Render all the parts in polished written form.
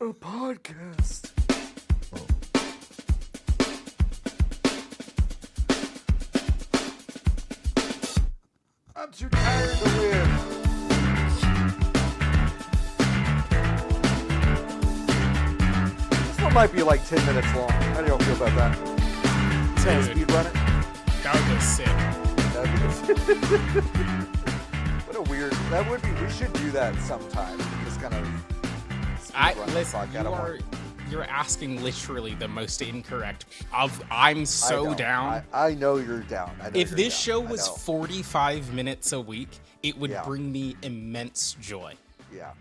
A podcast. I'm too tired to live. This one might be like 10 minutes long. How do y'all feel about that? Can I speed run it? That would be sick. What a weird. That would be. We should do that sometime. Just kind of. You're asking literally the most incorrect. I'm so down. I know you're down. If this show was 45 minutes a week, it would bring me immense joy. Yeah.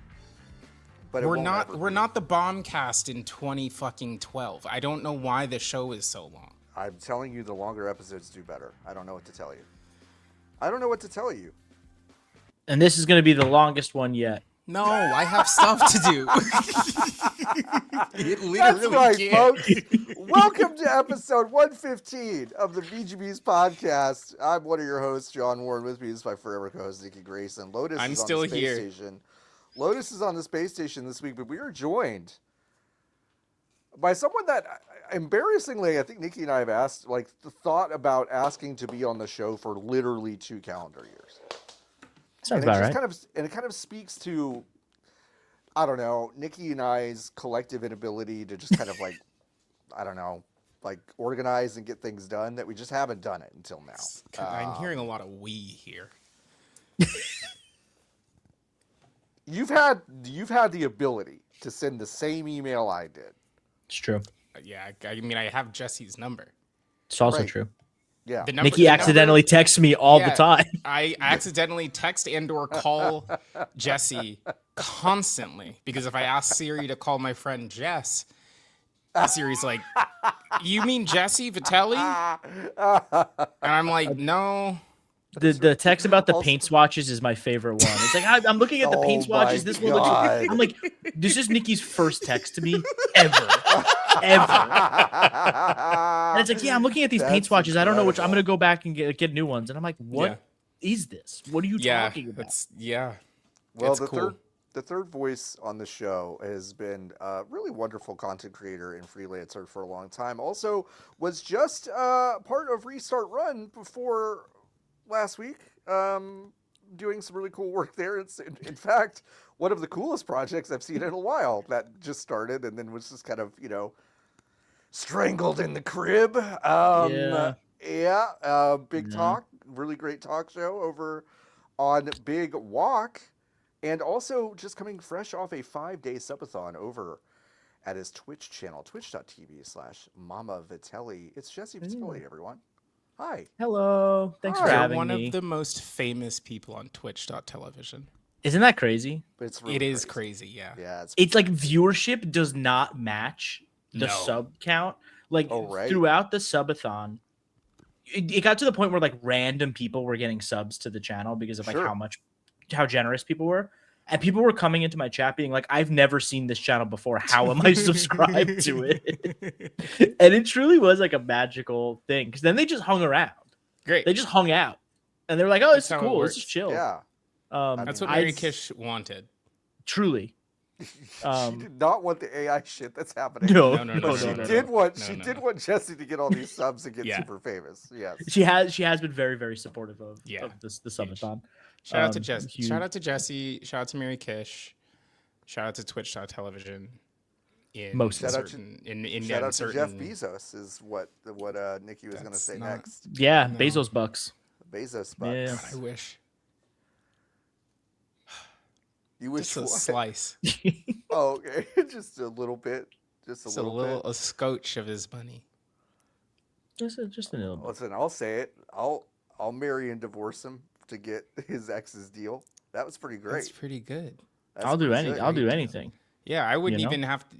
But we're not the Bombcast in 2012. I don't know why the show is so long. I'm telling you, the longer episodes do better. I don't know what to tell you. And this is going to be the longest one yet. No, I have stuff to do. It literally That's right, can't. folks. Welcome to episode 115 of the VGB's podcast. I'm one of your hosts, John Warren. With me is my forever co-host, Niki Grayson. Lotus I'm is on still the space here. station. Lotus is on the space station this week, but we are joined by someone that, embarrassingly, I think Niki and I have thought about asking to be on the show for literally 2 calendar years. Sounds about right. It kind of speaks to, I don't know, Niki and I's collective inability to just kind of organize and get things done, that we just haven't done it until now. I'm hearing a lot of we here. You've had the ability to send the same email I did. It's true. Yeah, I mean, I have Jesse's number. It's also Right. true. Yeah. Nikki accidentally texts me all the time. I accidentally text and or call Jesse constantly, because if I ask Siri to call my friend Jess, Siri's like, "You mean Jesse Vitelli?" And I'm like, "No." The text about the paint swatches is my favorite one. It's like, I'm looking at the paint swatches. This one looks. I'm like, this is Nikki's first text to me ever. And it's like, yeah, I'm looking at these paint swatches. I don't know which. I'm gonna go back and get new ones. And I'm like, what is this? What are you talking about? Well, it's cool. The third voice on the show has been a really wonderful content creator and freelancer for a long time. Also, was just part of Restart.Run before last week, doing some really cool work there. It's in fact one of the coolest projects I've seen in a while that just started and then was just kind of, strangled in the crib. Big Talk, really great talk show over on Big Walk, and also just coming fresh off a 5-day subathon over at his Twitch channel, twitch.tv/Mama Vitelli. It's Jesse Vitelli, everyone. Hi. Hello. Thanks for You're having one me. of the most famous people on Twitch.television. Isn't that crazy? But it's really It is crazy, yeah. Yeah, It's like viewership does not match the sub count. Like throughout the subathon, it got to the point where like random people were getting subs to the channel because of like how generous people were. And people were coming into my chat being like, I've never seen this channel before. How am I subscribed to it? And it truly was like a magical thing. Because then they just hung around. Great. They just hung out. And they were like, oh, this is cool. This is chill. Yeah. That's what Mary Kish wanted. Truly. She did not want the AI shit that's happening. No. She did want Jesse to get all these subs and get super famous. Yes. She has been very, very supportive of the subathon. Shout out to Jesse. Shout out to Jesse. Shout out to Mary Kish. Shout out to Twitch.television. Shout out to Jeff Bezos is what Niki was going to say next. Yeah, no. Bezos bucks. Bezos bucks. Yeah. God, I wish. You wish just a slice. Oh, okay. Just a little bit. A scotch of his money. Just a little bit. Listen, I'll say it. I'll marry and divorce him to get his ex's deal. That was pretty great. That's pretty good. I'll do anything. Yeah, I wouldn't even have to.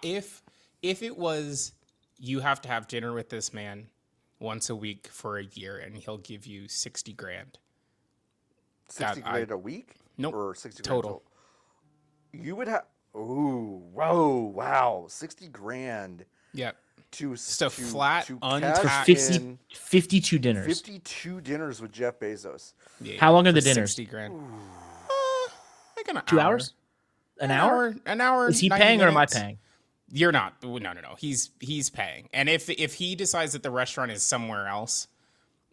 If it was, you have to have dinner with this man once a week for a year, and he'll give you $60,000. 60 grand a week? Nope. Or 60 total. You would have. Ooh, whoa, wow, 60 grand. Yep. Just a flat, untaxed 52 dinners. 52 dinners with Jeff Bezos. Yeah, how long are the dinners? 60 grand. Like an 2 hours? An hour? An hour. Is he 90 paying or am I minutes. paying? You're not. No. He's paying. And if he decides that the restaurant is somewhere else,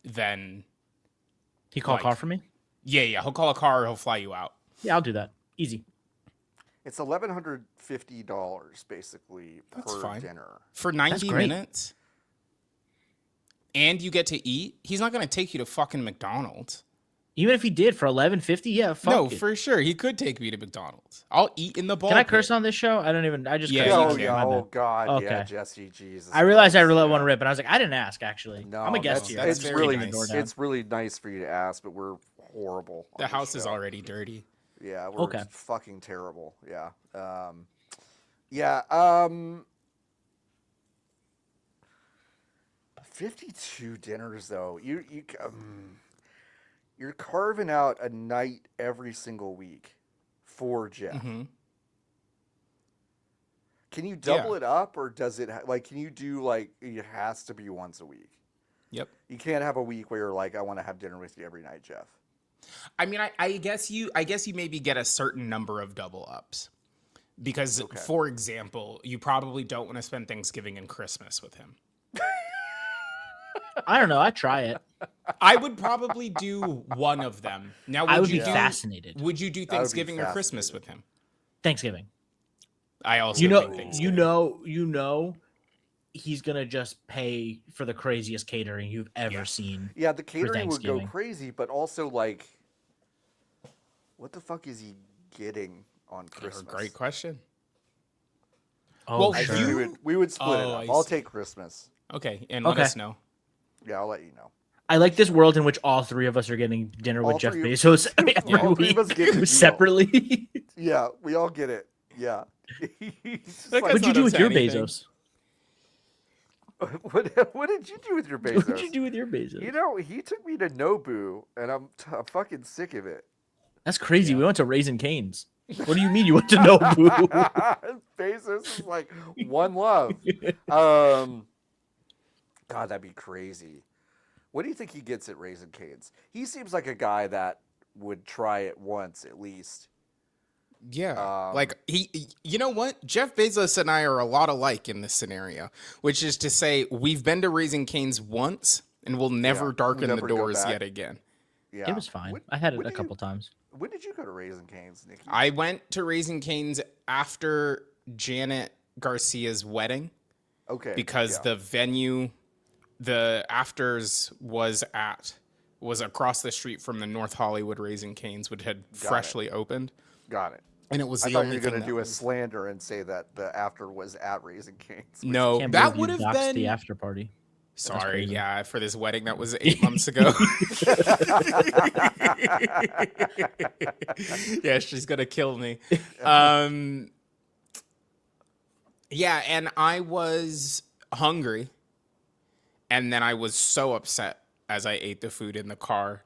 then He call a car for me? Yeah. He'll call a car or he'll fly you out. Yeah, I'll do that. Easy. It's $1,150 basically That's per fine. dinner. For 90 minutes? And you get to eat? He's not going to take you to fucking McDonald's. Even if he did for $11.50, yeah, fuck No, it. for sure. He could take me to McDonald's. I'll eat in the ball Can I pit. curse on this show? I don't even. I just Yeah, cursed. you can. Oh God, Okay. yeah, Jesse, Jesus. I realized I Christ, really want to rip, and I was like, I didn't ask actually. No, I'm a guest here. that's It's very really nice. It's really nice for you to ask, but we're horrible. The house is already dirty. Yeah, we're Okay. fucking terrible. Yeah. 52 dinners though. You're carving out a night every single week for Jeff. Mm-hmm. Can you double it up, or does it can you do it has to be once a week? Yep. You can't have a week where you're like, I want to have dinner with you every night, Jeff. I mean, I guess you maybe get a certain number of double ups. Because, for example, you probably don't want to spend Thanksgiving and Christmas with him. I don't know. I try it. I would probably do one of them. Now, I would be fascinated. Would you do Thanksgiving or Christmas with him? Thanksgiving. I also think Thanksgiving. You know, he's gonna just pay for the craziest catering you've ever seen. Yeah, the catering would go crazy, but also what the fuck is he getting on Christmas? Great question. Oh, well, sure. we would split it up. I'll take Christmas. Okay, and let us know. Yeah, I'll let you know. I like this world in which all three of us are getting dinner with Jeff Bezos all three of us get the deal. separately. Yeah, we all get it. Yeah. What'd you do with your Bezos? What did you do with your Bezos? What did you do with your Bezos? You know, he took me to Nobu, and I'm fucking sick of it. That's crazy. Yeah. We went to Raising Cane's. What do you mean you went to Nobu? Bezos is like one love. God, that'd be crazy. What do you think he gets at Raising Cane's? He seems like a guy that would try it once at least. Yeah, you know what? Jeff Bezos and I are a lot alike in this scenario, which is to say we've been to Raising Cane's once and we'll never darken the doors yet again. Yeah, it was fine. I had it a couple times. When did you go to Raising Cane's, Niki? I went to Raising Cane's after Janet Garcia's wedding. Okay. Because the venue, the afters was across the street from the North Hollywood Raising Cane's, which had freshly opened. Got it. And it was I the thought only you were going thing to do a slander and say that the after was at Raising Cane's. No, that would have been the after party. Sorry, yeah, for this wedding that was 8 months ago. Yeah, she's gonna kill me. Yeah, and I was hungry, and then I was so upset as I ate the food in the car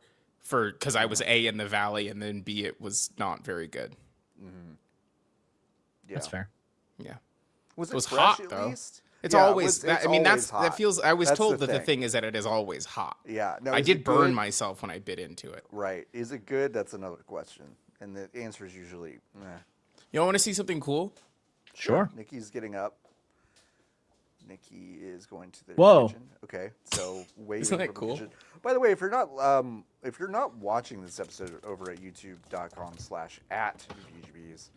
because I was A, in the valley, and then B, it was not very good. Mm-hmm. Yeah. That's fair. Yeah. Was it was fresh hot at though. least? It's Yeah, always. it's I mean, always hot. that feels. I was That's told the that the thing. thing is that it is always hot. Yeah. No, I is did it burn good? myself when I bit into it. Right. Is it good? That's another question. And the answer is usually, You want to see something cool? Sure. Niki's getting up. Niki is going to the kitchen. Okay. So waiting Isn't for that the cool? kitchen. By the way, if you're not watching this episode over at youtube.com/@VGBs,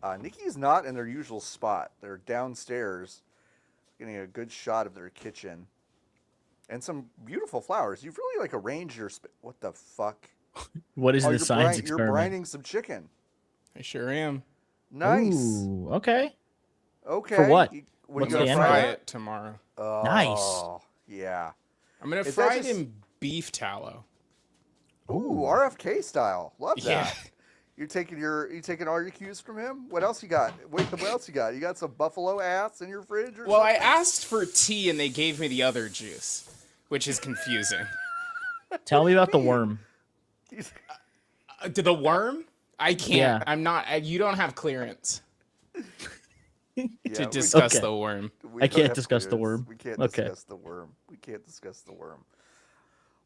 Niki is not in their usual spot. They're downstairs, getting a good shot of their kitchen, and some beautiful flowers. You've really arranged your. What the fuck? What is this science You're experiment? brining some chicken. I sure am. Nice. Ooh, okay. Okay. For what? What's the I'm end gonna fry goal? it tomorrow. Oh, Nice. Yeah. I'm gonna Is fry that it just- in beef tallow. Ooh, RFK style. Love that. Yeah. You taking all your cues from him? What else you got? Wait, what else you got? You got some buffalo ass in your fridge or Well, I something? asked for tea and they gave me the other juice, which is confusing. Tell me about the worm. The worm? I can't. Yeah. I'm not. You don't have clearance Yeah, to discuss Okay. the worm. we I don't can't have discuss the clearance. worm. We can't Okay. discuss the worm. We can't discuss the worm.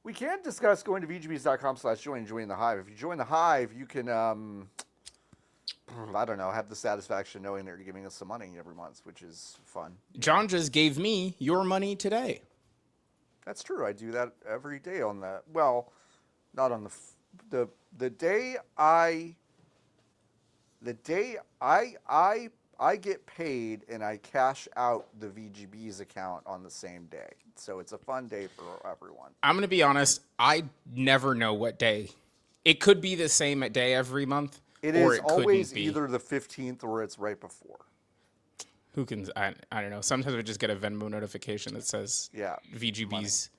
We can discuss going to VGBs.com/join and joining the Hive. If you join the Hive, you can I don't know, have the satisfaction knowing they're giving us some money every month, which is fun. John just gave me your money today. That's true. I do that every day on that. Well, not on the day I get paid and I cash out the VGB's account on the same day. So it's a fun day for everyone. I'm going to be honest. I never know what day. It could be the same day every month. It is always either the 15th or it's right before. Who can, I don't know. Sometimes I just get a Venmo notification that says VGB's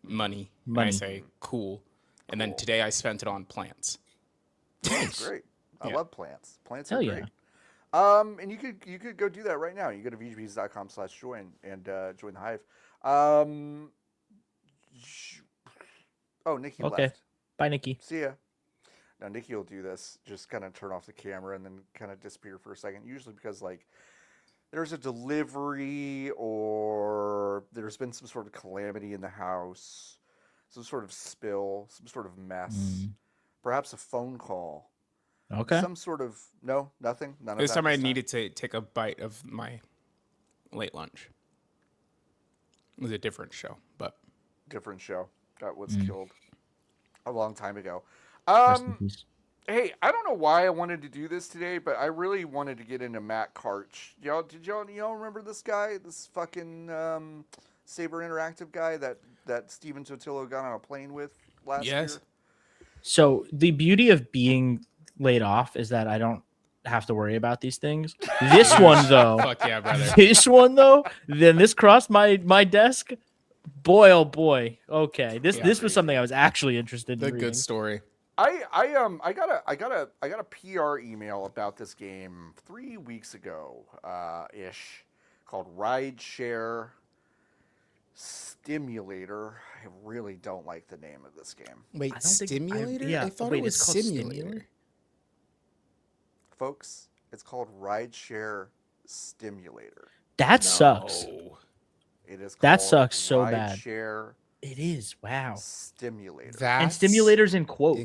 money. And I say, cool. And then today I spent it on plants. That's great. I love plants. Plants are great. Yeah. And you could go do that right now. You go to vgbs.com/join and join the Hive. Niki left. Bye, Niki. See ya. Now Niki will do this. Just kind of turn off the camera and then kind of disappear for a second. Usually because like there's a delivery or there's been some sort of calamity in the house, some sort of spill, some sort of mess, perhaps a phone call. Okay. Some sort of nothing. None of that. This time I needed to take a bite of my late lunch. It was a different show, but different show that was killed a long time ago. Hey, I don't know why I wanted to do this today, but I really wanted to get into Matt Karch. Did y'all remember this guy? This fucking Saber Interactive guy that Steven Totillo got on a plane with last year? So the beauty of being laid off is that I don't have to worry about these things. This one though, fuck yeah, brother. This one though, then this crossed my desk. Boy, oh boy. Okay, this was something I was actually interested in. The good story. I got a PR email about this game 3 weeks ago, ish, called Rideshare Stimulator. I really don't like the name of this game. Wait, Stimulator? I thought it was Simulator. Folks, it's called Rideshare Stimulator. That sucks. It is. That sucks so bad. Rideshare. It is. Wow. Stimulator. And stimulators in quotes.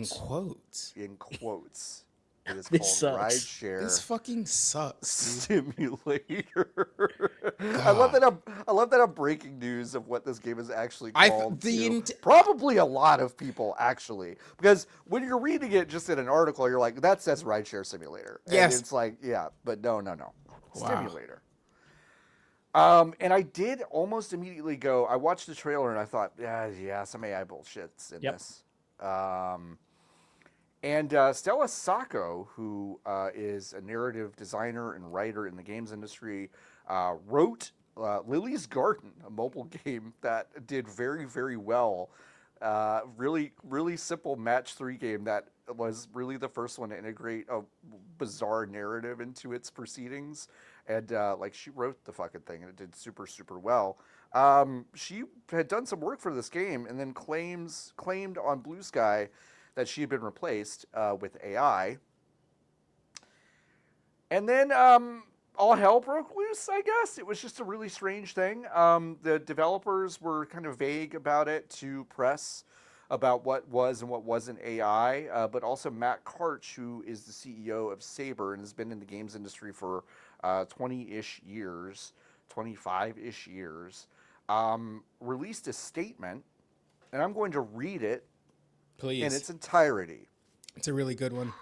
In quotes. It is this called sucks. Rideshare. This fucking sucks. Simulator. I love that I'm breaking news of what this game is actually called. Probably a lot of people actually, because when you're reading it just in an article, you're like, that says Rideshare Simulator. Yes. And it's like, but no. Wow. Stimulator. And I did almost immediately go. I watched the trailer and I thought, some AI bullshit's in this. And Stella Sacco, who is a narrative designer and writer in the games industry, wrote Lily's Garden, a mobile game that did very, very well. Really, really simple match 3 game that was really the first one to integrate a bizarre narrative into its proceedings. And she wrote the fucking thing and it did super, super well. She had done some work for this game and then claimed on Blue Sky that she had been replaced with AI. And then all hell broke loose, I guess. It was just a really strange thing. The developers were kind of vague about it to press about what was and what wasn't AI, but also Matt Karch, who is the CEO of Saber and has been in the games industry for 20-ish years, 25-ish years, released a statement, and I'm going to read it Please. In its entirety. It's a really good one.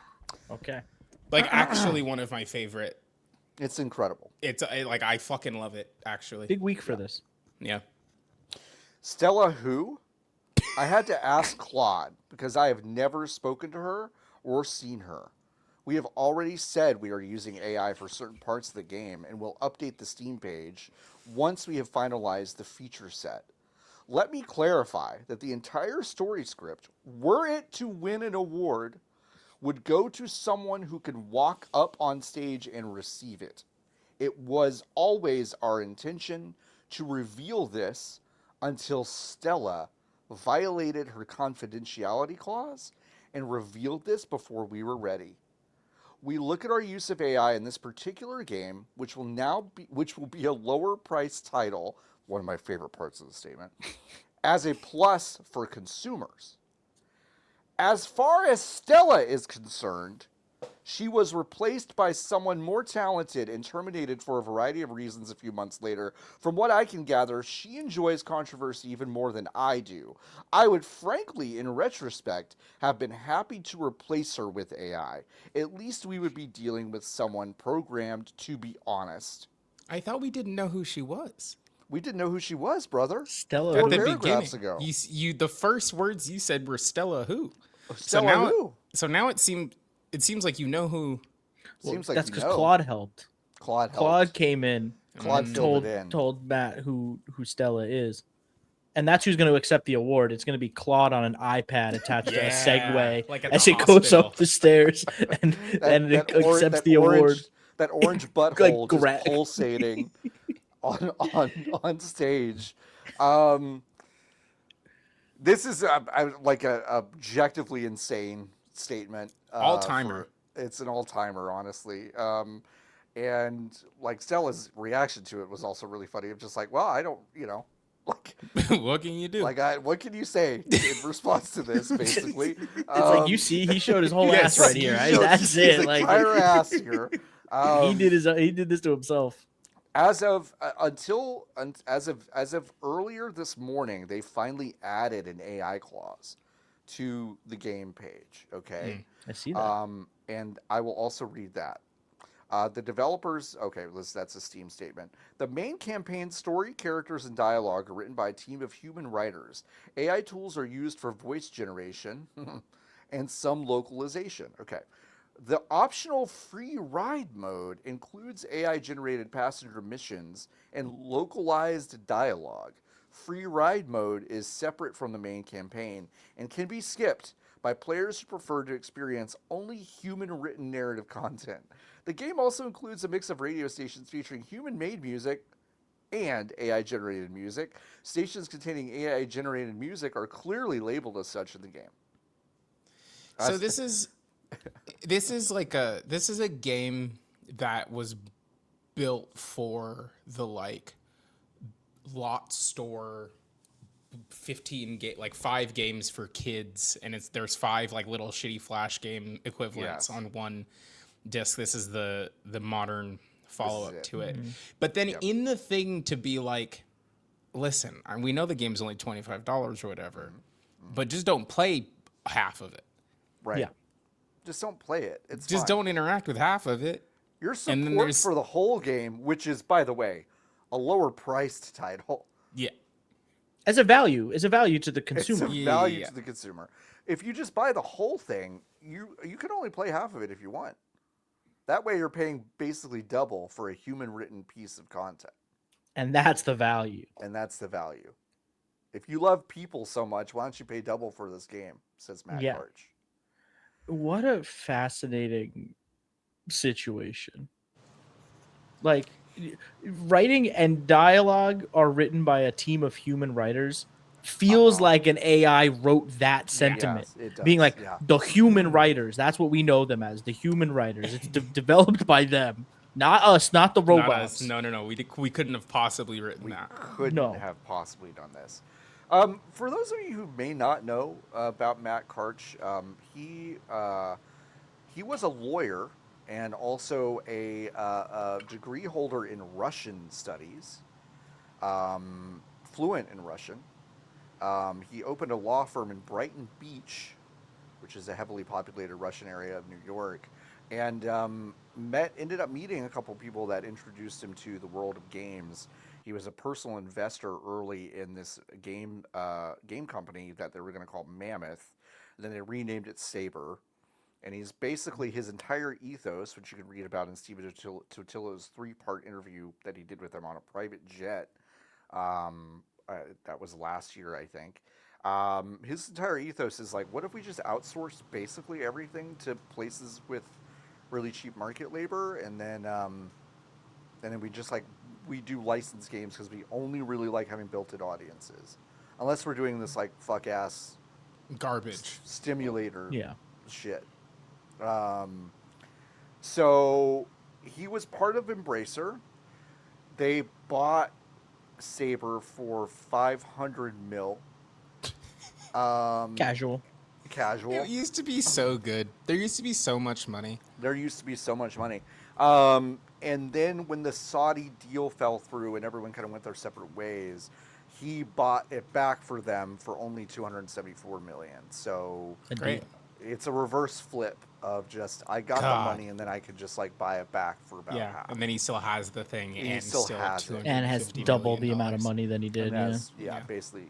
Okay. Actually one of my favorite. It's incredible. It's I fucking love it, actually. Big week for this. Yeah. Stella who? I had to ask Claude because I have never spoken to her or seen her. We have already said we are using AI for certain parts of the game and will update the Steam page once we have finalized the feature set. Let me clarify that the entire story script, were it to win an award, would go to someone who can walk up on stage and receive it. It was always our intention to reveal this until Stella violated her confidentiality clause and revealed this before we were ready. We look at our use of AI in this particular game, which will be a lower price title, one of my favorite parts of the statement, as a plus for consumers. As far as Stella is concerned, She was replaced by someone more talented and terminated for a variety of reasons a few months later. From what I can gather, she enjoys controversy even more than I do. I would frankly, in retrospect, have been happy to replace her with AI. At least we would be dealing with someone programmed to be honest. I thought we didn't know who she was. We didn't know who she was, brother. Stella At Four the paragraphs beginning, ago. you the first words you said were Stella who. Stella who? So now it seems like you know who. Seems like that's you because know. Claude helped. Claude helped. Claude came in. Claude and filled it in. told Matt who Stella is. And that's who's going to accept the award. It's going to be Claude on an iPad attached to a Segway like at as the it goes hospital. up the stairs and it accepts the award. That orange butthole just pulsating on stage. This is like a objectively insane statement. All-timer. It's an all-timer, honestly. And like Stella's reaction to it was also really funny. Of just like, well, I don't, like, what can you do? Like, what can you say in response to this? Basically, it's like you see, he showed his whole ass right here. That's it. His like entire ass here. He did this to himself. As of earlier this morning, they finally added an AI clause to the game page. Okay, I see that. And I will also read that. The developers, that's a Steam statement. The main campaign story, characters, and dialogue are written by a team of human writers. AI tools are used for voice generation and some localization. Okay. The optional free ride mode includes AI-generated passenger missions and localized dialogue. Free ride mode is separate from the main campaign and can be skipped by players who prefer to experience only human-written narrative content. The game also includes a mix of radio stations featuring human-made music and AI-generated music. Stations containing AI-generated music are clearly labeled as such in the game. So this is a game that was built for the like lot store 5 games for kids, and there's 5 like little shitty flash game equivalents on one disc. This is the modern follow-up to it. But then in the thing to be like, listen, we know the game's only $25 or whatever, but just don't play half of it. Right. Yeah. Just don't play it. It's just fine. don't interact with half of it. Your support for the whole game, which is, by the way, a lower priced title. Yeah. As a value to the consumer. It's a value to the consumer. If you just buy the whole thing, you can only play half of it if you want. That way you're paying basically double for a human-written piece of content. And that's the value. If you love people so much, why don't you pay double for this game, says Matt Karch. What a fascinating situation. Like, writing and dialogue are written by a team of human writers. Feels like an AI wrote that sentiment. Yes, it does. Being like, the human writers. That's what we know them as, the human writers. It's developed by them. Not us, not the robots. No. We couldn't have possibly written that. Couldn't have possibly done this. For those of you who may not know about Matt Karch, he was a lawyer and also a degree holder in Russian studies, fluent in Russian. He opened a law firm in Brighton Beach, which is a heavily populated Russian area of New York, and ended up meeting a couple people that introduced him to the world of games. He was a personal investor early in this game company that they were going to call Mammoth. Then they renamed it Saber. And he's basically, his entire ethos, which you can read about in Steven Totillo's 3-part interview that he did with him on a private jet. That was last year, I think. His entire ethos is like, what if we just outsourced basically everything to places with really cheap market labor, and then we just we do licensed games because we only really like having built-in audiences, unless we're doing this like fuck ass garbage stimulator shit. So he was part of Embracer. They bought Saber for $500 million. Casual. casual. It used to be so good. There used to be so much money. There used to be so much money. And then when the Saudi deal fell through and everyone kind of went their separate ways, he bought it back for them for only $274 million. So Great. it's a reverse flip of just I got the money and then I could just like buy it back for about half. And then he still has the thing and still has it. And has double the amount of money that he did. Basically.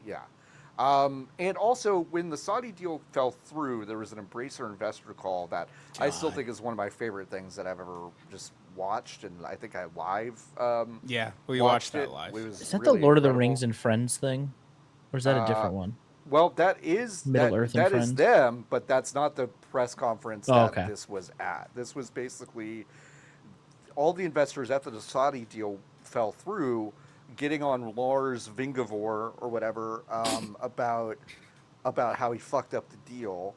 And also, when the Saudi deal fell through, there was an Embracer investor call that I still think is one of my favorite things that I've ever just watched, and I think I live. We watched that live. Is that really the Lord of the Rings and Friends thing, or is that a different one? Well, that is Middle Earth and that Friends? is them, but that's not the press conference that this was at. This was basically all the investors after the Saudi deal fell through, getting on Lars Vingavor or whatever about how he fucked up the deal,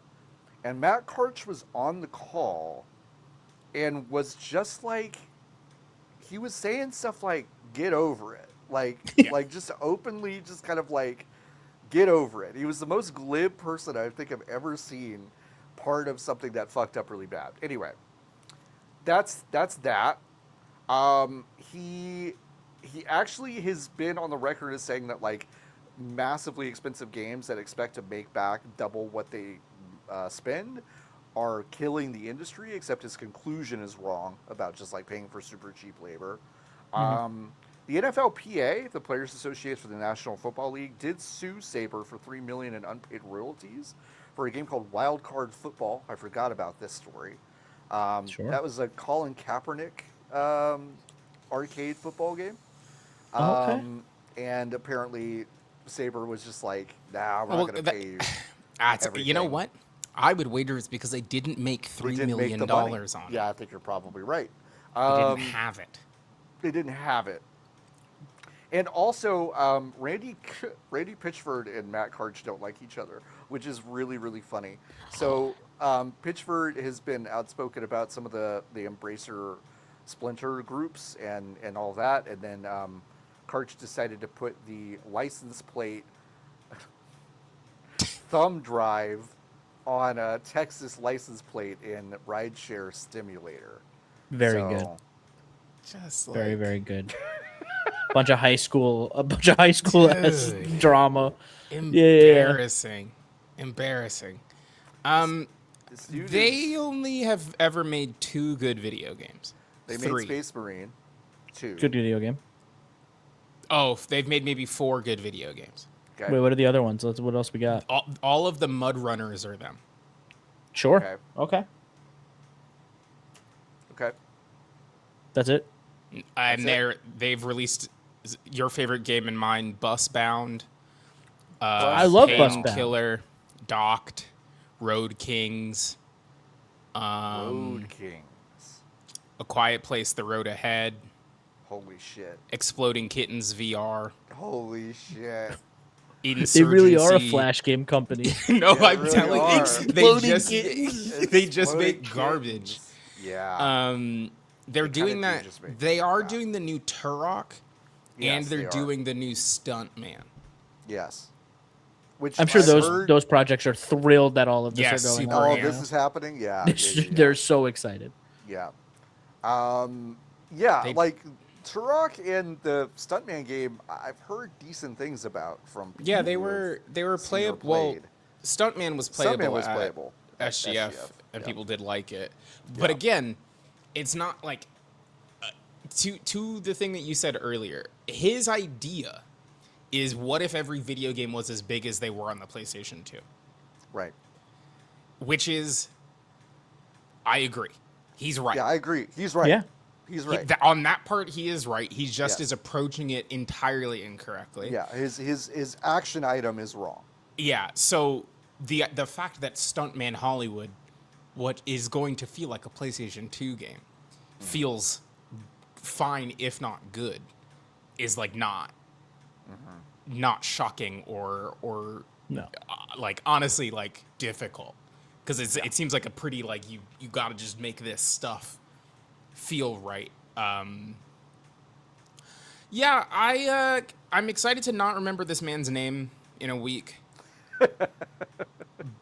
and Matt Karch was on the call and was just like, he was saying stuff like "get over it," like just openly, just kind of like get over it. He was the most glib person I think I've ever seen part of something that fucked up really bad. Anyway, that's that. He actually has been on the record as saying that like massively expensive games that expect to make back double what they spend are killing the industry, except his conclusion is wrong about just like paying for super cheap labor. The NFLPA, the Players Association for the National Football League, did sue Saber for $3 million in unpaid royalties for a game called Wild Card Football. I forgot about this story. That was a Colin Kaepernick arcade football game. And apparently Saber was just like, nah, we're not going to pay you. You know what? I would wager it's because they didn't make $3 million on it. Yeah, I think you're probably right. They didn't have it. They didn't have it. And also, Randy Pitchford and Matt Karch don't like each other, which is really, really funny. So Pitchford has been outspoken about some of the Embracer splinter groups and all that. And then Karch decided to put the license plate thumb drive on a Texas license plate in Rideshare Stimulator. Very good. Just very, very good. A bunch of high school drama. Embarrassing. They only have ever made 2 good video games. They made Space Marine 2. Good video game. Oh, they've made maybe 4 good video games. Okay. Wait, what are the other ones? What else we got? All of the Mud Runners are them. Sure. Okay. That's it. And they've released your favorite game and mine, Busbound. I love Busbound. Killer, Docked, Road Kings. Road Kings. A Quiet Place: The Road Ahead. Holy shit. Exploding Kittens VR. Holy shit. They really are a Flash game company. No, yeah, I'm really telling you, they just make garbage. Yeah. They're doing that. They are doing the new Turok, and they're doing the new Stuntman. Yes. Which I'm sure those projects are thrilled that all of this are going on. All of this is happening. Yeah. They're so excited. Yeah. Like Turok and the Stuntman game, I've heard decent things about from people. Yeah, they were playable. Well, Stuntman was playable at SGF, and people did like it. But again, it's not like to the thing that you said earlier. His idea is, what if every video game was as big as they were on the PlayStation 2? Right. Which is, I agree. He's right. Yeah, I agree. He's right. Yeah. He's right. On that part, he is right. He just is approaching it entirely incorrectly. Yeah, his action item is wrong. Yeah, so the fact that Stuntman Hollywood, what is going to feel like a PlayStation 2 game, feels fine if not good, is like not shocking or no. Like honestly like difficult, because it seems like a pretty like you got to just make this stuff feel right. I'm excited to not remember this man's name in a week.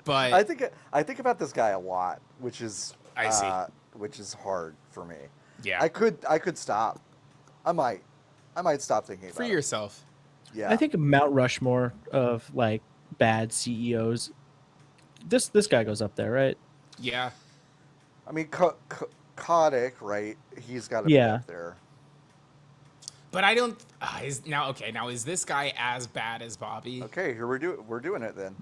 But I think about this guy a lot, which is I see. Which is hard for me. Yeah. I could stop. I might stop thinking about For it. yourself. Yeah. I think Mount Rushmore of like bad CEOs. This guy goes up there, right? Yeah. I mean, Kotick, right? He's got to be Yeah. up there. But I don't. Now, is this guy as bad as Bobby? Okay, here we're doing it then.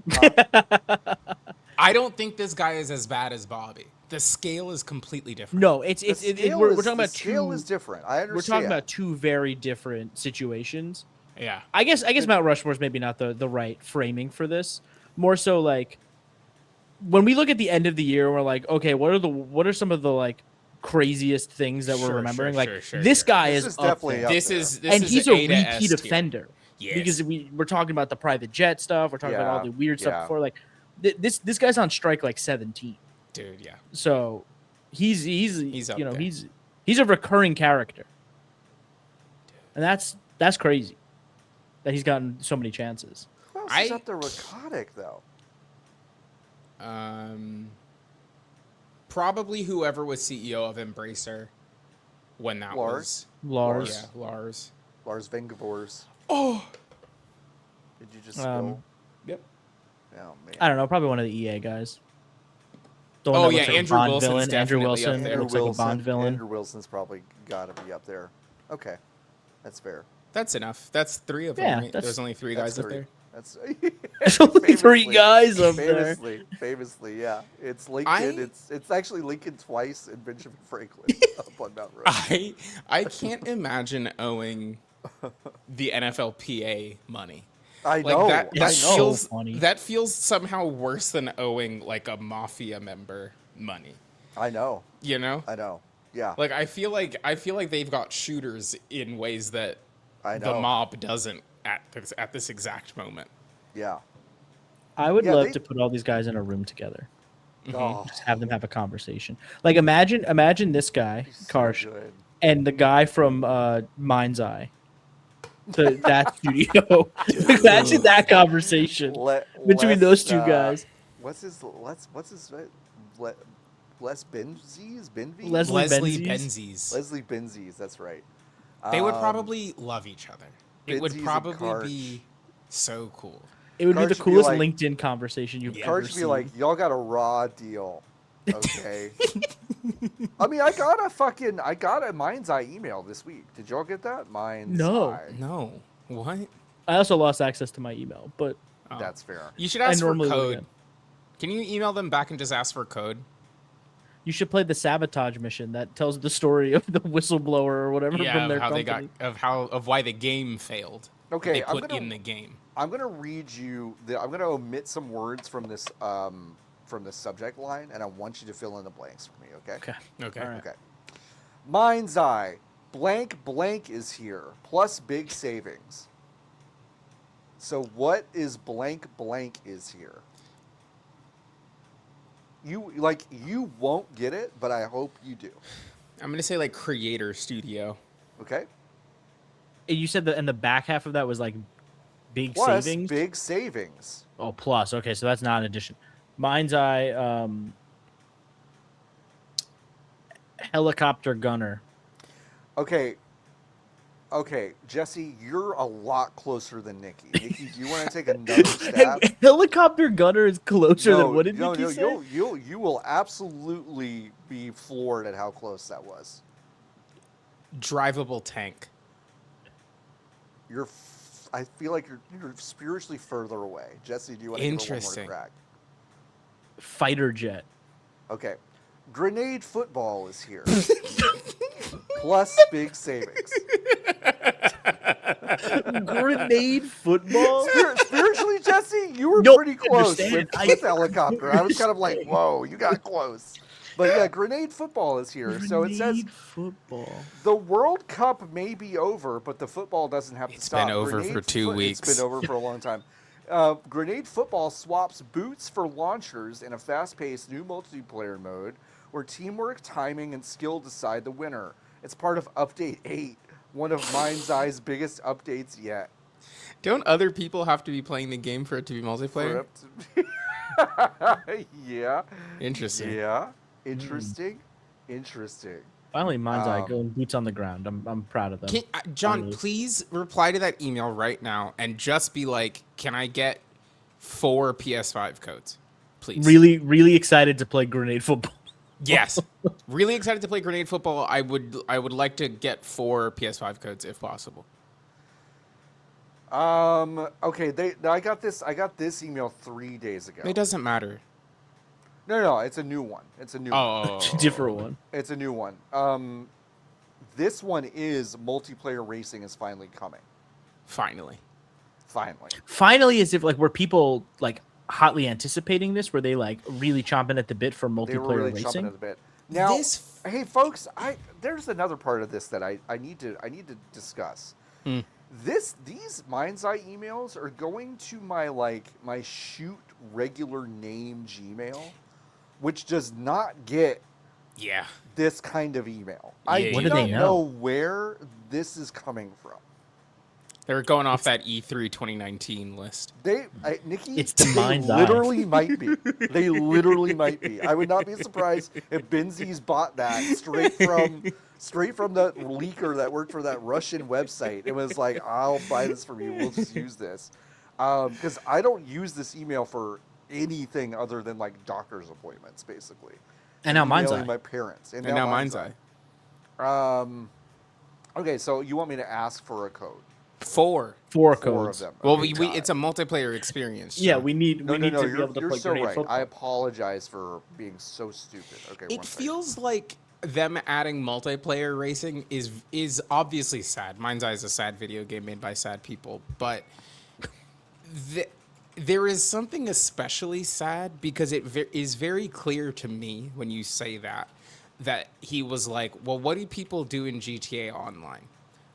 I don't think this guy is as bad as Bobby. The scale is completely different. No, we're talking about the scale two. is different. I understand. We're talking about two very different situations. Yeah. I guess Mount Rushmore is maybe not the right framing for this. More so like when we look at the end of the year, we're like, okay, what are some of the like craziest things that we're remembering? This guy this is definitely up there. up there. And he's a A to S repeat tier. offender. Yes. Because we're talking about the private jet stuff. We're talking about all the weird stuff before. Like this guy's on strike like 17. Dude, yeah. So he's up you know there. he's a recurring character, and that's crazy that he's gotten so many chances. Who else is up there with Kotick though? Probably whoever was CEO of Embracer when that was. Lars. Yeah, Lars. Lars Vengevors. Oh. Did you just spill? Yep. Oh man. I don't know. Probably one of the EA guys. The Oh, one that yeah, looks like a Andrew Bond Wilson's villain. Andrew definitely up Wilson there. looks like a Bond villain. Andrew Wilson's probably got to be up there. Okay, that's fair. That's enough. That's 3 of them, Yeah, right? There's only 3 guys up there. That's There's only 3 guys up there. Famously, yeah. It's Lincoln. It's actually Lincoln twice and Benjamin Franklin up on Mount Rushmore. I can't imagine owing the NFLPA money. I know. That I know. feels funny. that feels somehow worse than owing like a mafia member money. I know. You know? I know. Yeah. Like I feel like they've got shooters in ways that I know. the mob doesn't at this exact moment. Yeah. I would love to put all these guys in a room together. Oh, Just have them have a conversation. Like imagine this guy, Karch, good. and the guy from Mind's Eye. That studio. Imagine that conversation between those two guys. What's his Les Benzies? Benvie? Leslie Benzies? Benzies. Leslie Benzies, that's right. They would probably love each other. It would Benzies and probably be so cool. It would be Karch the would be coolest like- LinkedIn conversation you've ever Karch seen. be like, y'all got a raw deal. Okay. I mean, I got a Mind's Eye email this week. Did y'all get that? Mind's No. Eye. No. What? I also lost access to my email, but Oh. That's fair. You should ask for normally would code. get. Can you email them back and just ask for code? you should play the sabotage mission that tells the story of the whistleblower or whatever Yeah, from of their how company. of why the game failed. Okay, They put in the game. I'm gonna read you. I'm gonna omit some words from this subject line, and I want you to fill in the blanks for me. Okay. Okay. All right. Okay. Mind's Eye. Blank blank is here. Plus big savings. So what is blank blank is here? You won't get it, but I hope you do. I'm gonna say like creator studio. Okay. And you said that, and the back half of that was like big Plus savings. big savings. Oh, plus. Okay, so that's not an addition. Mind's Eye, helicopter gunner. Okay, Jesse, you're a lot closer than Nikki. Nikki, do you want to take another stab? Helicopter gunner is closer than what did Nikki say? You will absolutely be floored at how close that was. Drivable tank. I feel like you're spiritually further away. Jesse, do you want to give it one more Interesting. crack? Fighter jet. Okay. Grenade football is here. Plus big savings. Grenade football? Spiritually, Jesse, you were No, pretty I close understand. with helicopter. I was kind of like, whoa, you got close. But yeah, grenade football is here. So it says Grenade football. the World Cup may be over, but the football doesn't have to It's stop. been over for 2 weeks. It's been over for a long time. Grenade football swaps boots for launchers in a fast-paced new multiplayer mode where teamwork, timing, and skill decide the winner. It's part of Update 8, one of Mind's Eye's biggest updates yet. Don't other people have to be playing the game for it to be multiplayer? Yeah. Interesting. Yeah. Interesting. Interesting. Finally, Mind's Eye going boots on the ground. I'm proud of them. John, Finally. please reply to that email right now and just be like, "Can I get 4 PS5 codes, please?" Really, really excited to play grenade football. Yes. Really excited to play grenade football. I would like to get 4 PS5 codes if possible. Okay, I got this email 3 days ago. It doesn't matter. No, it's a new one. It's a new one. Oh, Different one. It's a new one. This one is multiplayer racing is finally coming. Finally. Finally, as if like were people like hotly anticipating this? Were they like really chomping at the bit for multiplayer they were really racing? Chomping at the bit. Now, hey folks, there's another part of this that I need to discuss. These Mind's Eye emails are going to my shoot regular name Gmail, which does not get this kind of email. I do not know where this is coming from. They're going off that E3 2019 list. Niki, it's the Mind's Eye. Literally might be. They literally might be. I would not be surprised if Benzies bought that straight from the leaker that worked for that Russian website. It was like, I'll buy this from you. We'll just use this. Because I don't use this email for anything other than like doctor's appointments, basically. And now Mind's Eye. My parents. And now Mind's Eye. Okay, so you want me to ask for a code? 4 codes. Of them. Well, it's a multiplayer experience. Yeah, we need to be able to you're play so grenade right. football. I apologize for being so stupid. Okay, it feels like them adding multiplayer racing is obviously sad. Mind's Eye is a sad video game made by sad people, but there is something especially sad because it is very clear to me when you say that he was like, well, what do people do in GTA Online?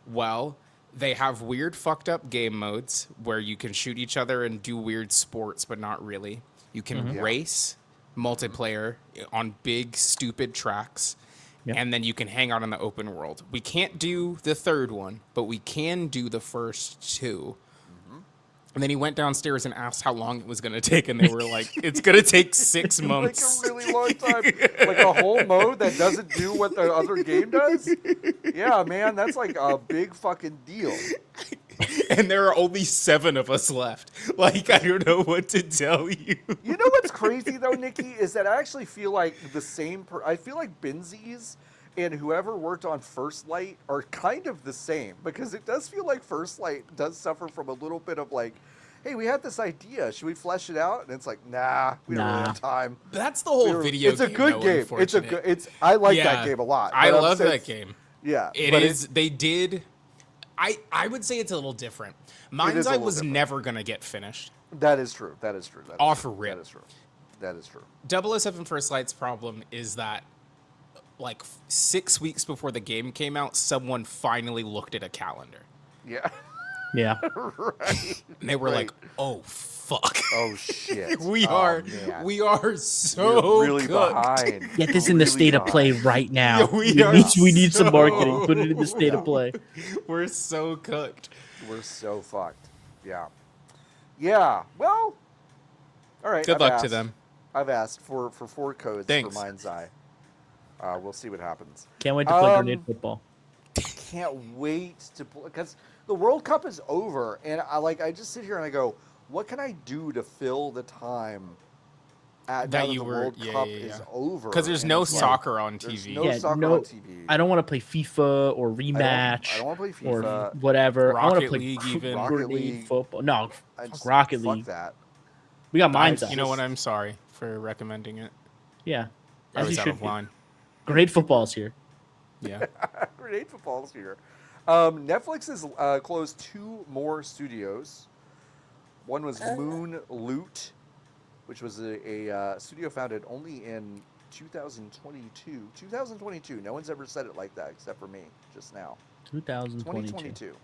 Well, they have weird fucked up game modes where you can shoot each other and do weird sports, but not really. You can race multiplayer on big, stupid tracks, and then you can hang out in the open world. We can't do the third one, but we can do the first 2. And then he went downstairs and asked how long it was going to take, and they were like, it's going to take 6 months. Like a really long time. Like a whole mode that doesn't do what the other game does? Yeah, man, that's like a big fucking deal. And there are only 7 of us left. Like, I don't know what to tell you. You know what's crazy, though, Niki, is that I actually feel like I feel like Benzies and whoever worked on First Light are kind of the same, because it does feel like First Light does suffer from a little bit of like, hey, we had this idea, should we flesh it out? And it's like, nah, we don't really have time. That's the whole video game. It's a good game. I like that game a lot. I love that game. Yeah. It is. They did. I would say it's a little different. Mind's Eye was never going to get finished. That is true. Off rip. That is true. 007 First Light's problem is that like 6 weeks before the game came out, someone finally looked at a calendar. Yeah. Yeah. Right. And they were like, "Oh fuck! Oh shit! we are so We're really cooked. behind. Get this in the state of play right now. Yeah, we need some marketing. Put it in the state of play. We're so cooked. We're so fucked. Yeah. Yeah. Well. All right. Good luck to them. I've asked for 4 codes Thanks. for Mind's Eye. We'll see what happens. Can't wait to play grenade football. Can't wait to play, because the World Cup is over, and I just sit here and I go, what can I do to fill the time now that the World Cup is over? Because there's no soccer on TV. There's no soccer on TV. I don't want to play FIFA or rematch. I don't want to play FIFA or whatever. I want to play League even. Rocket League football. No, Rocket League. Fuck that. We got Mind's Eye. You know what? I'm sorry for recommending it. Yeah. I was out of line. Grenade football's here. Yeah. Grenade football's here. Netflix has closed 2 more studios. One was Moonloot, which was a studio founded only in 2022. 2022. No one's ever said it like that except for me just now. 2022.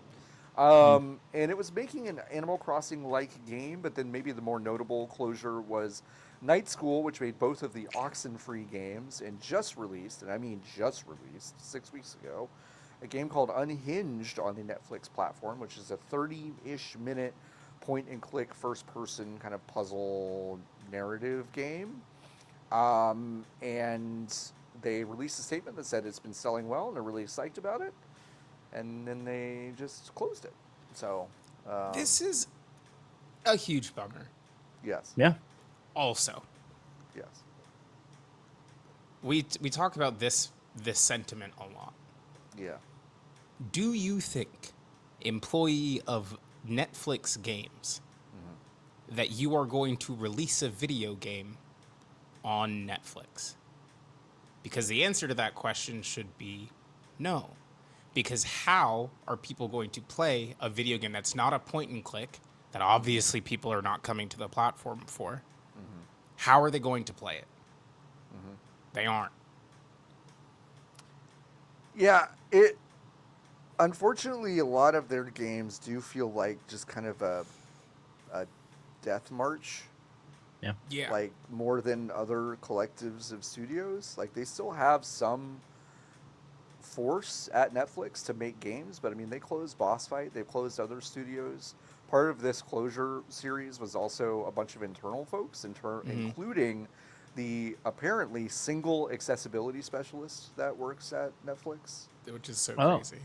And it was making an Animal Crossing-like game, but then maybe the more notable closure was Night School, which made both of the Oxenfree games and just released, and I mean just released, 6 weeks ago, a game called Unhinged on the Netflix platform, which is a 30-ish minute point-and-click first-person kind of puzzle narrative game. And they released a statement that said it's been selling well and they're really psyched about it. And then they just closed it. So this is a huge bummer. Yes. Yeah. Also, yes, we talk about this sentiment a lot. yeah. Do you think, employee of Netflix Games, that you are going to release a video game on Netflix? Because the answer to that question should be no. Because how are people going to play a video game that's not a point and click, that obviously people are not coming to the platform for? How are they going to play it? They aren't. Yeah, unfortunately, a lot of their games do feel like just kind of a death march. Yeah. Like more than other collectives of studios. Like they still have some force at Netflix to make games, but I mean they closed Boss Fight, they've closed other studios. Part of this closure series was also a bunch of internal folks, including the apparently single accessibility specialist that works at Netflix. Which is so crazy.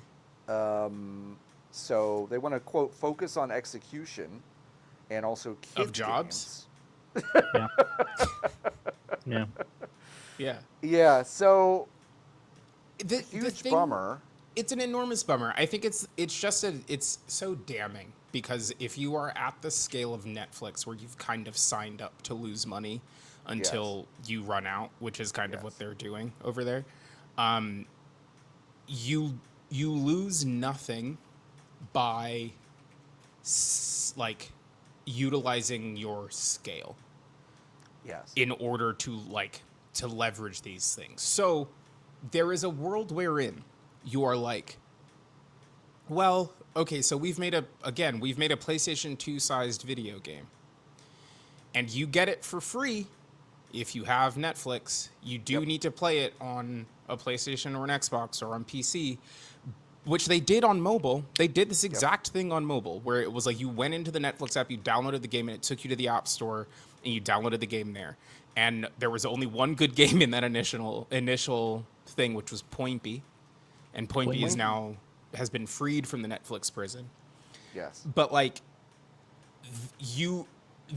So they want to, quote, focus on execution and also kid of jobs. Yeah. Yeah. Yeah. Yeah. So huge bummer. It's an enormous bummer. I think it's so damning, because if you are at the scale of Netflix where you've kind of signed up to lose money until you run out, which is kind of what they're doing over there, you lose nothing by like utilizing your scale. Yes. In order to leverage these things. So there is a world wherein you are like, well, okay, so we've made a PlayStation 2 sized video game. And you get it for free if you have Netflix. You do need to play it on a PlayStation or an Xbox or on PC, which they did on mobile. They did this exact thing on mobile, where it was like you went into the Netflix app, you downloaded the game, and it took you to the App Store, and you downloaded the game there. And there was only one good game in that initial thing, which was Point B. And Point B has been freed from the Netflix prison. Yes. But like,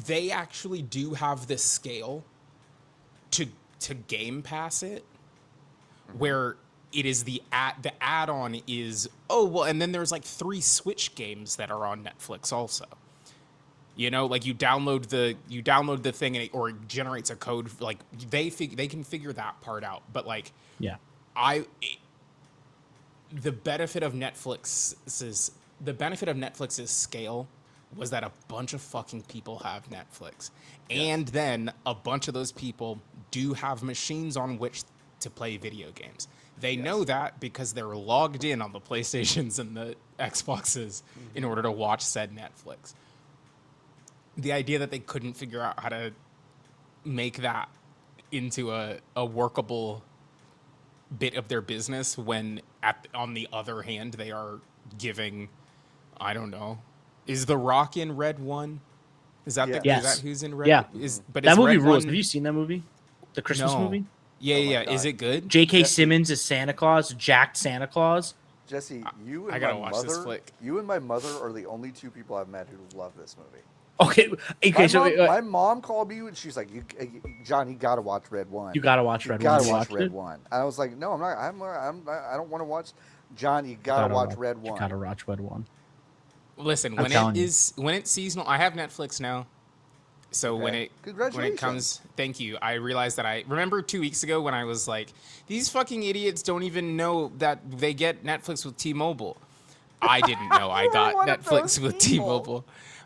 they actually do have this scale to Game Pass it, where it is the add-on is, and then there's like 3 Switch games that are on Netflix also. You know, like you download the thing and it generates a code. Like they can figure that part out. But like, the benefit of Netflix's scale was that a bunch of fucking people have Netflix, and then a bunch of those people do have machines on which to play video games. They know that because they're logged in on the PlayStations and the Xboxes in order to watch said Netflix. The idea that they couldn't figure out how to make that into a workable bit of their business, when on the other hand they are giving, I don't know, is The Rock in Red 1? Is that is that who's in Red? Yeah. But that movie Red rules. 1... Have you seen that movie? The Christmas movie? Yeah. Is it good? J.K. Simmons is Santa Claus, jacked Santa Claus. Jesse, you and I gotta my watch mother, this flick. You and my mother are the only 2 people I've met who love this movie. Okay. My mom called me and she's like, "John, you gotta watch Red 1. You gotta watch Red 1. You gotta watch Red 1." I was like, "No, I'm not. I don't want to watch." John, you gotta watch Red 1. You gotta watch Red 1. Listen, when it's seasonal, I have Netflix now. So when it comes, thank you. I realized that I remember 2 weeks ago when I was like, these fucking idiots don't even know that they get Netflix with T-Mobile. I didn't know I got Netflix with T-Mobile.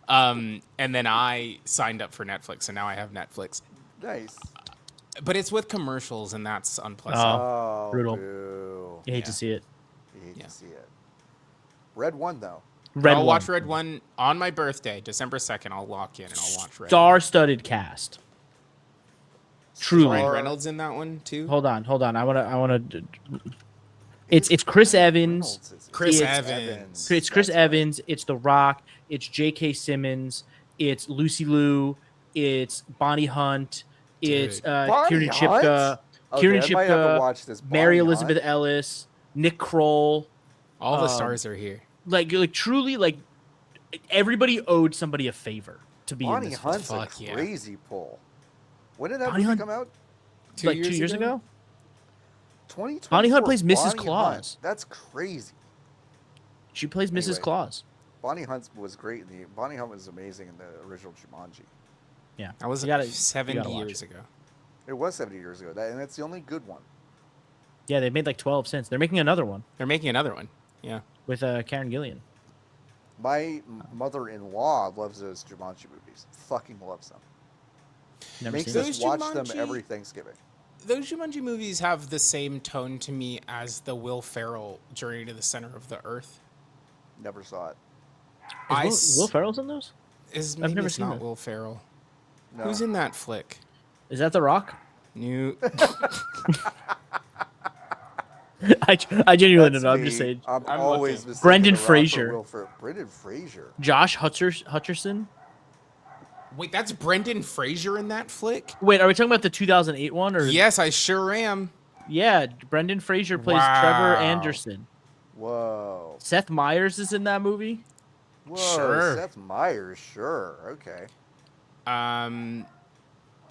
And then I signed up for Netflix, and now I have Netflix. Nice. But it's with commercials, and that's unpleasant. Oh, brutal. Boo. You hate to see it. You hate to see it. Red 1, though. I'll watch Red 1 on my birthday, December 2nd. I'll lock in and I'll watch Red 1. Star-studded cast. Truly. Ryan Reynolds in that one too. Hold on. I wanna. It's Chris Evans. It's Chris Evans. It's The Rock. It's J.K. Simmons. It's Lucy Liu. It's Bonnie Hunt. It's Bonnie Kieran Hunt? Chipka. Okay, Kieran I might have to Chipka. watch this. Mary Bonnie Elizabeth Hunt? Ellis. Nick Kroll. All the stars are here. Like truly, like everybody owed somebody a favor to be in Bonnie this. Hunt's Fuck a yeah. crazy pull. When did that Bonnie movie Hunt- come out? 2 like 2 years ago. 2024. Bonnie Hunt plays Mrs. Bonnie Claus. Hunt. That's crazy. She plays Mrs. Anyway. Claus. Bonnie Hunt was great. Bonnie Hunt was amazing in the original Jumanji. Yeah, That was You gotta 70 watch years it. ago. It was 70 years ago, and that's the only good one. Yeah, they made like 12 since. They're making another one They're making another one. Yeah. with Karen Gillian. My mother-in-law loves those Jumanji movies. Fucking loves them. Never Makes seen us Those watch them Jumanji- every Thanksgiving. Those Jumanji movies have the same tone to me as the Will Ferrell Journey to the Center of the Earth. Never saw it. Is Will Ferrell's in those? Maybe never it's seen not that. Will Ferrell. No. Who's in that flick? Is that The Rock? New. I genuinely That's don't know. I'm me. just saying. I'm I'm always looking. mistaking Brendan The Rock for Fraser. Will Ferrell. Brendan Fraser. Josh Hutcherson. Wait, that's Brendan Fraser in that flick? Wait, are we talking about the 2008 one or? Yes, I sure am. Yeah, Brendan Fraser plays Wow. Trevor Anderson. Whoa. Seth Meyers is in that movie. Whoa. Sure. Seth Meyers. Sure. Okay.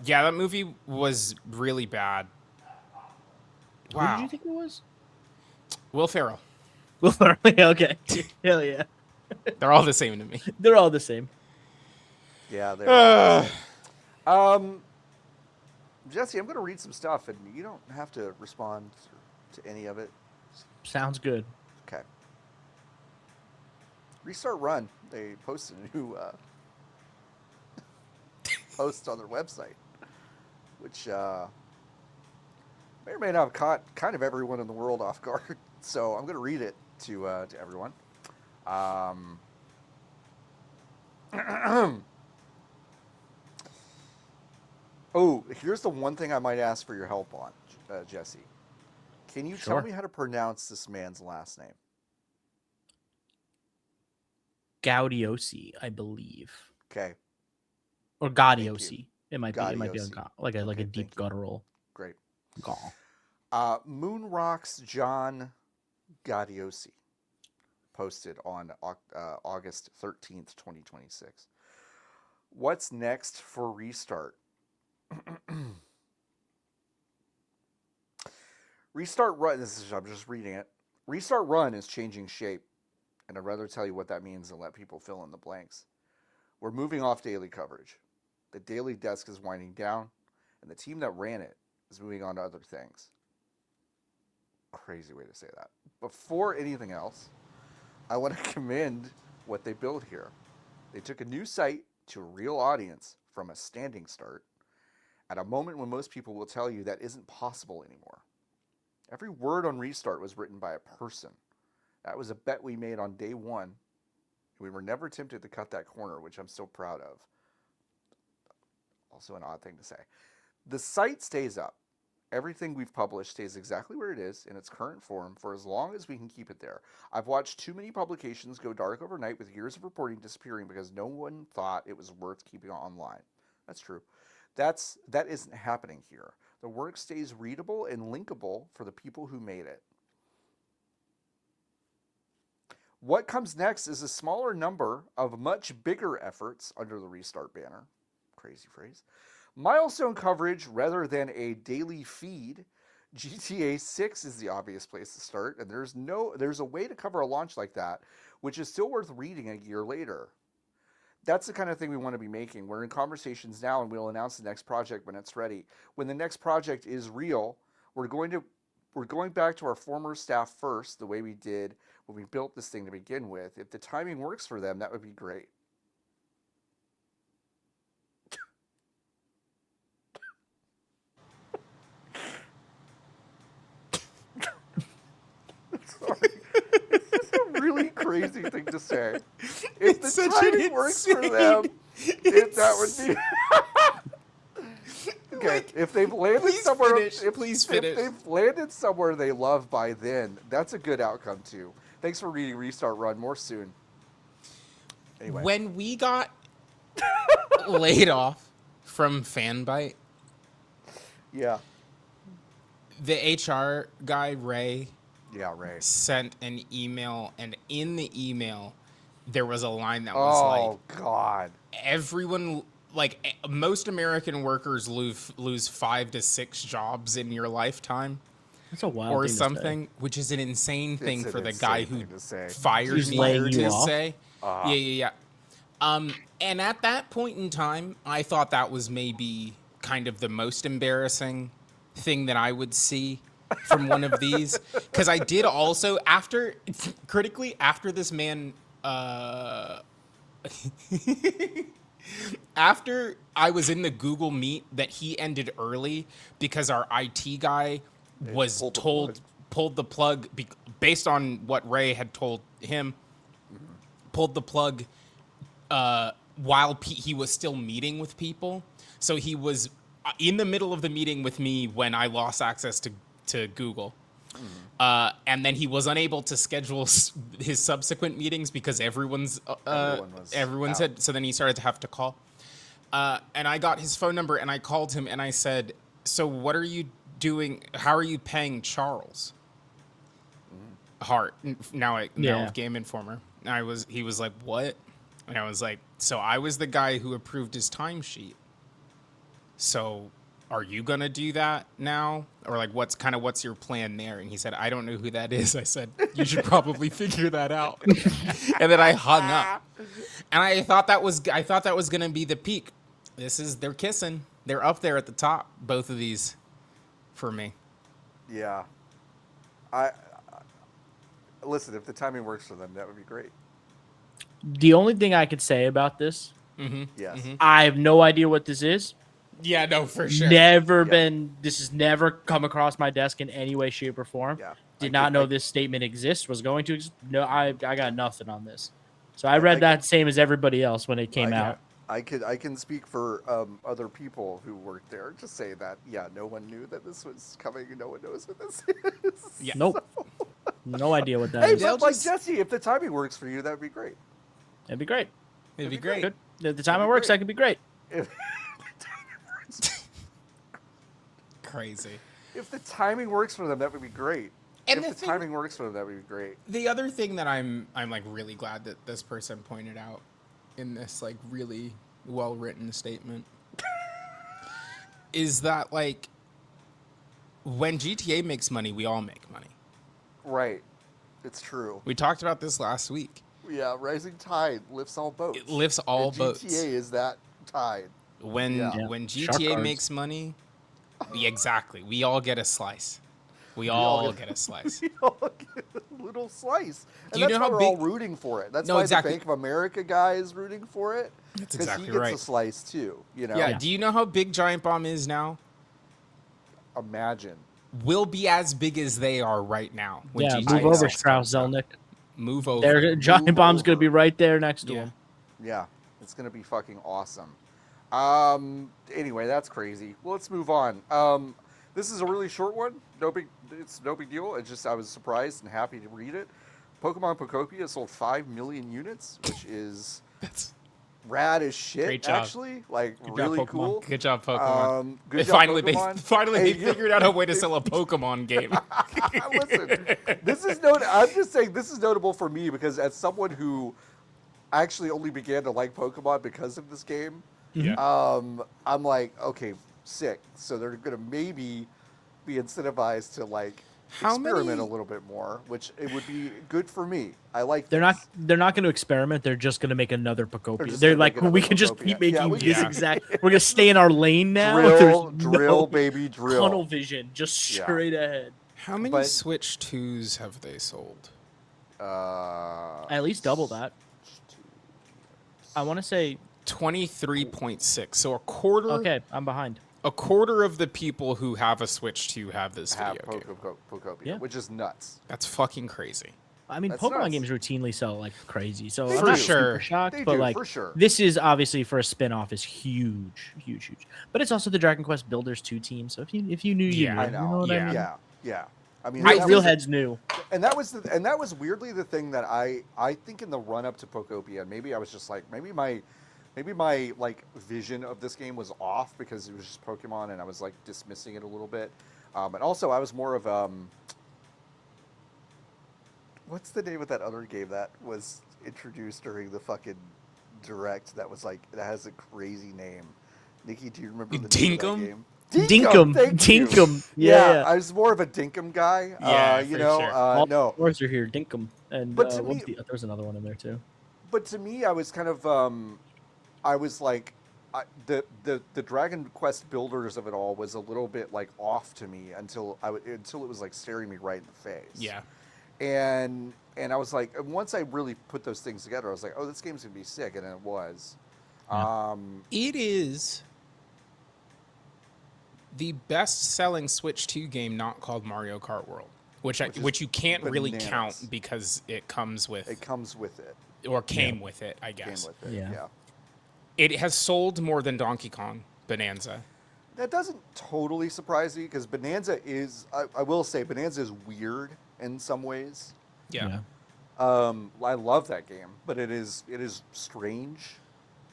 Yeah, that movie was really bad. Who Wow. did you think it was? Will Ferrell. Will Ferrell. Okay. Hell yeah. They're all the same to me. They're all the same. Yeah. There. Jesse, I'm going to read some stuff, and you don't have to respond to any of it. Sounds good. Okay. Restart.Run. They posted a new post on their website, which may or may not have caught kind of everyone in the world off guard. So I'm going to read it to everyone. Oh, here's the one thing I might ask for your help on, Jesse. Can you tell Sure. me how to pronounce this man's last name? Gaudiosi, I believe, Okay, or Gaudiosi. It might be. It might be Gaudiosi. like a Okay, deep thank you. guttural. great. Gaul. Moonrock's John Gaudiosi posted on August 13th, 2026. What's next for Restart? Restart.Run, I'm just reading it. Restart.Run is changing shape, and I'd rather tell you what that means than let people fill in the blanks. We're moving off daily coverage. The daily desk is winding down, and the team that ran it is moving on to other things. Crazy way to say that. Before anything else, I want to commend what they built here. They took a new site to a real audience from a standing start at a moment when most people will tell you that isn't possible anymore. Every word on Restart was written by a person. That was a bet we made on day one. We were never tempted to cut that corner, which I'm so proud of. Also an odd thing to say. The site stays up. Everything we've published stays exactly where it is in its current form for as long as we can keep it there. I've watched too many publications go dark overnight with years of reporting disappearing because no one thought it was worth keeping online. That's true. That isn't happening here. The work stays readable and linkable for the people who made it. What comes next is a smaller number of much bigger efforts under the Restart banner. Crazy phrase. Milestone coverage rather than a daily feed. GTA 6 is the obvious place to start, and there's a way to cover a launch like that, which is still worth reading a year later. That's the kind of thing we want to be making. We're in conversations now, and we'll announce the next project when it's ready. When the next project is real, we're going back to our former staff first, the way we did when we built this thing to begin with. If the timing works for them, that would be great. Sorry. It's just a really crazy thing to say. If It's the such an timing works for them, that would be... Okay, if they've landed Please somewhere... finish. Please finish. If they've landed somewhere they love by then, that's a good outcome too. Thanks for reading Restart.Run. More soon. Anyway. When we got laid off from Fanbyte. Yeah. The HR guy, Ray. Yeah, Ray. Sent an email, and in the email, there was a line that was like, "Oh God, everyone, like most American workers lose 5 to 6 jobs in your lifetime." That's a wild or thing something, which is an insane thing for the guy who He's fires me laying you to off? say. Yeah. And at that point in time, I thought that was maybe kind of the most embarrassing thing that I would see from one of these, because I did also critically after this man after I was in the Google Meet that he ended early because our IT guy was pulled the plug based on what Ray had told him, pulled the plug while he was still meeting with people. So he was in the middle of the meeting with me when I lost access to Google. And then he was unable to schedule his subsequent meetings because everyone's had. So then he started to have to call. And I got his phone number and I called him and I said, "So what are you doing? How are you paying Charles Hart now of Game Informer?" And he was like, "What?" And I was like, "So I was the guy who approved his timesheet. So are you going to do that now? Or like, what's your plan there?" And he said, "I don't know who that is." I said, "You should probably figure that out." And then I hung up. And I thought that was going to be the peak. They're kissing. They're up there at the top, both of these for me. Yeah. Listen, if the timing works for them, that would be great. The only thing I could say about this, yes, I have no idea what this is. Yeah, no, for sure. This has never come across my desk in any way, shape, or form. Yeah. Did not know this statement exists, was going to exist. No, I got nothing on this. So I read that same as everybody else when it came out. I can speak for other people who worked there. Just say that, no one knew that this was coming. No one knows what this is. Yeah. Nope. No idea what that is. But like Jesse, if the timing works for you, that would be great. It'd be great. It'd be great. If the timing works, that could be great. Crazy. If the timing works for them, that would be great. And if the timing works for them, that would be great. The other thing that I'm like really glad that this person pointed out in this like really well written statement is that like when GTA makes money, we all make money. Right. It's true. We talked about this last week. Yeah, rising tide lifts all boats. It lifts all boats. GTA is that tide. When GTA makes money, exactly. We all get a slice. We all get a slice. We all get a little slice. And Do you that's know why how we're all rooting for it. That's why exactly. the Bank of America guy is rooting for it. That's exactly right. Because he right. gets a slice too. You know? Yeah. Do you know how big Giant Bomb is now? Imagine. Will be as big as they are right now. When GTA move over, Strauss Zelnick. Move over. Giant Bomb's going to be right there next to him. Yeah. It's going to be fucking awesome. Anyway, that's crazy. Well, let's move on. This is a really short one. It's no big deal. It's just I was surprised and happy to read it. Pokemon Pokopia sold 5 million units, which is rad as shit. Great job. Actually, like Good really job, cool. Good job, Pokemon. Good job, Pokemon. They figured out a way to sell a Pokemon game. Listen, I'm just saying this is notable for me because as someone who actually only began to like Pokemon because of this game, I'm like, okay, sick. So they're gonna maybe be incentivized to like experiment a little bit more, which it would be good for me. I like. They're not going to experiment. They're just going to make another Pokopia. They're like, we can just keep making this exact. We're going to stay in our lane now. Drill, baby, drill. Tunnel vision, just straight ahead. How many Switch 2s have they sold? At least double that. I want to say 23.6. So a quarter. Okay, I'm behind. A quarter of the people who have a Switch 2 have this video game. Pokopia, which is nuts. That's fucking crazy. I mean, Pokemon games routinely sell like crazy, so I'm not super shocked. But like, this is obviously for a spin-off is huge. But it's also the Dragon Quest Builders 2 team. So if you knew, you knew. I know. You know what I mean? Yeah. I mean, real heads knew. And that was weirdly the thing that I think in the run up to Pokopia, maybe I was just like, maybe my maybe my like vision of this game was off because it was just Pokemon and I was like dismissing it a little bit. And also I was more of what's the name of that other game that was introduced during the fucking direct that was like that has a crazy name? Nikki, do you remember the name of that game? Dinkum. Yeah, I was more of a Dinkum guy. Yeah, you for know, sure. All no. Wars are here, Dinkum, and But to me, there's another one in there too. But to me, I was kind of, I was like, the Dragon Quest builders of it all was a little bit like off to me until until it was like staring me right in the face. Yeah. And I was like, once I really put those things together, I was like, oh, this game's gonna be sick, and it was. Yeah. It is the best-selling Switch 2 game not called Mario Kart World, which you can't really count because it comes with it. Or came with it, I guess. Came with it, yeah. It has sold more than Donkey Kong Bonanza. That doesn't totally surprise me because Bonanza is, I will say, Bonanza is weird in some ways. Yeah. I love that game, but it is strange.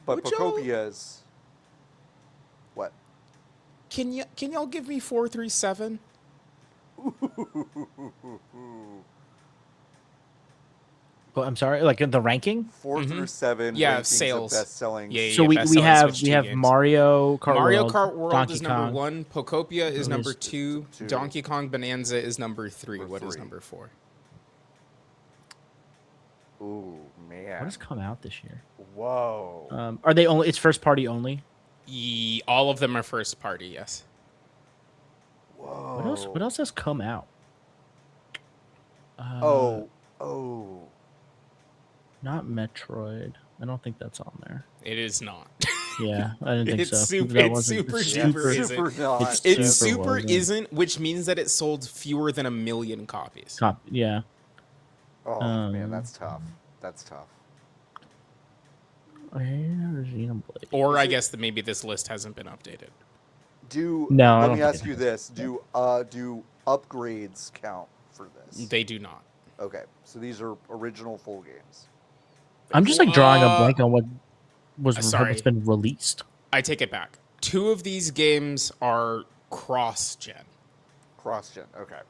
But Pokopia is what? Can y'all give me 437? Well, I'm sorry, like in the ranking? 4 through 7. Yeah, rankings sales. of best-selling. Yeah, So we have games. Mario Kart Mario World, Kart World Donkey is number Kong. 1. Pokopia is number 2. two. Donkey Kong Bonanza is number 3. Number What is three. number 4? Ooh, man. What has come out this year? Whoa. Are they only? It's first party only. All of them are first party. Yes. Whoa. What else has come out? Oh. Not Metroid. I don't think that's on there. It is not. Yeah, I didn't think It's so. super- That it's wasn't- super it's duper Super isn't. not. It super super wasn't. isn't, which means that it sold fewer than 1 million copies. Yeah. Oh, man, that's tough. That's tough. Xenoblade. Or I guess that maybe this list hasn't been updated. No, I let don't me think ask it you has. this. Do upgrades count for this? They do not. Okay, so these are original full games. I'm just like drawing a blank on what sorry. what's been released. I take it back. 2 of these games are cross-gen. Cross-gen, okay.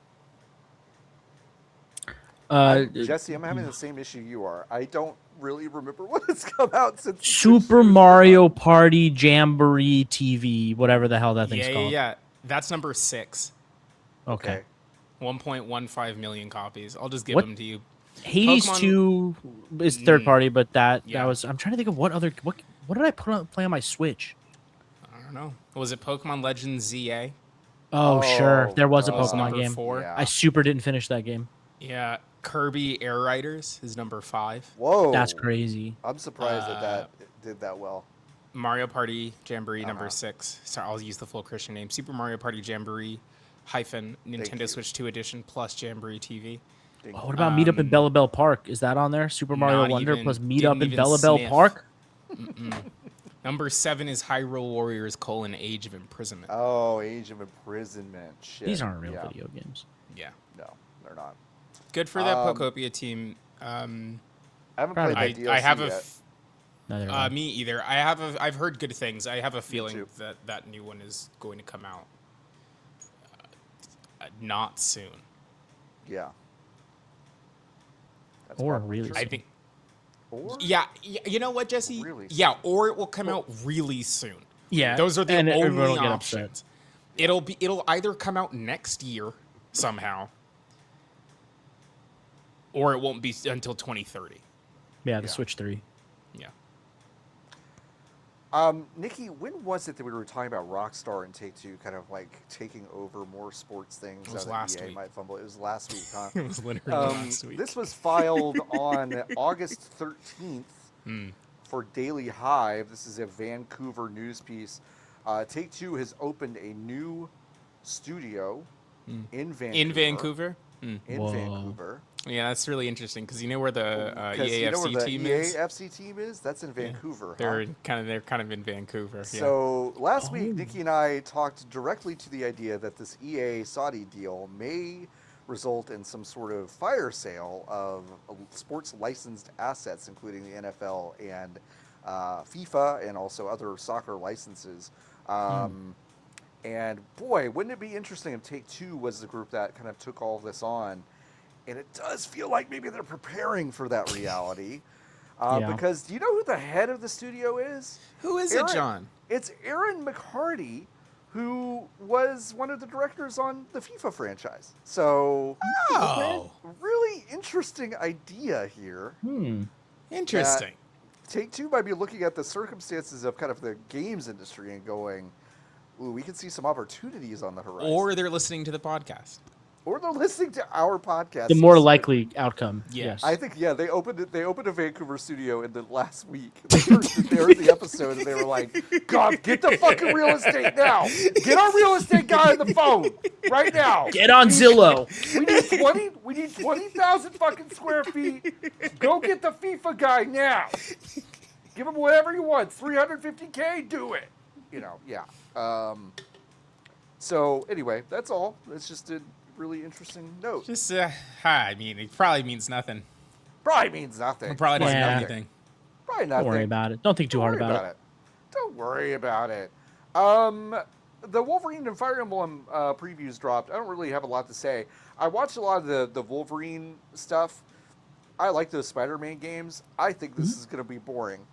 Jesse, I'm having the same issue you are. I don't really remember what has come out since Super Mario Party Jamboree TV, whatever the hell that thing's called. Yeah. That's number 6. Okay. 1.15 million copies. I'll just give What? them to you. Hades Pokemon- 2 is third party, but that Yeah. was. I'm trying to think of what did I play on my Switch? I don't know. Was it Pokemon Legends ZA? Oh, sure, there was a that was Pokemon number game. 4. Yeah. I super didn't finish that game. Yeah. Kirby Air Riders is number 5. Whoa. That's crazy. I'm surprised that did that well. Mario Party Jamboree number 6. Sorry, I'll use the full Christian name. Super Mario Party Jamboree hyphen Nintendo Switch 2 edition plus Jamboree TV. Oh, what about Meetup in Bella Bell Park? Is that on there? Super Mario not Wonder even- plus didn't Meetup in even Bella Bell sniff. Park? Number 7 is Hyrule Warriors: Age of Imprisonment. Oh, Age of Imprisonment. Shit. These aren't real Yeah. video games. Yeah. No, they're not. Good for that Pokopia team. I haven't played that DLC I have yet. Neither have I. me either. I've heard good things. I have a feeling too. that new one is going to come out not soon. Yeah. That's Or probably really true. I think. Or? Yeah, you know what, Jesse? Really Yeah, or it will come out really soon. Yeah, Those are the and everyone will only get upset. options. It'll either come out next year somehow, or it won't be until 2030. Yeah, the Switch 3. Yeah. Nikki, when was it that we were talking about Rockstar and Take-Two kind of like taking over more sports things? It was that last EA week. might fumble. It was last week, huh? It was literally last week. This was filed on August 13th for Daily Hive. This is a Vancouver news piece. Take-Two has opened a new studio in Vancouver. In Vancouver? In Whoa. Vancouver. Yeah, that's really interesting because you know where the 'Cause you know where EAFC the team is? EAFC team is? That's in Vancouver. huh? They're kind of in Vancouver. Yeah. So last week, Nikki and I talked directly to the idea that this EA Saudi deal may result in some sort of fire sale of sports licensed assets, including the NFL and FIFA and also other soccer licenses. And boy, wouldn't it be interesting if Take-Two was the group that kind of took all this on? And it does feel like maybe they're preparing for that reality. Because do you know who the head of the studio is? Who is it, John? It's Aaron McHardy, who was one of the directors on the FIFA franchise. So, really interesting idea here. Interesting. Take-Two might be looking at the circumstances of kind of the games industry and going, ooh, we can see some opportunities on the horizon. Or they're listening to the podcast. Or they're listening to our podcast. The more likely outcome. Yes. I think, they opened a Vancouver studio in the last week. They heard the episode and they were like, God, get the fucking real estate now. Get our real estate guy on the phone right now. Get on Zillow. We need 20,000 fucking square feet. Go get the FIFA guy now. Give him whatever he wants. 350K, do it. So anyway, that's all. It's just a really interesting note. Just, I mean, it probably means nothing. Probably means nothing. It probably doesn't Yeah. mean anything. Probably nothing. Don't worry about it. Don't think too hard about it. Don't worry about it. The Wolverine and Fire Emblem previews dropped. I don't really have a lot to say. I watched a lot of the Wolverine stuff. I like those Spider-Man games. I think this is going to be boring.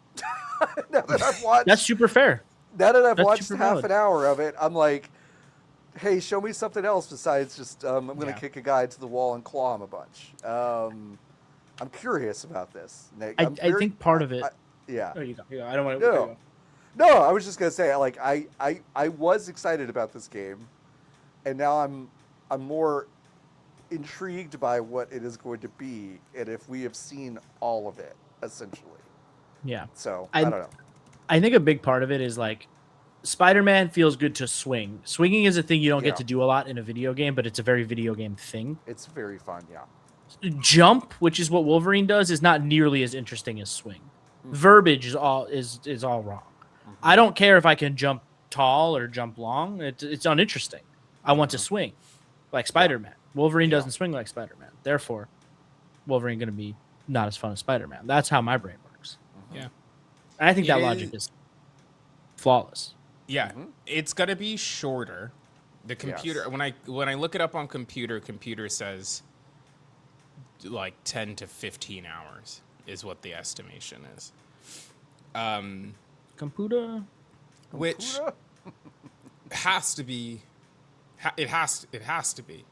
Now that I've watched, That's super fair. now that I've That's watched super half valid. an hour of it, I'm like, hey, show me something else besides just I'm going to kick a guy to the wall and claw him a bunch. I'm curious about this, Nick. I think part of it. Yeah. Oh, you go. I don't want to. No, I was just gonna say, like, I was excited about this game, and now I'm more intrigued by what it is going to be, and if we have seen all of it, essentially. Yeah. So I don't know. I think a big part of it is like Spider-Man feels good to swing. Swinging is a thing you don't get to do a lot in a video game, but it's a very video game thing. It's very fun, yeah. Jump, which is what Wolverine does, is not nearly as interesting as swing. Verbiage is all wrong. I don't care if I can jump tall or jump long. It's uninteresting. I want to swing like Spider-Man. Wolverine doesn't swing like Spider-Man. Therefore, Wolverine going to be not as fun as Spider-Man. That's how my brain works. Yeah. And I think that logic is flawless. Yeah. It's going to be shorter. The computer, when I look it up on computer says like 10 to 15 hours is what the estimation is. Computer, which has to be. It has to be.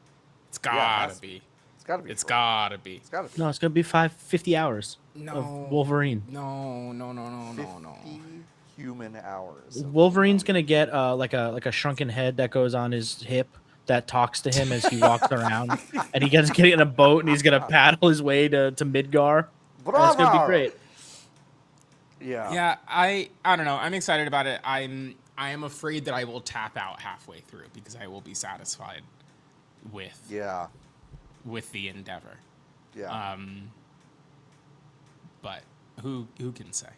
It's gotta be. It's gotta be. It's gotta be. It's gotta be. No, it's gonna be 50 hours of Wolverine. No. 50 human hours. Wolverine's gonna get like a shrunken head that goes on his hip that talks to him as he walks around, and he gets getting in a boat and he's gonna paddle his way to Midgar. It's gonna be great. Yeah. Yeah, I don't know. I'm excited about it. I am afraid that I will tap out halfway through because I will be satisfied with the endeavor. Yeah. But who can say?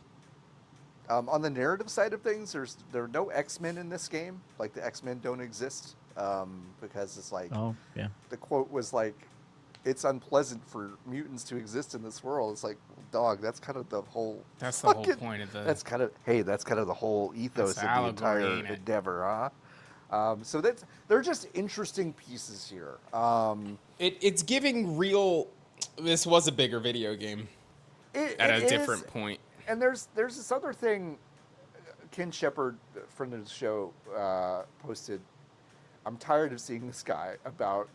On the narrative side of things, there are no X-Men in this game. Like the X-Men don't exist because it's like the quote was like, it's unpleasant for mutants to exist in this world. It's like, dog, that's kind of the whole. That's the whole point of the. That's kind of the whole ethos of the entire endeavor, huh? So they're just interesting pieces here. It's giving real. This was a bigger video game. At a different point. And there's this other thing. Ken Shepard, friend of the show, posted. I'm tired of seeing this guy about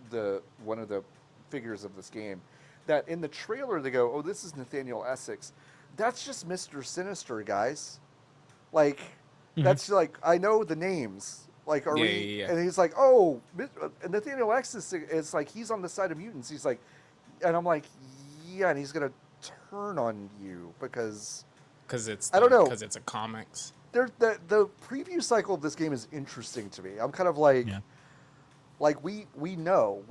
the one of the figures of this game, that in the trailer they go, oh, this is Nathaniel Essex. That's just Mr. Sinister, guys. Like, that's like, I know the names. Like, are we? Yeah. And he's like, oh, Nathaniel Essex is like, he's on the side of mutants. He's like, and I'm like, yeah, and he's gonna turn on you because it's I don't know, because it's a comics. The preview cycle of this game is interesting to me. I'm kind of like, like we know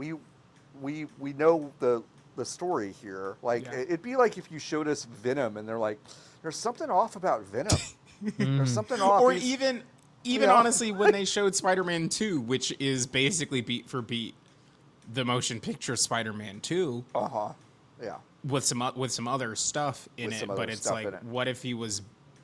the story here. Like it'd be like if you showed us Venom and they're like, there's something off about Venom. There's something off. Or even honestly, when they showed Spider-Man 2, which is basically beat for beat the motion picture Spider-Man 2. Yeah. With some other stuff in it, but it's like, what if he was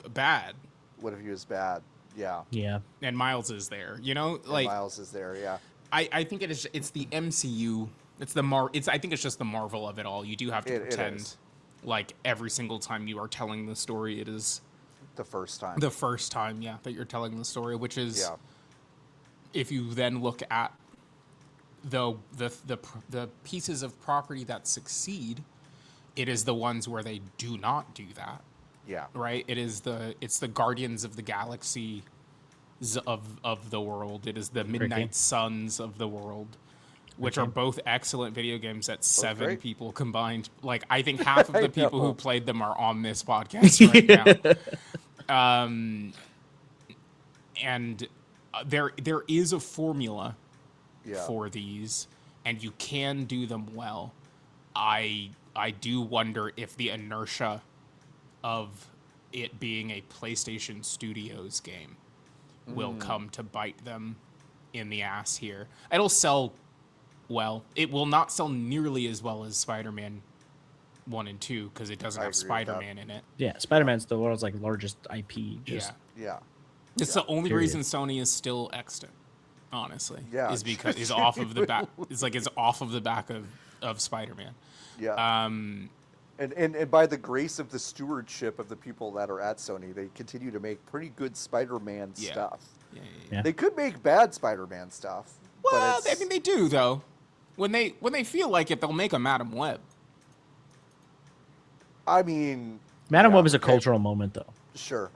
bad? What if he was bad? Yeah. Yeah. And Miles is there. You know, like Miles is there. Yeah. I think it's the MCU. I think it's just the Marvel of it all. You do have to pretend like every single time you are telling the story, it is the first time. The first time, yeah, that you're telling the story, which is, if you then look at the pieces of property that succeed, it is the ones where they do not do that. Yeah. Right. It's the Guardians of the Galaxy of the world. It is the Midnight Suns of the world, which are both excellent video games that 7 people combined. Like, I think half of the people who played them are on this podcast right now. And there is a formula for these, and you can do them well. I do wonder if the inertia of it being a PlayStation Studios game will come to bite them in the ass here. It'll sell well. It will not sell nearly as well as Spider-Man 1 and 2 because it doesn't have Spider-Man in it. Yeah, Spider-Man's the world's like largest IP. It's the only reason Sony is still extant, honestly. Yeah. Is because it's off of the back. It's off of the back of Spider-Man. Yeah. And by the grace of the stewardship of the people that are at Sony, they continue to make pretty good Spider-Man stuff. Yeah. They could make bad Spider-Man stuff. Well, I mean, they do though. When they feel like it, they'll make a Madam Web. I mean, Madam Web is a cultural moment, though. Sure.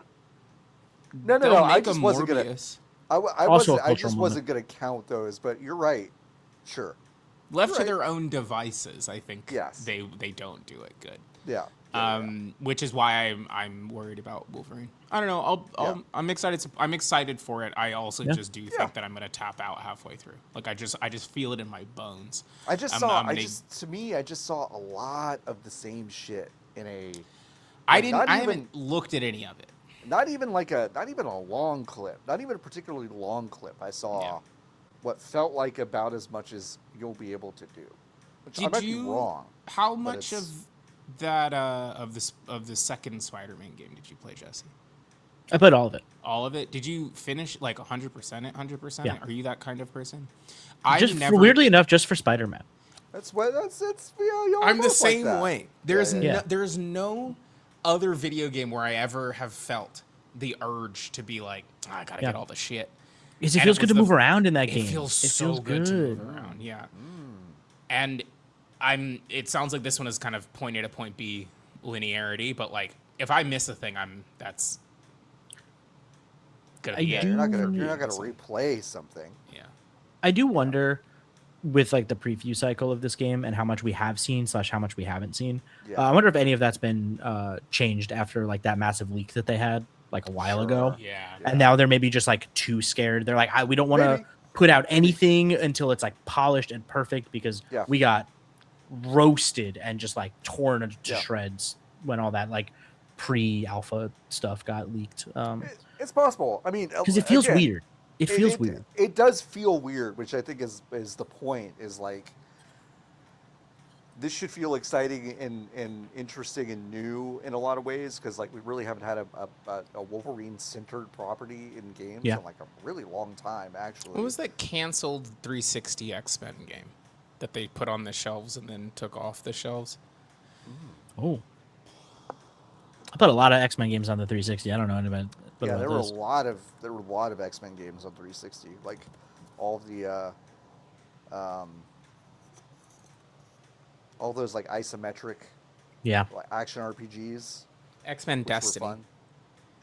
No. I just wasn't gonna. I just wasn't gonna count those, but you're right. Sure. Left to their own devices, I think they don't do it good. Yeah. Which is why I'm worried about Wolverine. I don't know. I'm excited. I'm excited for it. I also just do think that I'm gonna tap out halfway through. Like I just feel it in my bones. I just saw a lot of the same shit in a. I haven't looked at any of it. Not even a long clip. Not even a particularly long clip. I saw what felt like about as much as you'll be able to do. Which I might be wrong. How much of that of the second Spider-Man game did you play, Jesse? I played all of it. All of it? Did you finish like 100% it? 100%? Yeah. Are you that kind of person? Weirdly enough, just for Spider-Man. I'm the same way. There's no other video game where I ever have felt the urge to be like, I gotta get all the shit. Because it feels good to move around in that game. It feels so good to move around, And it sounds like this one is kind of point A to point B linearity, but like if I miss a thing, that's gonna be you're not gonna replay something. Yeah. I do wonder with like the preview cycle of this game and how much we have seen / how much we haven't seen. I wonder if any of that's been changed after like that massive leak that they had like a while ago. Yeah. And now they're maybe just like too scared. They're like, we don't want to put out anything until it's like polished and perfect because we got roasted and just like torn to shreds when all that like pre-alpha stuff got leaked. It's possible. I mean, because it feels weird. It feels weird. It does feel weird, which I think is the point. Is like this should feel exciting and interesting and new in a lot of ways because like we really haven't had a Wolverine-centered property in games in like a really long time. Actually, what was that canceled 360 X-Men game that they put on the shelves and then took off the shelves? Oh, I put a lot of X-Men games on the 360. I don't know anything. Yeah, there were a lot of X-Men games on 360. Like all the all those like isometric like action RPGs. X-Men Destiny.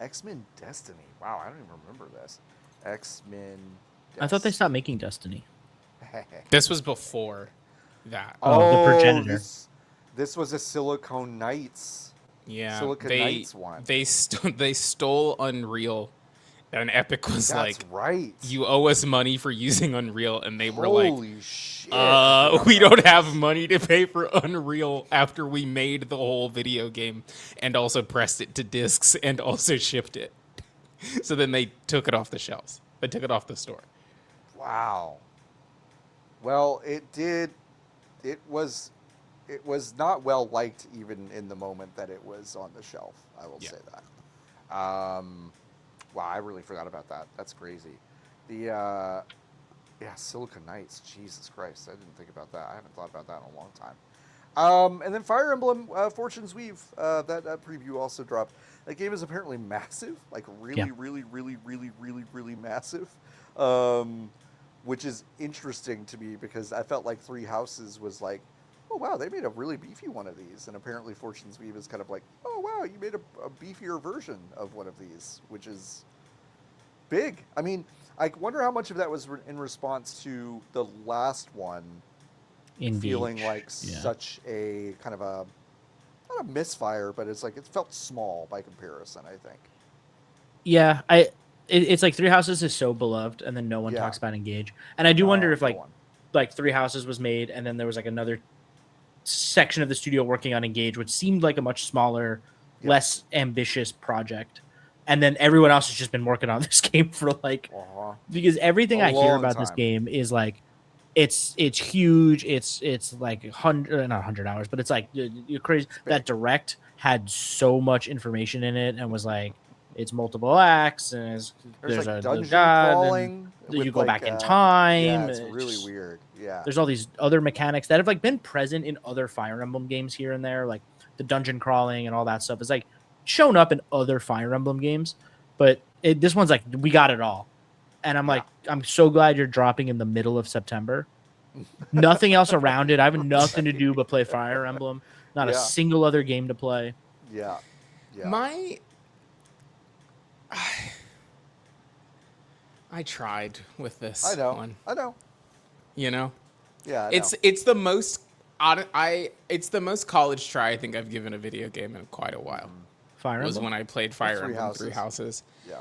X-Men Destiny. Wow, I don't even remember this. X-Men Destiny. I thought they stopped making Destiny. This was before that. The progenitor. This was a Silicon Knights. Yeah, Silicon Knights one. They stole Unreal, and Epic was That's right. You owe us money for using Unreal, and they were Holy shit! We don't have money to pay for Unreal after we made the whole video game and also pressed it to discs and also shipped it. So then they took it off the shelves. They took it off the store. Wow. Well, it did. It was not well liked even in the moment that it was on the shelf. I will say that. Wow, I really forgot about that. That's crazy. The Silicon Knights. Jesus Christ, I didn't think about that. I haven't thought about that in a long time. And then Fire Emblem Fortune's Weave. That preview also dropped. That game is apparently massive, like really, really, really, really, really, really massive. Which is interesting to me because I felt like Three Houses was like, oh wow, they made a really beefy one of these, and apparently Fortune's Weave is kind of like, oh wow, you made a beefier version of one of these, which is big. I mean, I wonder how much of that was in response to the last one feeling like such a kind of a, not a misfire, but it's like it felt small by comparison, I think. Yeah, it's like Three Houses is so beloved, and then no one talks about Engage. And I do wonder if like Three Houses was made, and then there was like another section of the studio working on Engage, which seemed like a much smaller, less ambitious project. And then everyone else has just been working on this game for like, because everything I hear about this game is like, it's huge. It's like not 100 hours, but it's like you're crazy. That Direct had so much information in it and was like, it's multiple acts and there's like a dungeon god crawling. You go back in time. Yeah, it's really weird. Yeah. There's all these other mechanics that have like been present in other Fire Emblem games here and there, like the dungeon crawling and all that stuff is like shown up in other Fire Emblem games, but this one's like, we got it all. And I'm like, I'm so glad you're dropping in the middle of September. Nothing else around it. I have nothing to do but play Fire Emblem. Not a single other game to play. Yeah. I tried with this one. I know. You know? Yeah. It's the most it's the most college try I think I've given a video game in quite a while. Fire Emblem? Was when I played Fire Emblem Three Houses. Yeah.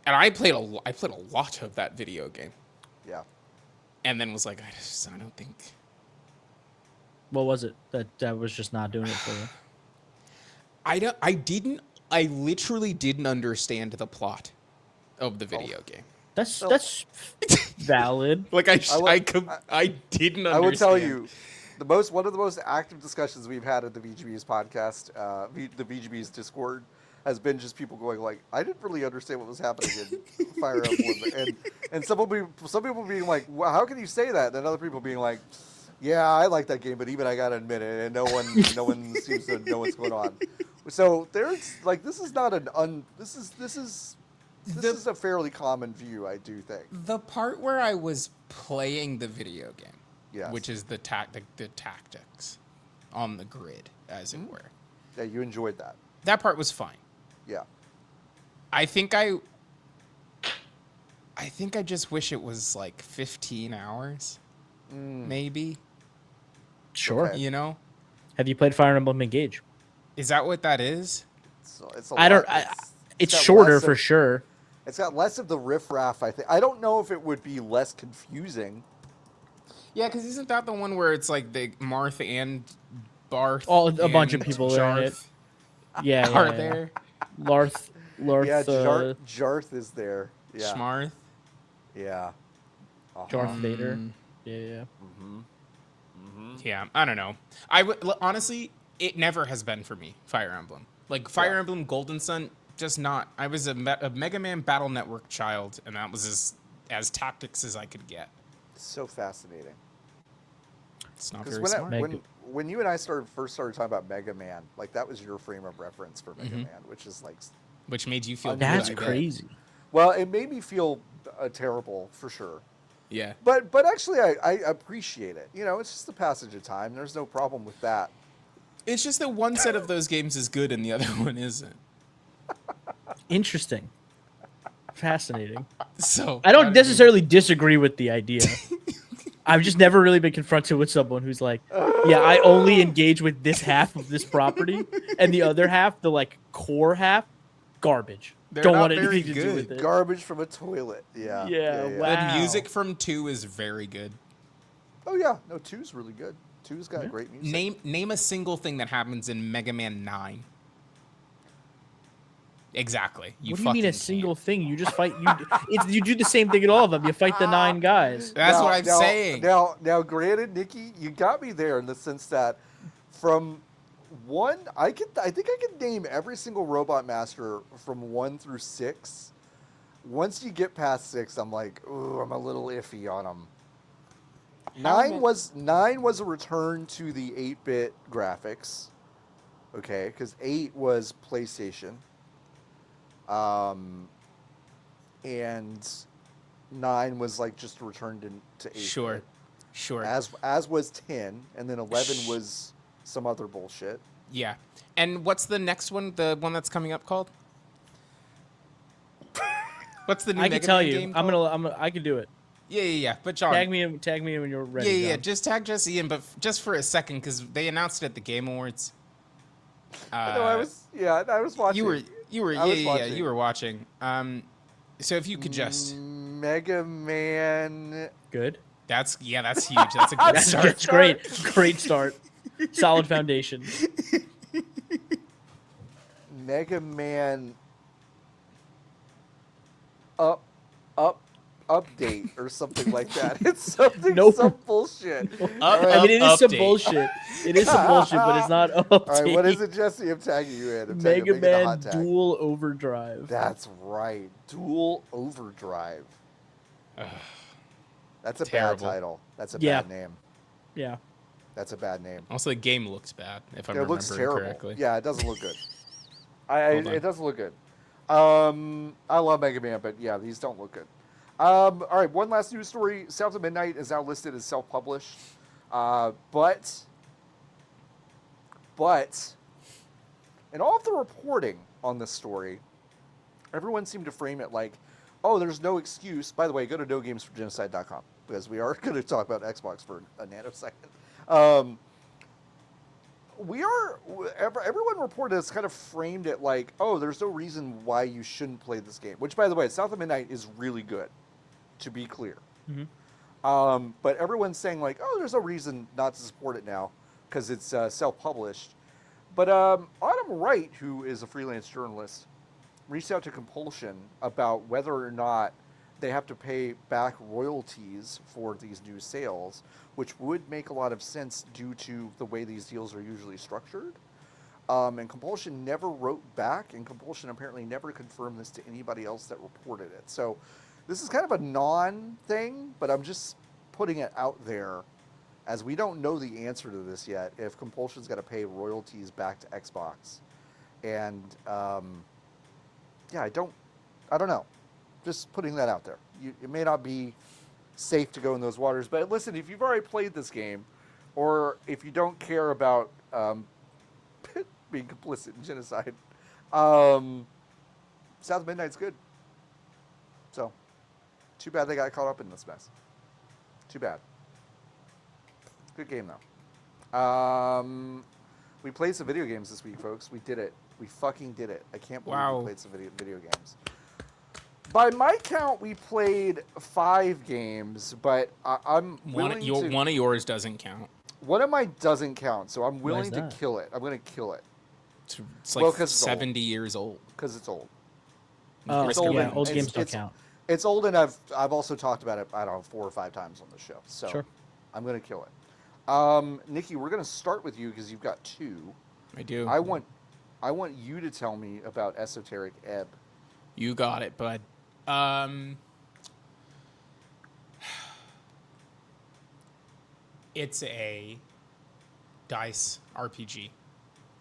And I played a lot of that video game. Yeah. And then was like, I don't think. What was it that was just not doing it for you? I literally didn't understand the plot of the video game. That's valid. Like I didn't understand. I would tell you, one of the most active discussions we've had at the VGB's podcast, the VGB's Discord, has been just people going like, I didn't really understand what was happening in Fire Emblem, and some people being like, well, how can you say that? And other people being like, yeah, I like that game, but even I gotta admit it, and no one seems to know what's going on. So there's like, this is not this is a fairly common view, I do think. The part where I was playing the video game, which is the tactics on the grid, as it were. Yeah, you enjoyed that. That part was fine. Yeah. I think I just wish it was like 15 hours, maybe. Sure. Okay. You know? Have you played Fire Emblem Engage? Is that what that is? It's shorter for sure. It's got less of the riffraff, I think. I don't know if it would be less confusing. Yeah, because isn't that the one where it's like the Marth and Barth? A bunch of people are in it. Yeah, are there? Larth. Yeah, Jarth is there. Yeah. Schmarth. Yeah. Darth Vader. Yeah. Mm-hmm. Mm-hmm. Yeah, I don't know. Honestly, it never has been for me, Fire Emblem. Like Fire Emblem Golden Sun, just not. I was a Mega Man Battle Network child, and that was as tactics as I could get. So fascinating. It's not very smart. When you and I first started talking about Mega Man, like that was your frame of reference for Mega Man, which is like, which made you feel that's crazy. Well, it made me feel terrible for sure. Yeah. But actually, I appreciate it. You know, it's just the passage of time. There's no problem with that. It's just that one set of those games is good and the other one isn't. Interesting. Fascinating. So I don't necessarily disagree with the idea. I've just never really been confronted with someone who's like, yeah, I only engage with this half of this property, and the other half, the like core half, garbage. Don't want anything to do with it. Garbage from a toilet. Yeah. Wow. The music from 2 is very good. Oh yeah, no, 2's really good. 2's got great music. Name a single thing that happens in Mega Man 9. Exactly. What do you mean a single thing? You just fight. You do the same thing in all of them. You fight the 9 guys. That's what I'm saying. Now, granted, Niki, you got me there in the sense that from I think I can name every single Robot Master from 1 through 6. Once you get past 6, I'm like, ooh, I'm a little iffy on them. 9 was a return to the 8-bit graphics. Okay, because 8 was PlayStation. And 9 was like just returned to 8-bit. Sure. As was 10, and then 11 was some other bullshit. Yeah. And what's the next one? The one that's coming up called? What's the new I can Mega tell Man you. game called? I can do it. Yeah. But John, Tag me when you're ready. Yeah. John. Just tag Jesse in, but just for a second, because they announced it at the Game Awards. No, I was watching. You were watching. So if you could just Mega Man. Good. That's huge. That's a good start. That's great start. Solid foundation. Mega Man update or something like that. It's something some bullshit. I mean, it is some bullshit. It is some bullshit, but it's not update. All right, what is it, Jesse? I'm tagging you in. Mega Man Dual Overdrive. That's right. Dual Overdrive. That's a Terrible. bad title. That's a bad name. Yeah. That's a bad name. Also, the game looks bad, if I'm remembering correctly. Yeah, it doesn't look good. It doesn't look good. I love Mega Man, but yeah, these don't look good. All right, one last news story. South of Midnight is now listed as self-published. But in all of the reporting on this story, everyone seemed to frame it like, oh, there's no excuse. By the way, go to nogamesforgenocide.com because we are going to talk about Xbox for a nanosecond. Everyone reported has kind of framed it like, oh, there's no reason why you shouldn't play this game. Which, by the way, South of Midnight is really good, to be clear. Mm-hmm. But everyone's saying like, oh, there's no reason not to support it now because it's self-published. But Autumn Wright, who is a freelance journalist, reached out to Compulsion about whether or not they have to pay back royalties for these new sales, which would make a lot of sense due to the way these deals are usually structured. And Compulsion never wrote back, and Compulsion apparently never confirmed this to anybody else that reported it. So this is kind of a non-thing, but I'm just putting it out there as we don't know the answer to this yet, if Compulsion's got to pay royalties back to Xbox. And yeah, I don't know. Just putting that out there. It may not be safe to go in those waters, but listen, if you've already played this game, or if you don't care about being complicit in genocide, South of Midnight's good. So, too bad they got caught up in this mess. Too bad. Good game, though. We played some video games this week, folks. We did it. We fucking did it. I can't believe we played some video games. By my count, we played 5 games, but I'm willing to... One of yours doesn't count. One of mine doesn't count, so I'm willing to kill it. I'm going to kill it. It's like 70 years old. Because it's old. Oh, it's old, yeah, old games don't count. It's old, and I've also talked about it, I don't know, 4 or 5 times on the show. So sure. I'm going to kill it. Niki, we're going to start with you because you've got 2. I do. I want you to tell me about Esoteric Ebb. You got it, bud. It's a dice RPG.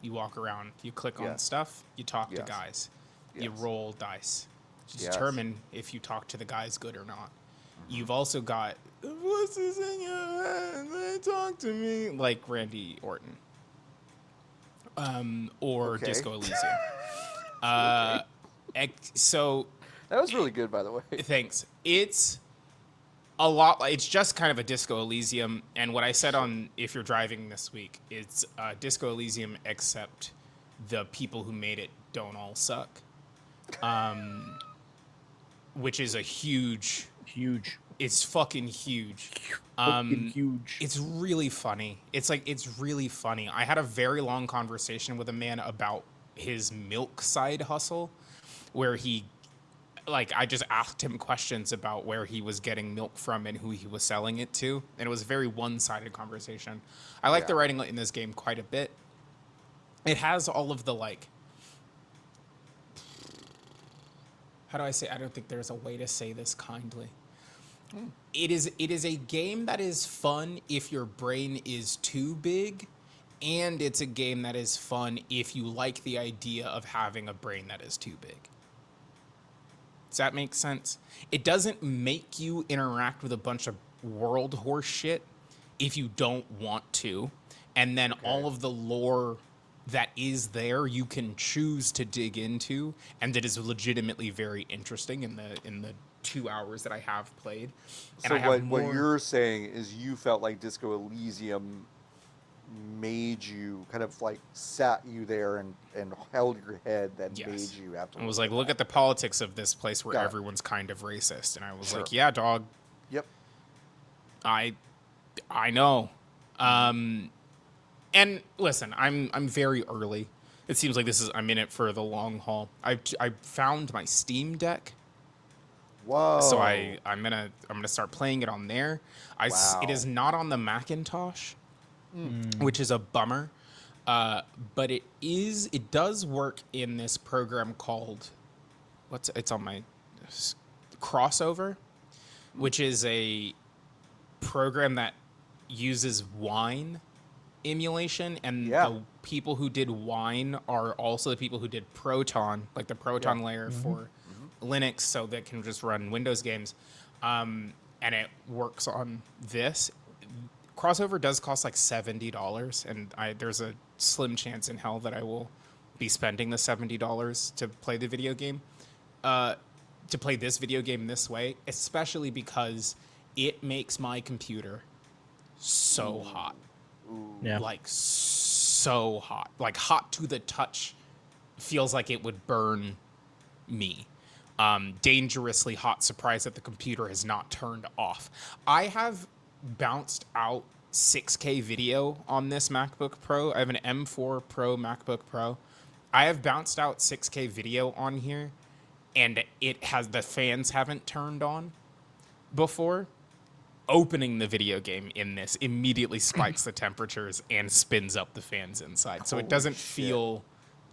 You walk around, you click on stuff, you talk to guys, you roll dice to determine if you talk to the guys good or not. You've also got voices in your head, they talk to me, like Randy Orton, or Disco Elysium. So that was really good, by the way. Thanks. It's a lot. It's just kind of a Disco Elysium, and what I said on If You're Driving this week, it's Disco Elysium, except the people who made it don't all suck. Which is a huge. It's fucking huge. Huge. It's really funny. It's really funny. I had a very long conversation with a man about his milk side hustle, where I just asked him questions about where he was getting milk from and who he was selling it to. And it was a very one-sided conversation. I like the writing in this game quite a bit. it has all of the like, how do I say? I don't think there's a way to say this kindly. It is a game that is fun if your brain is too big, and it's a game that is fun if you like the idea of having a brain that is too big. Does that make sense? It doesn't make you interact with a bunch of world horse shit if you don't want to, and then all of the lore that is there you can choose to dig into, and that is legitimately very interesting in the 2 hours that I have played. And so what you're saying is you felt like Disco Elysium made you kind of like sat you there and held your head that made you have to. I was like, look at the politics of this place where everyone's kind of racist, and I was like, yeah, dog. Yep. I know. And listen, I'm very early. It seems like I'm in it for the long haul. I found my Steam Deck. Whoa. So I'm gonna start playing it on there. It is not on the Macintosh, which is a bummer. But it does work in this program called it's on my Crossover, which is a program that uses Wine emulation, and the people who did Wine are also the people who did Proton, like the Proton layer for Linux, so that can just run Windows games, and it works on this. Crossover does cost like $70, and there's a slim chance in hell that I will be spending the $70 to play the video game, to play this video game this way, especially because it makes my computer so hot. Yeah. Like so hot, like hot to the touch. Feels like it would burn me. Dangerously hot. Surprised that the computer has not turned off. I have bounced out 6K video on this MacBook Pro. I have an M4 Pro MacBook Pro. I have bounced out 6K video on here, and the fans haven't turned on before. Opening the video game in this immediately spikes the temperatures and spins up the fans inside. So it doesn't feel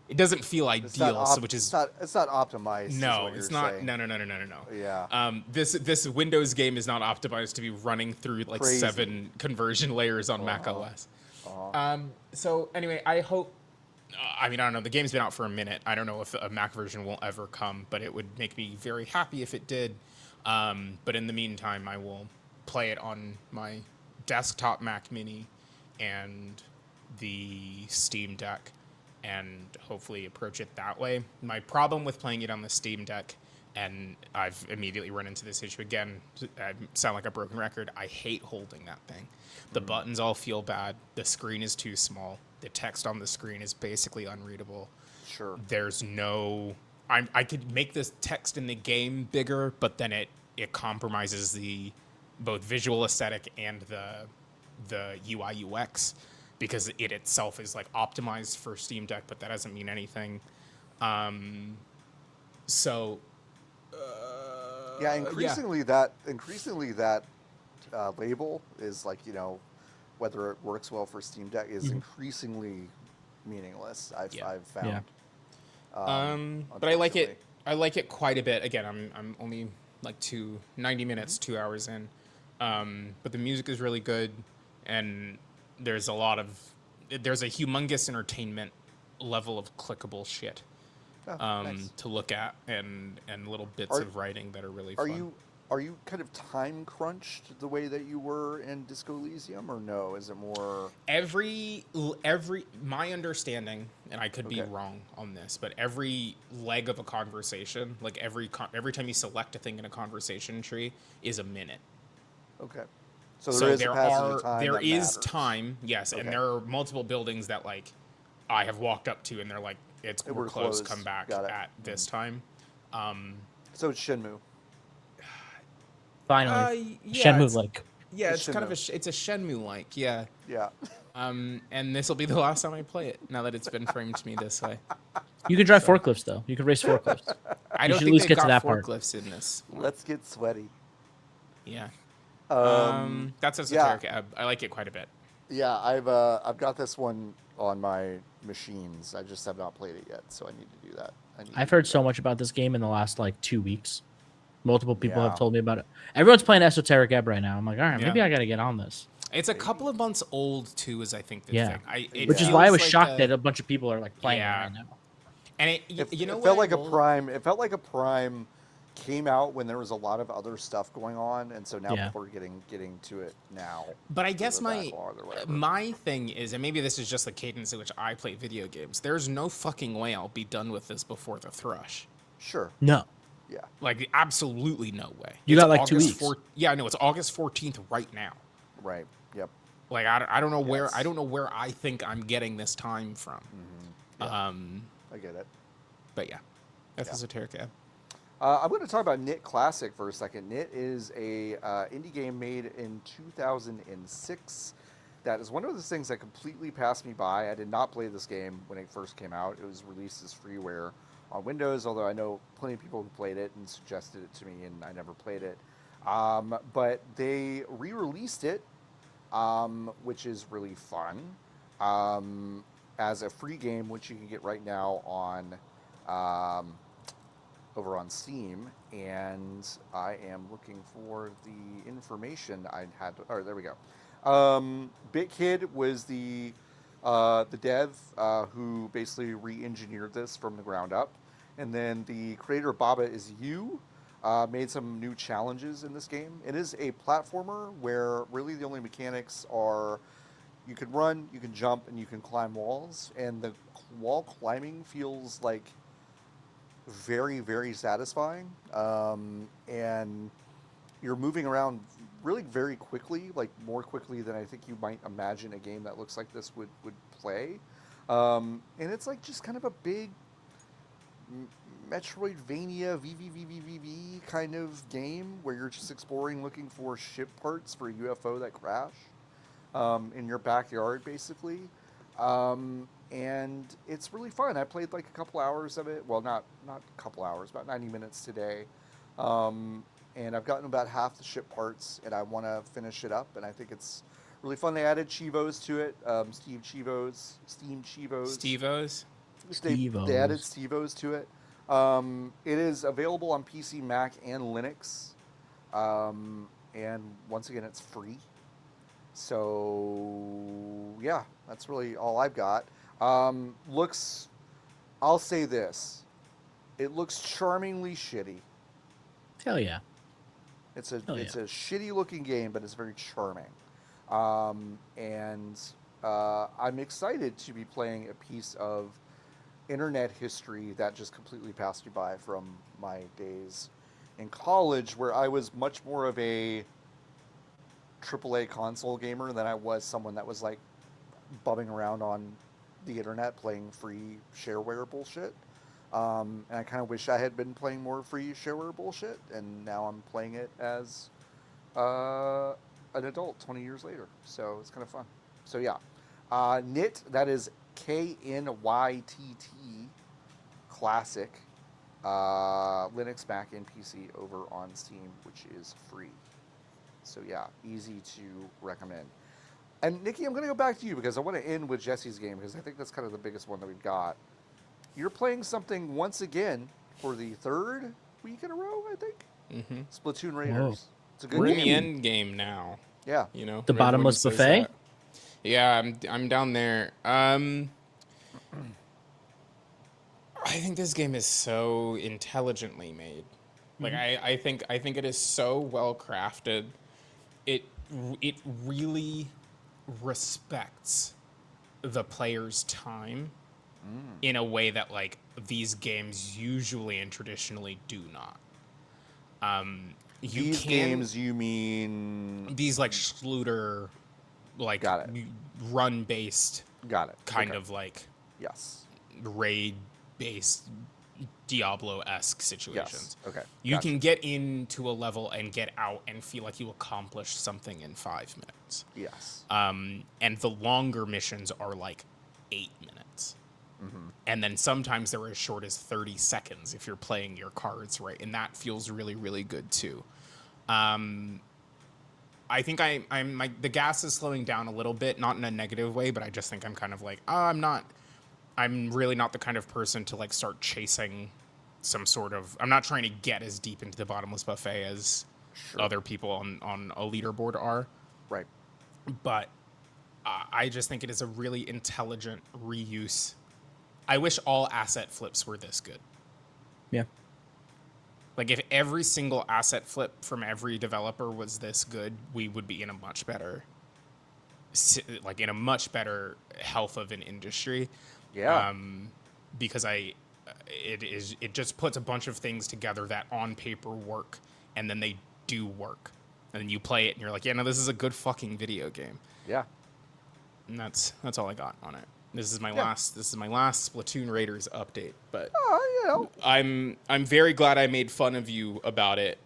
ideal. It's not optimized. No, it's not. Saying. No. Yeah. This Windows game is not optimized to be running through like 7 conversion layers on Mac OS. So anyway, I hope. I mean, I don't know. The game's been out for a minute. I don't know if a Mac version will ever come, but it would make me very happy if it did. But in the meantime, I will play it on my desktop Mac Mini and the Steam Deck, and hopefully approach it that way. My problem with playing it on the Steam Deck, and I've immediately run into this issue again, I sound like a broken record, I hate holding that thing. The buttons all feel bad, the screen is too small, the text on the screen is basically unreadable. Sure. There's no... I could make this text in the game bigger, but then it compromises the both visual aesthetic and the UI UX, because it itself is like optimized for Steam Deck, but that doesn't mean anything. Increasingly that label is like, whether it works well for Steam Deck is increasingly meaningless. I've found. But I like it. I like it quite a bit. Again, I'm only like 90 minutes, 2 hours in. But the music is really good, and there's a humongous entertainment level of clickable shit to look at, and little bits of writing that are really fun. Are you kind of time crunched the way that you were in Disco Elysium, or no? Is it more every my understanding, and I could be wrong on this, but every leg of a conversation, like every time you select a thing in a conversation tree, is a minute. Okay. So there is time, yes, and there are multiple buildings that like I have walked up to, and they're like, we're closed. Come back at this time. So it's Shenmue. Finally, Shenmue-like. Yeah, it's kind of it's a Shenmue-like, yeah. Yeah. And this will be the last time I play it, now that it's been framed to me this way. You can drive forklifts, though. You can race forklifts. I don't think they've got forklifts in this. Let's get sweaty. Yeah. That's Esoteric Ebb. I like it quite a bit. Yeah, I've got this one on my machines. I just have not played it yet, so I need to do that. I've heard so much about this game in the last like 2 weeks. Multiple people have Yeah. told me about it. Everyone's playing Esoteric Ebb right now. I'm like, all right, maybe Yeah. I got to get on this. It's a couple of months old too, is I think the thing. Which is why I was shocked that a bunch of people are like playing it right now. And it felt like a prime. It felt like a prime came out when there was a lot of other stuff going on, and so now people are getting to it now. But I guess my thing is, and maybe this is just the cadence in which I play video games. There's no fucking way I'll be done with this before the Thrush. Sure. No. Yeah. Like absolutely no way. You got like 2 weeks. Yeah, no, it's August 14th right now. Right. Yep. Like I don't know where I think I'm getting this time from. Yeah. I get it. But yeah, that's Esoteric Ebb. I'm going to talk about Knytt Classic for a second. Knytt is a indie game made in 2006. That is one of those things that completely passed me by. I did not play this game when it first came out. It was released as freeware on Windows, although I know plenty of people who played it and suggested it to me, and I never played it. But they re-released it, which is really fun, as a free game, which you can get right now on over on Steam. And I am looking for the information I had. Oh, there we go. BitKid was the dev who basically re-engineered this from the ground up. And then the creator, Baba Is You, made some new challenges in this game. It is a platformer where really the only mechanics are you can run, you can jump, and you can climb walls. And the wall climbing feels like very, very satisfying. And you're moving around really very quickly, like more quickly than I think you might imagine a game that looks like this would play. And it's like just kind of a big Metroidvania VVVVVV kind of game where you're just exploring, looking for ship parts for a UFO that crash in your backyard, basically. And it's really fun. I played like a couple hours of it. Well, not a couple hours, about 90 minutes today. And I've gotten about half the ship parts, and I want to finish it up. And I think it's really fun. They added Chivos to it. Steam Chivos. Stevos? They added Stevos to it. It is available on PC, Mac, and Linux. And once again, it's free. So, yeah, that's really all I've got. I'll say this. It looks charmingly shitty. Hell yeah. It's a shitty looking game, but it's very charming. And I'm excited to be playing a piece of internet history that just completely passed me by from my days in college, where I was much more of a AAA console gamer than I was someone that was like bumming around on the internet playing free shareware bullshit. And I kind of wish I had been playing more free shareware bullshit, and now I'm playing it as an adult 20 years later. So it's kind of fun. So yeah, Knytt, that is Knytt Classic, Linux, Mac, and PC over on Steam, which is free. So yeah, easy to recommend. And Nikki, I'm going to go back to you because I want to end with Jesse's game because I think that's kind of the biggest one that we've got. You're playing something once again for the third week in a row, I think. Mm-hmm. Splatoon Raiders. Whoa. It's a good We're game. in the end game now. Yeah. You know, the bottomless buffet. Yeah, I'm down there. I think this game is so intelligently made. Like I think it is so well crafted. It really respects the player's time in a way that like these games usually and traditionally do not. Games, you mean these like Schluter, like run based, kind of like raid based Diablo-esque situations. Yes. Okay. You can get into a level and get out and feel like you accomplished something in 5 minutes. Yes. And the longer missions are like 8 minutes. Mm-hmm. And then sometimes they're as short as 30 seconds if you're playing your cards right. And that feels really, really good too. I I think the gas is slowing down a little bit, not in a negative way, but I just think I'm kind of like, I'm really not the kind of person to like start chasing some sort of, I'm not trying to get as deep into the bottomless buffet as other people on a leaderboard are. Right. But I just think it is a really intelligent reuse. I wish all asset flips were this good. Yeah. Like if every single asset flip from every developer was this good, we would be in a much better, health of an industry. Yeah. Because it just puts a bunch of things together that on paper work, and then they do work, and then you play it and you're like, yeah, no, this is a good fucking video game. Yeah. And that's all I got on it. This is my last Splatoon Raiders update, but I'm very glad I made fun of you about it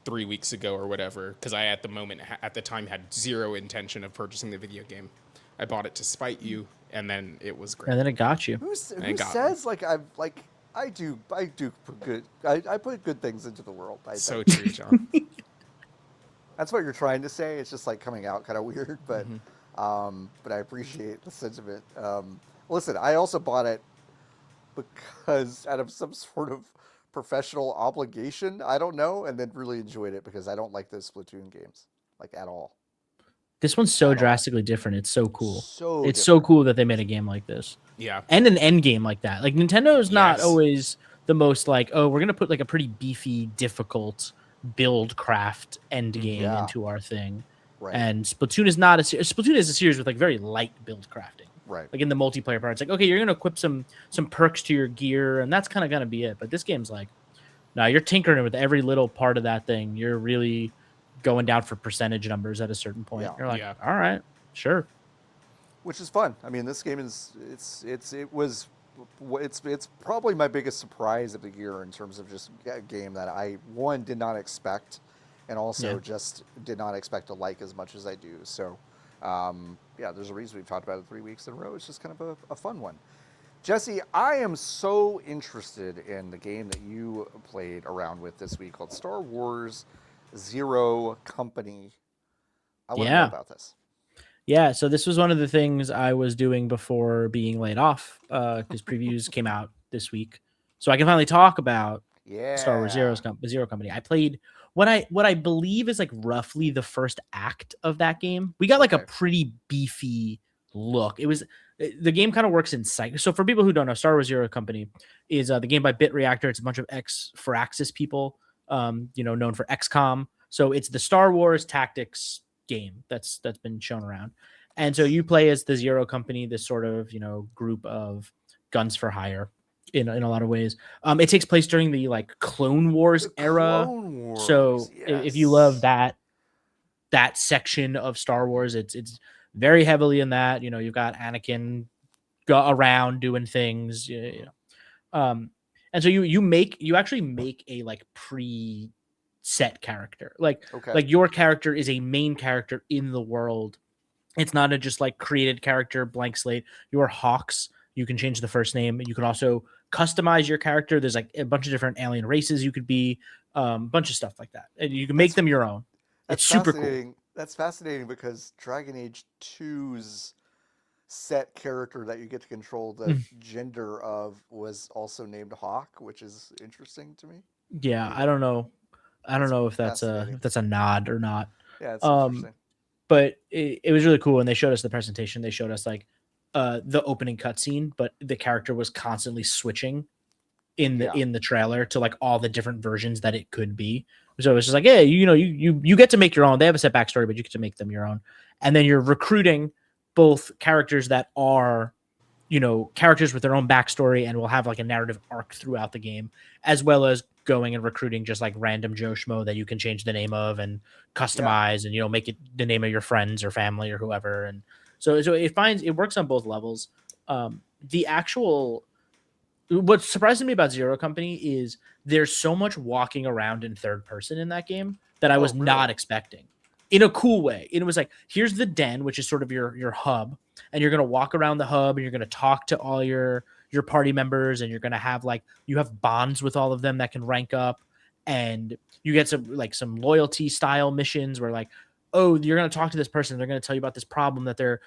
3 weeks ago or whatever, because I at the time had zero intention of purchasing the video game. I bought it to spite you, and then it was great. And then it got you. Who says like I do put good I put good things into the world. So true, John. That's what you're trying to say. It's just like coming out kind of weird, but but I appreciate the sentiment. Listen, I also bought it because out of some sort of professional obligation, I don't know, and then really enjoyed it because I don't like those Splatoon games like at all. This one's so drastically different. It's so cool. It's so cool that they made a game like this. Yeah. And an end game like that. Like Nintendo is not always the most like, oh, we're gonna put like a pretty beefy, difficult build craft end game into our thing. Right. And Splatoon is not Splatoon is a series with like very light build crafting. Right. Like in the multiplayer part, it's like, okay, you're gonna equip some perks to your gear, and that's kind of gonna be it. But this game's like, no, you're tinkering with every little part of that thing. You're really going down for percentage numbers at a certain point. You're like, all right, sure. Which is fun. I mean, this game is it's probably my biggest surprise of the year in terms of just a game that I did not expect, and also just did not expect to like as much as I do. So, there's a reason we've talked about it 3 weeks in a row. It's just kind of a fun one. Jesse, I am so interested in the game that you played around with this week called Star Wars Zero Company. I want to know about this. Yeah, so this was one of the things I was doing before being laid off, because previews came out this week, so I can finally talk about Star Wars Zero Company. I played what I believe is like roughly the first act of that game. We got like a pretty beefy look. It was the game kind of works in cycles. So for people who don't know, Star Wars Zero Company is the game by Bit Reactor. It's a bunch of ex-Firaxis people, known for XCOM. So it's the Star Wars tactics game that's been shown around. And so you play as the Zero Company, this sort of, group of guns for hire in a lot of ways. It takes place during the like Clone Wars era. So if you love that section of Star Wars, it's very heavily in that. You've got Anakin go around doing things. And so you actually make a like pre-set character. Like your character is a main character in the world. It's not a just like created character, blank slate. You're Hawks. You can change the first name. You can also customize your character. There's like a bunch of different alien races you could be, bunch of stuff like that. And you can make them your own. It's super cool. That's fascinating because Dragon Age 2's set character that you get to control the gender of was also named Hawk, which is interesting to me. Yeah, I don't know if that's a nod or not. Yeah, it's interesting. But it was really cool, and they showed us the presentation. They showed us like the opening cutscene, but the character was constantly switching in the trailer to like all the different versions that it could be. So it's just like, hey, you get to make your own. They have a set backstory, but you get to make them your own. And then you're recruiting both characters that are, characters with their own backstory and will have like a narrative arc throughout the game, as well as going and recruiting just like random Joe Schmo that you can change the name of and customize and, make it the name of your friends or family or whoever. And so it works on both levels. What surprised me about Zero Company is there's so much walking around in third person in that game that I was not expecting in a cool way. It was like, here's the den, which is sort of your hub, and you're going to walk around the hub and you're going to talk to all your party members, and you're going to have you have bonds with all of them that can rank up, and you get some loyalty style missions where like oh, you're going to talk to this person. They're going to tell you about this problem that their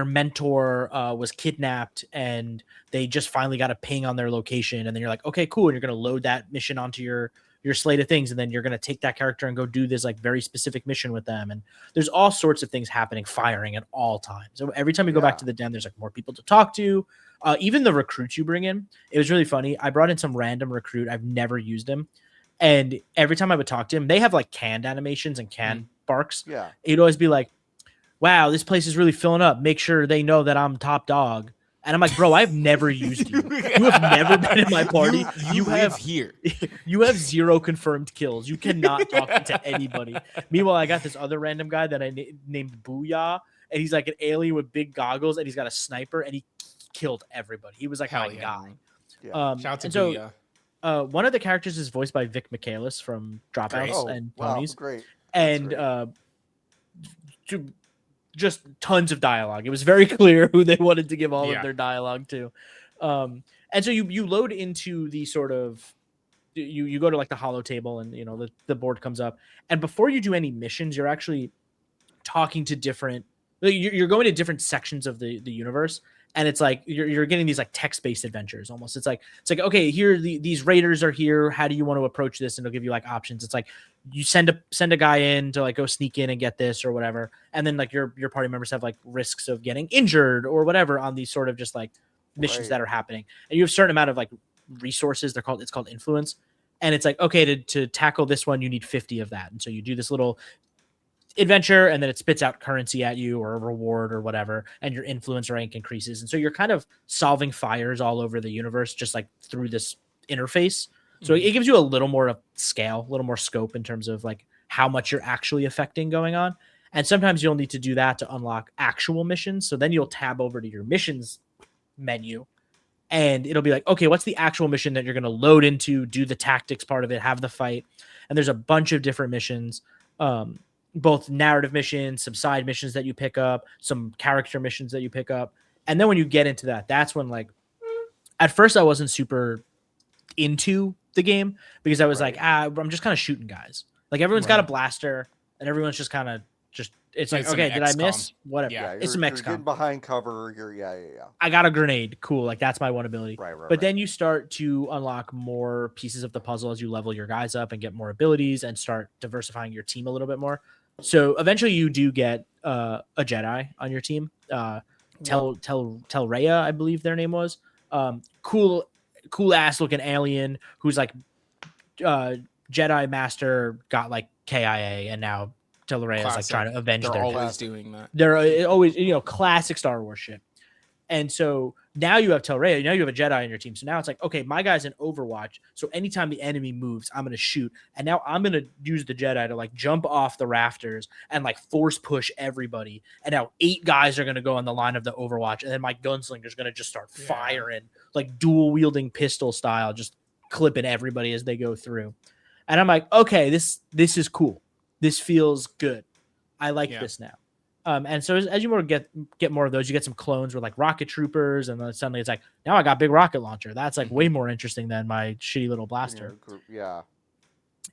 mentor was kidnapped and they just finally got a ping on their location. And then you're like, okay, cool. And you're going to load that mission onto your slate of things. And then you're going to take that character and go do this like very specific mission with them. And there's all sorts of things happening, firing at all times. So every time you go back to the den, there's like more people to talk to. Even the recruits you bring in, it was really funny. I brought in some random recruit. I've never used him. And every time I would talk to him, they have like canned animations and canned barks. Yeah. He'd always be like, wow, this place is really filling up. Make sure they know that I'm top dog. And I'm like, bro, I've never used you. You have never been in my party. You have here. You have 0 confirmed kills. You cannot talk to anybody. Meanwhile, I got this other random guy that I named Booyah, and he's like an alien with big goggles, and he's got a sniper, and he killed everybody. He was like my guy. Yeah. Shout out to Booyah. One of the characters is voiced by Vic Michaelis from Dropouts and Ponies. Great. And just tons of dialogue. It was very clear who they wanted to give all of their dialogue to. And so you load into the sort of you go to like the holo table, and the board comes up, and before you do any missions, you're actually talking to different. You're going to different sections of the universe. And it's like you're getting these like text-based adventures almost. It's like okay, here these raiders are here. How do you want to approach this? And it'll give you like options. It's like you send a guy in to like go sneak in and get this or whatever. And then like your party members have like risks of getting injured or whatever on these sort of just like missions that are happening. And you have a certain amount of like resources. It's called influence. And it's like, okay, to tackle this one, you need 50 of that. And so you do this little adventure, and then it spits out currency at you or a reward or whatever, and your influence rank increases. And so you're kind of solving fires all over the universe just like through this interface. So it gives you a little more of scale, a little more scope in terms of like how much you're actually affecting going on. And sometimes you'll need to do that to unlock actual missions. So then you'll tab over to your missions menu, and it'll be like, okay, what's the actual mission that you're going to load into, do the tactics part of it, have the fight. And there's a bunch of different missions, both narrative missions, some side missions that you pick up, some character missions that you pick up. And then when you get into that, that's when like, at first I wasn't super into the game because I was like, I'm just kind of shooting guys. Like everyone's got a blaster and everyone's just kind of it's like, okay, did I miss? Whatever. Yeah, it's some XCOM. You're getting behind cover. Yeah. I got a grenade. Cool. Like that's my one ability. Right. But then you start to unlock more pieces of the puzzle as you level your guys up and get more abilities and start diversifying your team a little bit more. So eventually you do get a Jedi on your team. Telraya, I believe their name was. Cool ass looking alien who's like Jedi Master got like KIA, and now Telraya is like trying to avenge their They're always doing that. They're always, classic Star Wars shit. And so now you have Telraya, now you have a Jedi on your team. So now it's like, okay, my guy's in Overwatch. So anytime the enemy moves, I'm going to shoot. And now I'm going to use the Jedi to like jump off the rafters and like force push everybody. And now 8 guys are going to go on the line of the Overwatch. And then my gunslinger's going to just start firing like dual wielding pistol style, just clipping everybody as they go through. And I'm like, okay, this is cool. This feels good. I like this now. And so as you get more of those, you get some clones with like rocket troopers, and then suddenly it's like, now I got big rocket launcher. That's like way more interesting than my shitty little blaster. Yeah.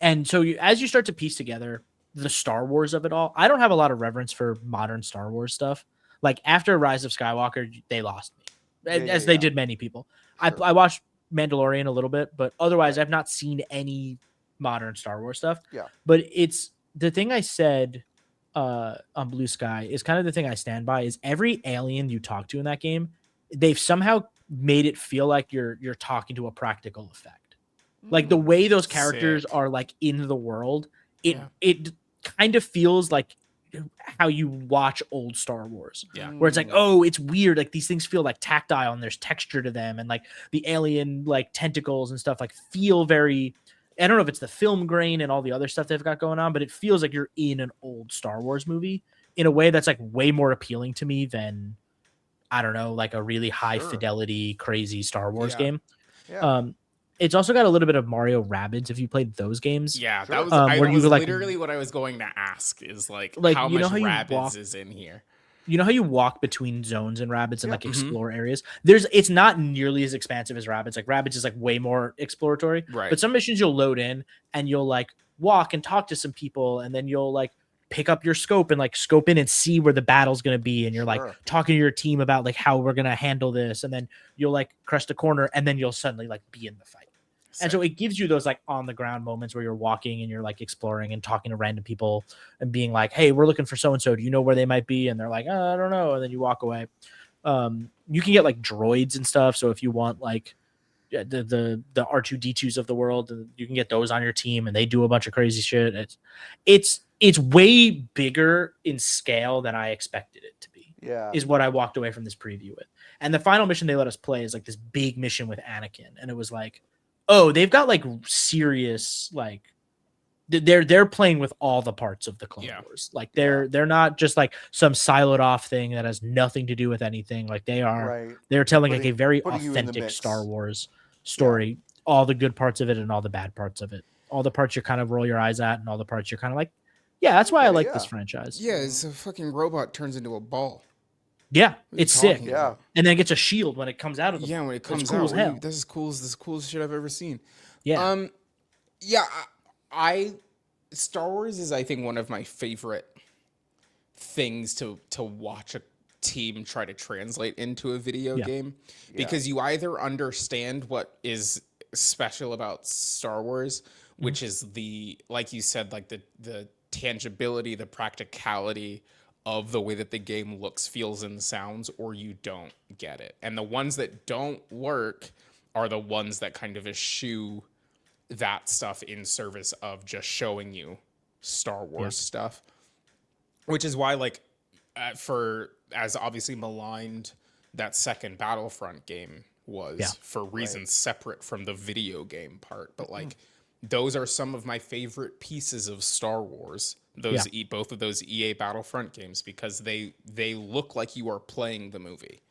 And so as you start to piece together the Star Wars of it all, I don't have a lot of reverence for modern Star Wars stuff. Like after Rise of Skywalker, they lost me, as they did many people. Sure. I watched Mandalorian a little bit, but otherwise I've not seen any modern Star Wars stuff. Yeah. But it's the thing I said on Blue Sky is kind of the thing I stand by, is every alien you talk to in that game, they've somehow made it feel like you're talking to a practical effect. Like the way those characters are like in the world, it kind of feels like how you watch old Star Wars. Yeah. Where it's like, oh, it's weird. Like these things feel like tactile and there's texture to them, and like the alien like tentacles and stuff like feel very, I don't know if it's the film grain and all the other stuff they've got going on, but it feels like you're in an old Star Wars movie in a way that's like way more appealing to me than, I don't know, like a really high fidelity, crazy Star Wars game. Yeah. It's also got a little bit of Mario Rabbids if you played those games. Yeah, that was, literally what I was going to ask is like how much Rabbids is in here. You know how you walk between zones and Rabbids and like explore areas? It's not nearly as expansive as Rabbids. Like Rabbids is like way more exploratory. Right. But some missions you'll load in and you'll like walk and talk to some people, and then you'll like pick up your scope and like scope in and see where the battle's going to be, and you're like talking to your team about like how we're going to handle this, and then you'll like crest a corner, and then you'll suddenly like be in the fight. And so it gives you those like on the ground moments where you're walking and you're like exploring and talking to random people and being like, hey, we're looking for so-and-so. Do you know where they might be? And they're like, oh, I don't know. And then you walk away. You can get like droids and stuff. So if you want like the R2D2s of the world, you can get those on your team and they do a bunch of crazy shit. It's way bigger in scale than I expected it to be. Yeah. Is what I walked away from this preview with. And the final mission they let us play is like this big mission with Anakin. And it was like, oh, they've got like serious, like they're playing with all the parts of the Clone Wars. Like they're not just like some siloed off thing that has nothing to do with anything. Like they're telling like a very authentic Star Wars story, all the good parts of it and all the bad parts of it. All the parts you kind of roll your eyes at and all the parts you're kind of like, yeah, that's why I like this franchise. Yeah, it's a fucking robot turns into a ball. Yeah, it's sick. Yeah. And then it gets a shield when it comes out of the when it comes cool out. As hell. This is cool. This is the coolest shit I've ever seen. Yeah. I Star Wars is, I think, one of my favorite things to watch a team try to translate into a video game, because you either understand what is special about Star Wars, which is the, like you said, like the tangibility, the practicality of the way that the game looks, feels, and sounds, or you don't get it. And the ones that don't work are the ones that kind of eschew that stuff in service of just showing you Star Wars stuff. Which is why, like, as obviously maligned that second Battlefront game was, for reasons separate from the video game part. But, like, those are some of my favorite pieces of Star Wars. Both of those EA Battlefront games, because they look like you are playing the movie.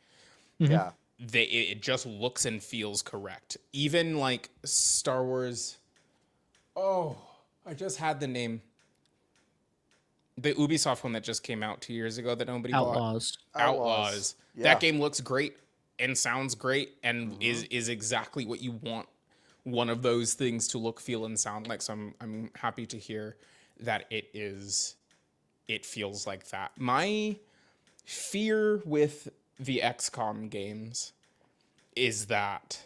Yeah. It just looks and feels correct. Even like Star Wars. Oh, I just had the name. The Ubisoft one that just came out 2 years ago that nobody bought. Outlaws. Yeah. That game looks great and sounds great and is exactly what you want one of those things to look, feel, and sound like. So I'm happy to hear that it feels like that. My fear with the XCOM games is that,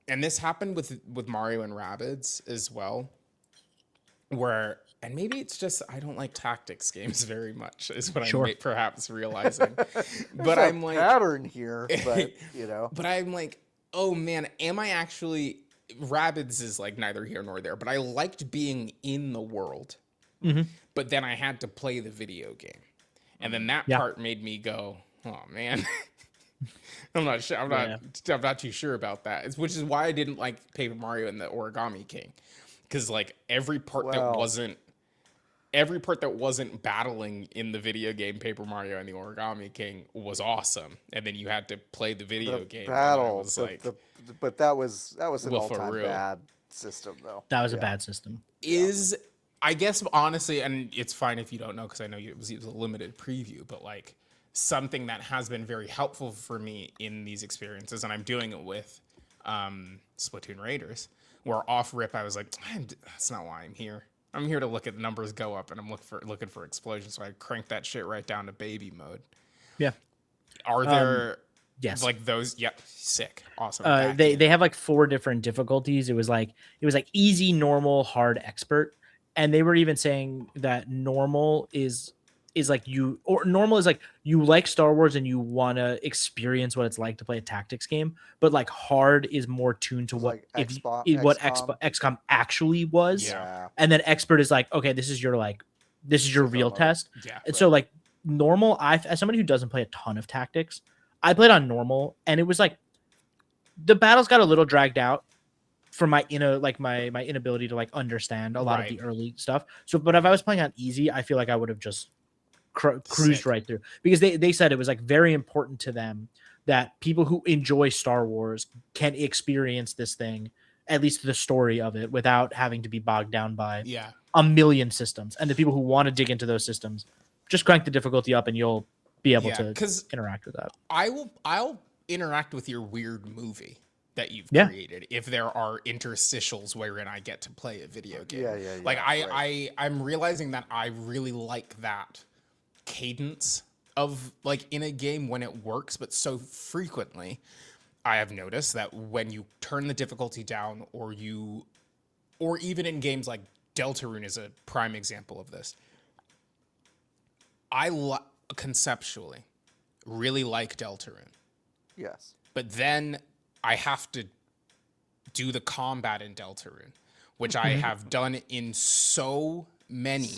and this happened with Mario and Rabbids as well, where, and maybe it's just I don't like tactics games very much, is what I'm perhaps realizing. But I'm like pattern here, but but I'm like, oh man, am I actually? Rabbids is like neither here nor there, but I liked being in the world. But then I had to play the video game, and then that part made me go, "Oh man, I'm not sure. I'm not too sure about that." Which is why I didn't like Paper Mario and the Origami King, because like every part that wasn't battling in the video game Paper Mario and the Origami King was awesome, and then you had to play the video game battle. But that was an all-time bad system, though. That was a bad system. I guess, honestly, and it's fine if you don't know, because I know it was a limited preview, but like something that has been very helpful for me in these experiences, and I'm doing it with Splatoon Raiders, where off rip I was like, that's not why I'm here. I'm here to look at the numbers go up, and I'm looking for explosions, so I cranked that shit right down to baby mode. Yeah. Are there... Yes. Like those, sick. Awesome. They have like 4 different difficulties. It was like easy, normal, hard, expert. And they were even saying that normal is like you like Star Wars and you want to experience what it's like to play a tactics game, but like hard is more tuned to what XCOM actually was. Yeah. And then expert is like, okay, this is your real test. Yeah. And so like normal, as somebody who doesn't play a ton of tactics, I played on normal, and it was like the battles got a little dragged out for my my inability to like understand a lot of the early stuff. So, but if I was playing on easy, I feel like I would have just cruised right through, because they said it was like very important to them that people who enjoy Star Wars can experience this thing, at least the story of it, without having to be bogged down by a million systems. And the people who want to dig into those systems, just crank the difficulty up and you'll be able to interact with that. I'll interact with your weird movie. that you've created, if there are interstitials wherein I get to play a video game. Like I'm realizing that I really like that cadence of like in a game when it works, but so frequently I have noticed that when you turn the difficulty down, or even in games like Deltarune is a prime example of this. I conceptually really like Deltarune. Yes. But then I have to do the combat in Deltarune, which I have done in so many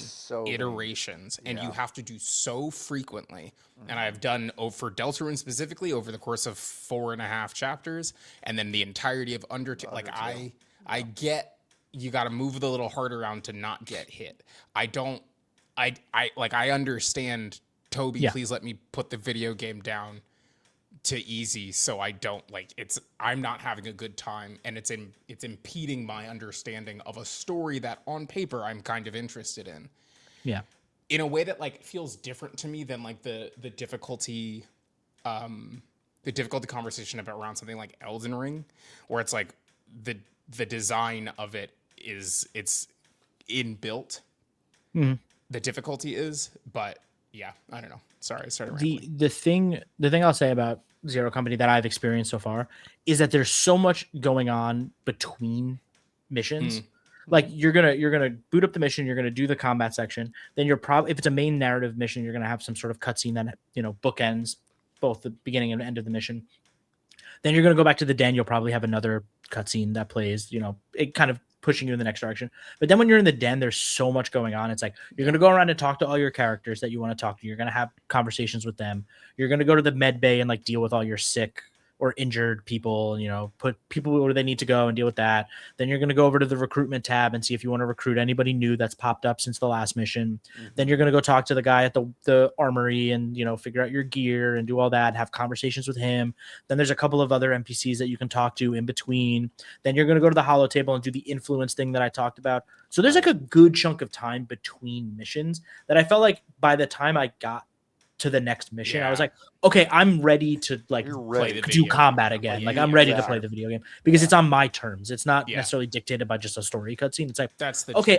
iterations, and you have to do so frequently. And I have done for Deltarune specifically over the course of 4.5 chapters, and then the entirety of Undertale. Like I get you got to move the little heart around to not get hit. I understand, Toby. Please let me put the video game down to easy, so I don't I'm not having a good time, and it's impeding my understanding of a story that on paper I'm kind of interested in. Yeah. In a way that like feels different to me than like the difficulty conversation about around something like Elden Ring, where it's like the design of it it's inbuilt. The difficulty is, but yeah, I don't know. Sorry, I started rambling. The thing I'll say about Zero Company that I've experienced so far is that there's so much going on between missions. Like you're gonna boot up the mission, you're gonna do the combat section, then you're probably, if it's a main narrative mission, you're gonna have some sort of cutscene that bookends both the beginning and end of the mission. Then you're gonna go back to the den, you'll probably have another cutscene that plays, it kind of pushing you in the next direction. But then when you're in the den, there's so much going on. It's like you're going to go around and talk to all your characters that you want to talk to. You're going to have conversations with them. You're going to go to the med bay and like deal with all your sick or injured people, put people where they need to go and deal with that. Then you're going to go over to the recruitment tab and see if you want to recruit anybody new that's popped up since the last mission. Then you're going to go talk to the guy at the armory and, figure out your gear and do all that, have conversations with him. Then there's a couple of other NPCs that you can talk to in between. Then you're going to go to the holo table and do the influence thing that I talked about. So there's like a good chunk of time between missions that I felt like by the time I got to the next mission, I was like, okay, I'm ready to do combat again. Like I'm ready to play the video game because it's on my terms. It's not necessarily dictated by just a story cutscene. It's like,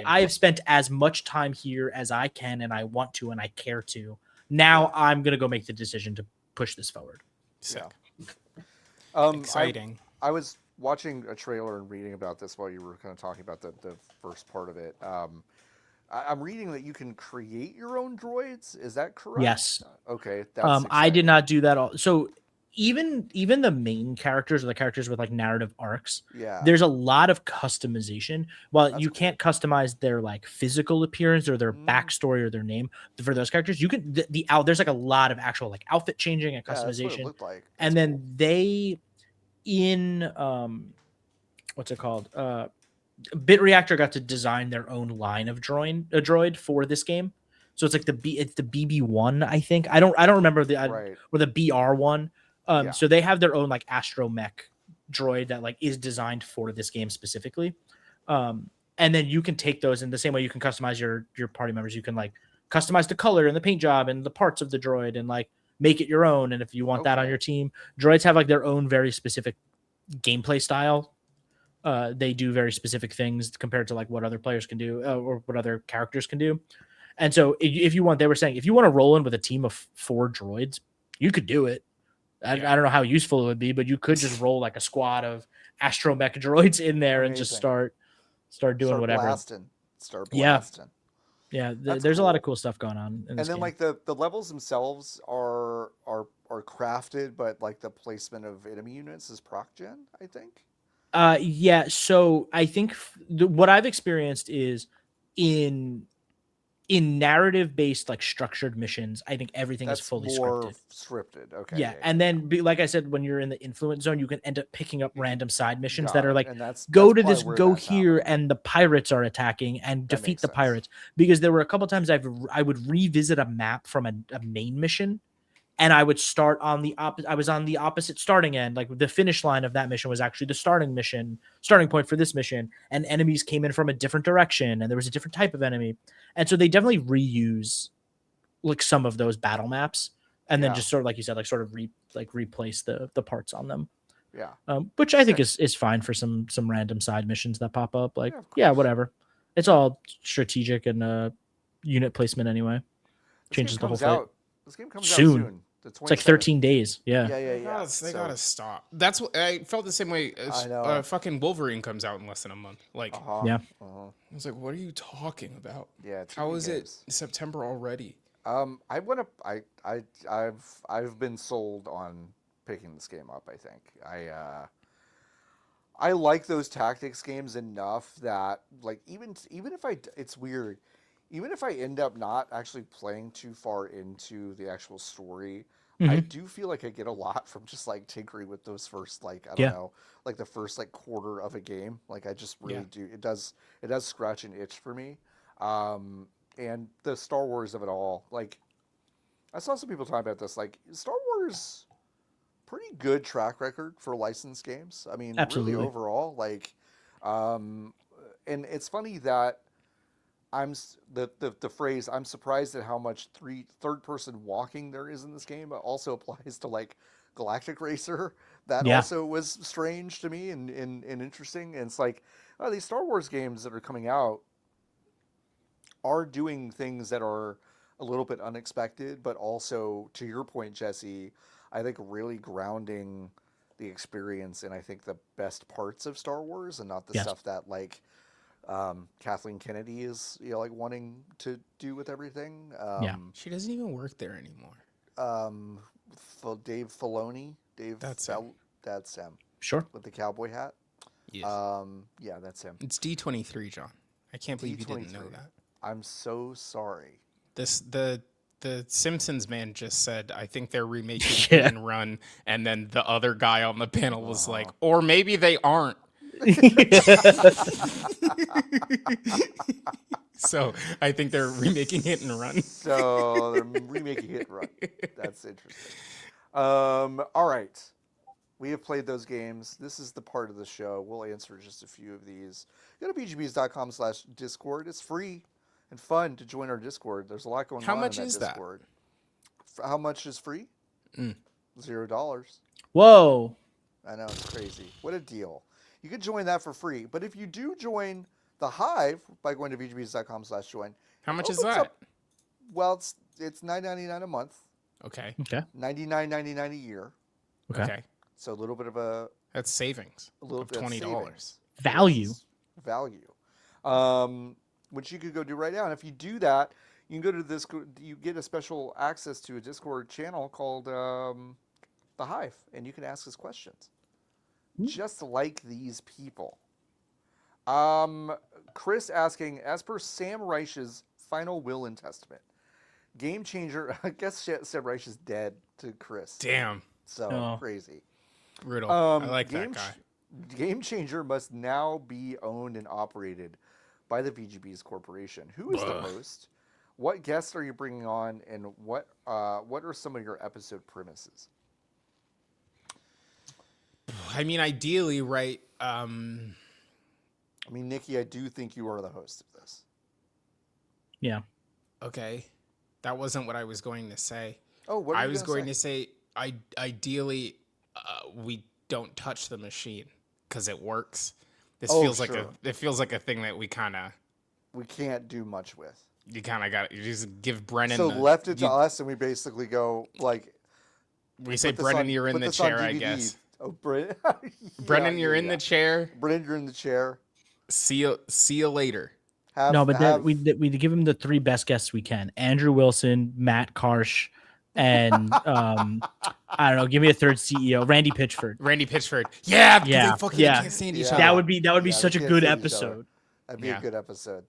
I have spent as much time here as I can and I want to and I care to. Now I'm gonna go make the decision to push this forward. Exciting. I was watching a trailer and reading about this while you were kind of talking about the first part of it. I'm reading that you can create your own droids. Is that correct? Yes. Okay. That's I did not do that all. So even the main characters or the characters with like narrative arcs, there's a lot of customization. While you can't customize their like physical appearance or their backstory or their name for those characters, you can there's like a lot of actual like outfit changing and customization. That's what it looked like. And then they what's it called? Bit Reactor got to design their own line of droid for this game. So it's like it's the BB1, I think. I don't remember or the BR1. So they have their own like astromech droid that like is designed for this game specifically. And then you can take those in the same way you can customize your party members. You can like customize the color and the paint job and the parts of the droid and like make it your own. And if you want that on your team, droids have like their own very specific gameplay style. They do very specific things compared to like what other players can do or what other characters can do. And so if you want, they were saying, if you want to roll in with a team of 4 droids, you could do it. I don't know how useful it would be, but you could just roll like a squad of astromech droids in there and just start doing whatever. Start blasting. Yeah. There's a lot of cool stuff going on. In this then game. like the levels themselves are crafted, but like the placement of enemy units is proc gen, I think. So I think what I've experienced is in narrative based like structured missions, I think everything is fully scripted. Okay. Yeah. And then like I said, when you're in the influence zone, you can end up picking up random side missions that are like, go here and the pirates are attacking and defeat the pirates. Because there were a couple times I would revisit a map from a main mission. And I would start on the opposite. I was on the opposite starting end. Like the finish line of that mission was actually the starting point for this mission. And enemies came in from a different direction, and there was a different type of enemy. And so they definitely reuse like some of those battle maps, and then just sort of like you said, like sort of replace the parts on them. Yeah. Which I think is fine for some random side missions that pop up. Like, yeah, whatever. It's all strategic and unit placement anyway. Changes the whole fight. This game comes out soon. It's like 13 days. Yeah. Yeah. They gotta stop. That's what I felt the same way. I know. Fucking Wolverine comes out in less than a month. Like, yeah. I was like, what are you talking about? Yeah. How is it September already? I've been sold on picking this game up. I think I like those tactics games enough that like even if it's weird. Even if I end up not actually playing too far into the actual story, I do feel like I get a lot from just like tinkering with those first like I don't know, like the first like quarter of a game. Like I just really do. It does scratch an itch for me. And the Star Wars of it all. Like I saw some people talking about this. Like Star Wars, pretty good track record for licensed games. I mean, absolutely. Really overall. Like, and it's funny that. The phrase "I'm surprised at how much third person walking there is in this game" also applies to like Galactic Racer. That also was strange to me and interesting. And it's like these Star Wars games that are coming out are doing things that are a little bit unexpected, but also to your point, Jesse, I think really grounding the experience in I think the best parts of Star Wars and not the stuff that like. Kathleen Kennedy is like wanting to do with everything. She doesn't even work there anymore. Dave Filoni. That's him. That's him. Sure. With the cowboy hat. Yes. Yeah, that's him. It's D23, John. I can't believe you didn't know that. I'm so sorry. The Simpsons man just said, I think they're remaking Hit and Run, and then the other guy on the panel was like, or maybe they aren't. So I think they're remaking Hit and Run. So they're remaking Hit and Run. That's interesting. All right. We have played those games. This is the part of the show. We'll answer just a few of these. Go to bgbs.com/Discord. It's free and fun to join our Discord. There's a lot going on in that Discord. How much is free? $0. Whoa. I know, it's crazy. What a deal. You could join that for free. But if you do join the Hive by going to vgbs.com/join. How much is that? Well, it's $9.99 a month. Okay. $99.99 a year. Okay. So a little bit of that's savings. A little bit $20. Savings. Value. Which you could go do right now. And if you do that, you can go to this. You get a special access to a Discord channel called the Hive, and you can ask us questions. Just like these people. Chris asking, as per Sam Reich's final will and testament, game changer. I guess Sam Reich is dead to Chris. Damn. So crazy. Brutal. I like that guy. Game changer must now be owned and operated by the VGB's corporation. Who is the host? What guests are you bringing on, and what are some of your episode premises? I mean, ideally, right? I mean, Niki, I do think you are the host of this. Yeah. Okay. That wasn't what I was going to say. Oh, what? I was going to say, ideally, we don't touch the machine because it works. This feels like a thing that we can't do much with. You kind of got you just give Brennan. So left it to us, and we basically go like. We say, Brennan, you're in the chair, I guess. Oh, Brennan. Brennan, you're in the chair. Brennan, you're in the chair. See you later. We give him the three best guests we can: Andrew Wilson, Matt Karch, and I don't know. Give me a third CEO, Randy Pitchford. Yeah. They can't stand each other. That would be such a good episode. That'd be a good episode.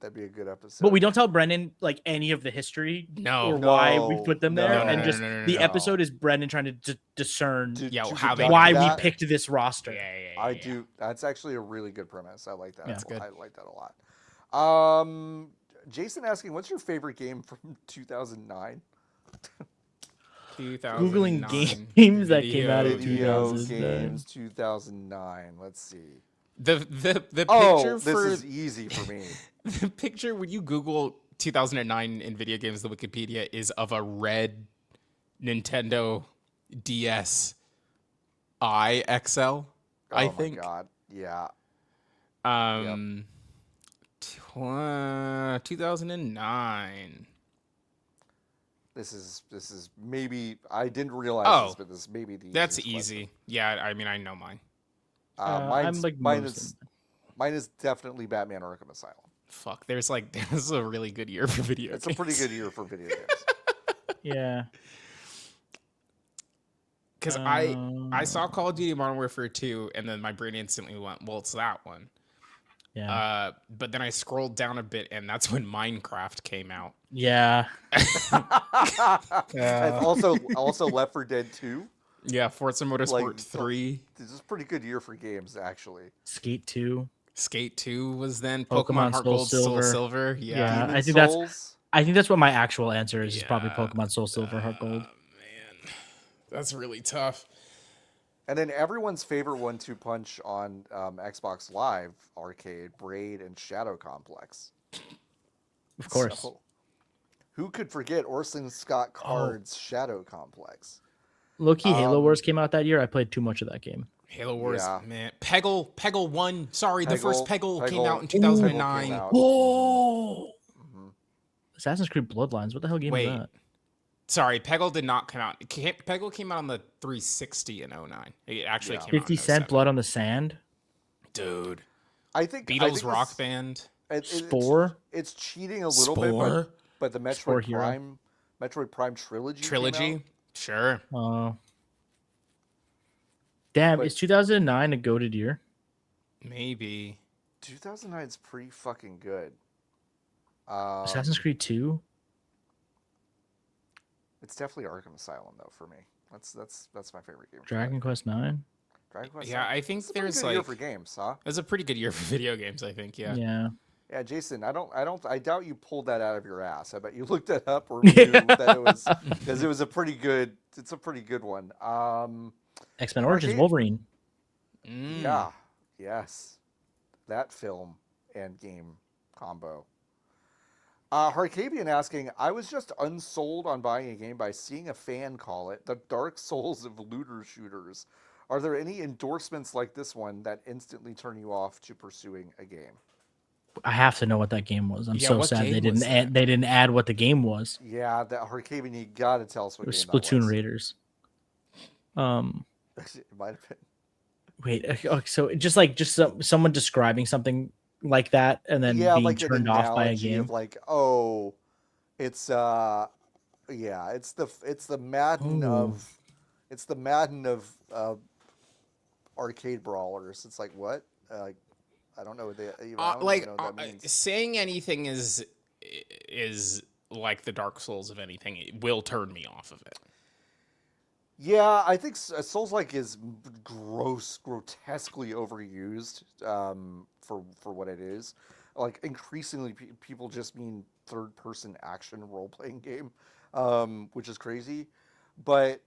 But we don't tell Brennan like any of the history or why we put them there, the episode is Brennan trying to discern why we picked this roster. Yeah. I do. That's actually a really good premise. I like that. That's good. I like that a lot. Jason asking, what's your favorite game from 2009? Googling games that came out in 2009. Games 2009. Let's see. The picture this is easy for me. The picture when you Google 2009 in video games, the Wikipedia is of a red Nintendo DS XL. I Oh my think. god. Yeah. 2009. This is maybe I didn't realize this, Oh, but this is maybe the that's easiest easy. question. Yeah, I mean, I know mine. I'm like Mine is definitely Batman Arkham Asylum. Fuck, there's a really good year for video games. It's a pretty good year for video games. Yeah. Because I saw Call of Duty Modern Warfare 2, and then my brain instantly went, well, it's that one. Yeah. But then I scrolled down a bit, and that's when Minecraft came out. Yeah. And also Left 4 Dead 2. Yeah, Forza Motorsport 3. This is a pretty good year for games, actually. Skate 2. Skate 2 was then. Pokemon Heart Soul Gold, Soul Silver. Silver. Yeah. Demon I think Souls. that's what my actual answer is. Yeah. Is probably Pokemon Soul Silver, Heart Gold. Man, that's really tough. And then everyone's favorite 1-2 punch on Xbox Live Arcade, Braid and Shadow Complex. Of course. So, who could forget Orson Scott Card's Shadow Complex? Low-key Halo Wars came out that year. I played too much of that game. Halo Wars, Yeah. man. Peggle 1. Sorry, the first Peggle came out in Peggle 2009. came out. Oh! Assassin's Creed Bloodlines. What the hell game Wait. is that? Sorry, Peggle did not come out. Peggle came out on the 360 in 09. It actually came out 50 in Cent 07. Blood on the Sand? Dude. I think Beatles Rock Band. Spore? It's cheating a little bit, but the Spore Metroid Prime trilogy. Trilogy? Sure. Damn, But- is 2009 a goated year? Maybe. 2009 is pretty fucking good. Assassin's Creed 2? It's definitely Arkham Asylum though for me. That's my favorite game. Dragon Quest 9? Dragon Quest. Yeah, I think It's a pretty there's good year like for games, huh? it's a pretty good year for video games, I think, yeah. Yeah. Yeah, Jason, I doubt you pulled that out of your ass. I bet you looked it up or knew that it was because it's a pretty good one. X-Men Origins Wolverine. Yeah, yes, that film and game combo. Harkavian asking, I was just unsold on buying a game by seeing a fan call it the Dark Souls of looter shooters. Are there any endorsements like this one that instantly turn you off to pursuing a game? I have to know what that game was. I'm Yeah, so what sad they game was didn't add what the game was. Yeah, that Harkavian, you gotta tell us what It was game that Splatoon was. Raiders. It might have been. Wait, so just someone describing something like that and then being like turned an off by a analogy game. of like, oh, it's the Madden of arcade brawlers. It's like what? Like I don't know what they. I don't even know what that means. Saying anything is like the Dark Souls of anything. It will turn me off of it. Yeah, I think Souls-like is grotesquely overused for what it is. Like increasingly, people just mean third-person action role-playing game, which is crazy. But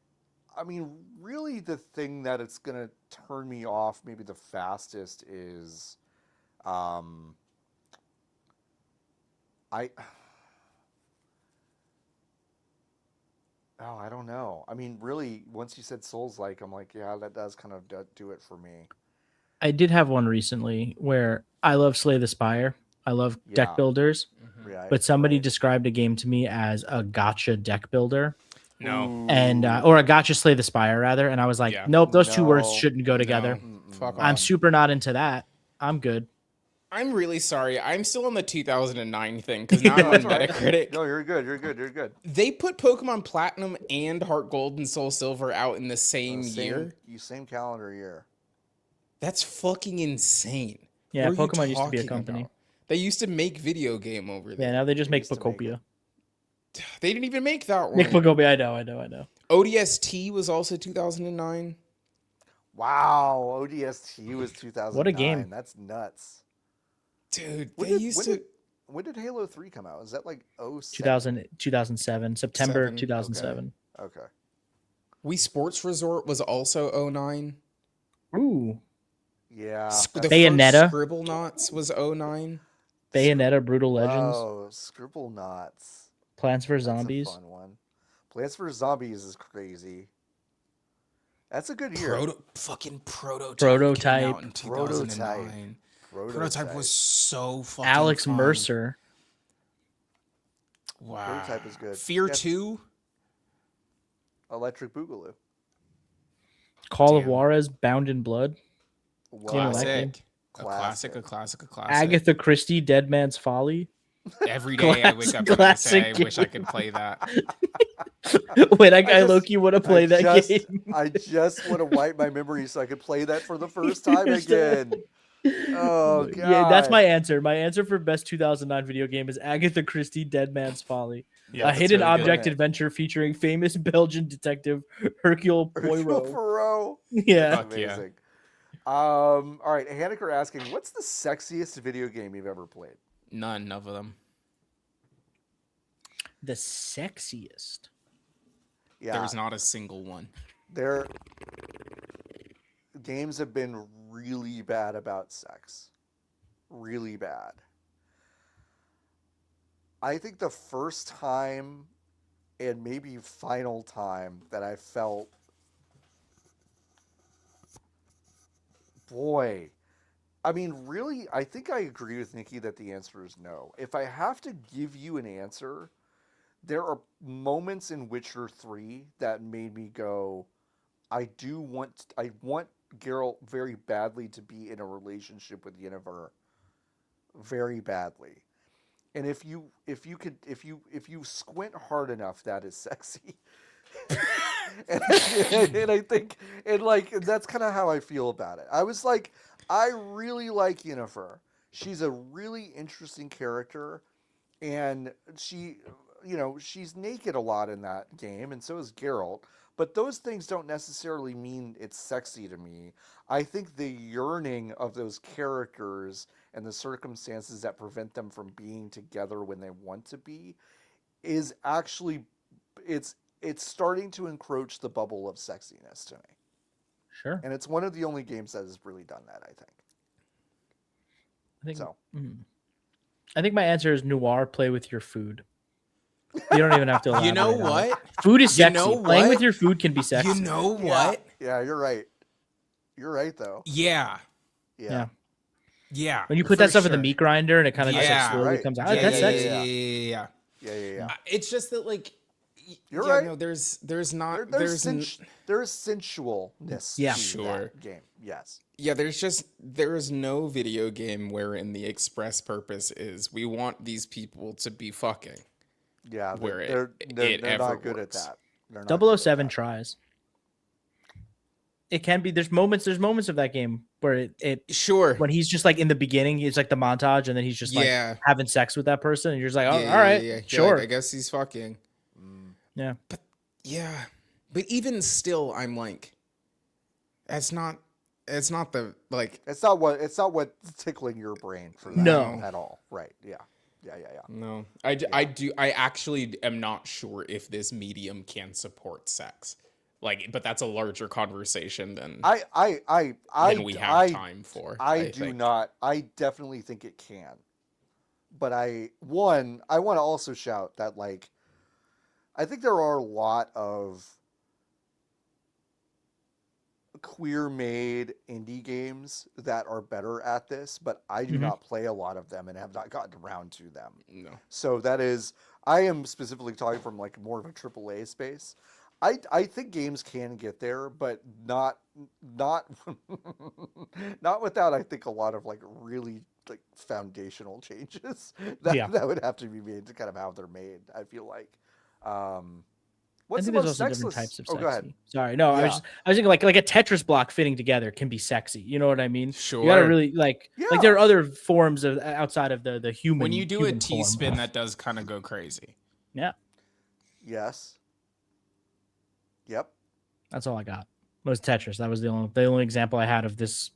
I mean, really, the thing that it's gonna turn me off maybe the fastest is, I don't know. I mean, really, once you said Souls-like, I'm like, yeah, that does kind of do it for me. I did have one recently where I love Slay the Spire. I love deck builders, but somebody described a game to me as a gotcha deck builder. No. And or a gotcha Slay the Spire rather, and I was like, nope, those two words shouldn't go together. Fuck I'm off. super not into that. I'm good. I'm really sorry. I'm still on the 2009 thing because now I'm on Metacritic. No, you're good. They put Pokemon Platinum and Heart Gold and Soul Silver out in the same year. Same calendar year. That's fucking insane. Yeah, What are you Pokemon used to be a talking company. about? They used to make video game over there. Yeah, now they just make used to make Pokopia. They didn't even make that one. Make Pokopia, I know. ODST was also 2009. Wow, ODST was 2009. What a game. That's nuts. Dude, When did Halo 3 come out? Is that like 2007, September 7, 2007. Okay. Wii Sports Resort was also 09. Ooh. Yeah. The Bayonetta. first Scribblenauts was 09. Bayonetta, Brutal Legends, Oh, Scribblenauts. Plants vs That's Zombies. a fun one. Plants vs Zombies is crazy. That's a good year. Fucking Prototype. Prototype. Came out in 2009. Prototype was so fucking Alex fun. Mercer. Wow. Prototype is good. Fear 2. Electric Boogaloo. Call of Juarez, Bound in Blood. Classic. A classic. Agatha Christie, Dead Man's Folly. Every day I wake up and I say, I wish I could play that. Wait, I low-key want to play that game. I just want to wipe my memory so I could play that for the first time again. Oh, God. Yeah, that's my answer. My answer for best 2009 video game is Agatha Christie, Dead Man's Folly. Yeah, a hidden really object good. adventure featuring famous Belgian detective Hercule Poirot. Yeah. That's amazing. All right, Haneker asking, what's the sexiest video game you've ever played? None of them. The sexiest? Yeah. There's not a single one. Games have been really bad about sex. Really bad. I think the first time and maybe final time that I felt, boy, I mean, really, I think I agree with Niki that the answer is no. If I have to give you an answer, there are moments in Witcher 3 that made me go, I want Geralt very badly to be in a relationship with Yennefer, very badly. And if you squint hard enough, that is sexy. and I think, and like, that's kind of how I feel about it. I was like, I really like Yennefer. She's a really interesting character, and she's naked a lot in that game, and so is Geralt. But those things don't necessarily mean it's sexy to me. I think the yearning of those characters and the circumstances that prevent them from being together when they want to be is actually, it's starting to encroach the bubble of sexiness to me. Sure. And it's one of the only games that has really done that, I think. So. I think my answer is Noir, play with your food. You don't even have to elaborate. You know what? Food is sexy. Playing with your food can be sexy. You know what? Yeah, you're right. You're right, though. Yeah. When you put that stuff in the meat grinder and it kind of just like slowly comes out, that's sexy. Yeah. It's just that, like, you're right. No, there's not there's sensualness. Yeah, to that game. Yes. Yeah, there is no video game wherein the express purpose is we want these people to be fucking. Yeah, they're not good at that. 007 tries. It can be. There's moments of that game where it when he's just like in the beginning, it's like the montage, and then he's just like having sex with that person, and you're just like, oh, all right, sure. Like, I guess he's fucking. Yeah. But even still, I'm like, it's not the like. It's not what's tickling your brain for that at all. Right? Yeah. No, I actually am not sure if this medium can support sex. Like, but that's a larger conversation than than we have time for. I definitely think it can. But I want to also shout that, like, I think there are a lot of queer-made indie games that are better at this, but I do not play a lot of them and have not gotten around to them. No. So I am specifically talking from like more of a AAA space. I think games can get there, but not without, I think, a lot of like really like foundational changes that would have to be made to kind of how they're made. I feel like. What's I think the there's most also sexless? different types of sexy. Go ahead. Sorry, no, I was thinking like a Tetris block fitting together can be sexy. You know what I mean? Sure. You gotta really like there are other forms of outside of the human. When you do a T form. spin, that does kind of go crazy. Yeah. Yes. Yep. That's all I got. It was Tetris. That was the only example I had of this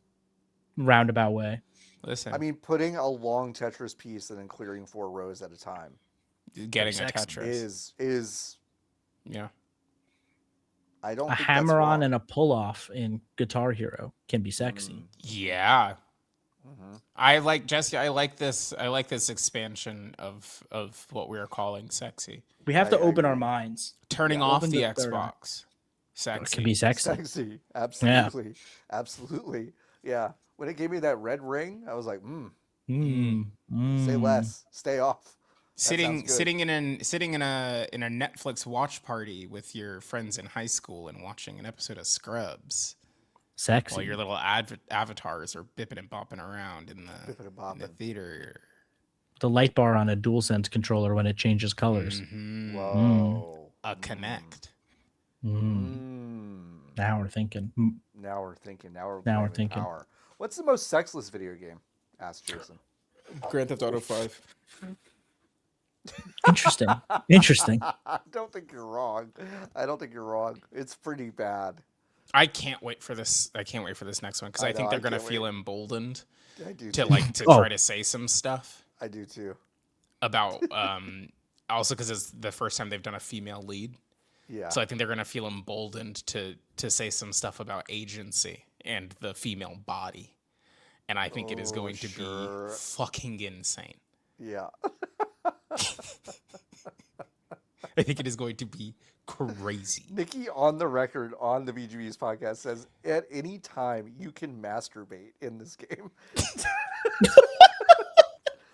roundabout way. Listen, I mean, putting a long Tetris piece and then clearing 4 rows at a time. Getting a Tetris is yeah. I don't. A think hammer that's on wrong. and a pull off in Guitar Hero can be sexy. Yeah. I like Jesse. I like this expansion of what we are calling sexy. We have to open our minds. Turning off the Xbox. It can be sexy. Sexy. Absolutely. Yeah. Absolutely. Yeah. When it gave me that red ring, I was like, say less. Stay off. Sitting in a Netflix watch party with your friends in high school and watching an episode of Scrubs. Sexy. While your little avatars are bipping and bopping around in the theater. The light bar on a DualSense controller when it changes colors. Mm-hmm. Whoa. A Connect. Now we're thinking. Now we're thinking. Power. What's the most sexless video game? Asked Jason. Grand Theft Auto 5. Interesting. I don't think you're wrong. It's pretty bad. I can't wait for this. Next one because I think they're gonna feel emboldened to try to say some stuff. I do too. About also because it's the first time they've done a female lead. Yeah. So I think they're gonna feel emboldened to say some stuff about agency and the female body, and I think it is going to be fucking insane. Yeah. I think it is going to be crazy. Niki, on the record on the BGB's podcast, says at any time you can masturbate in this game.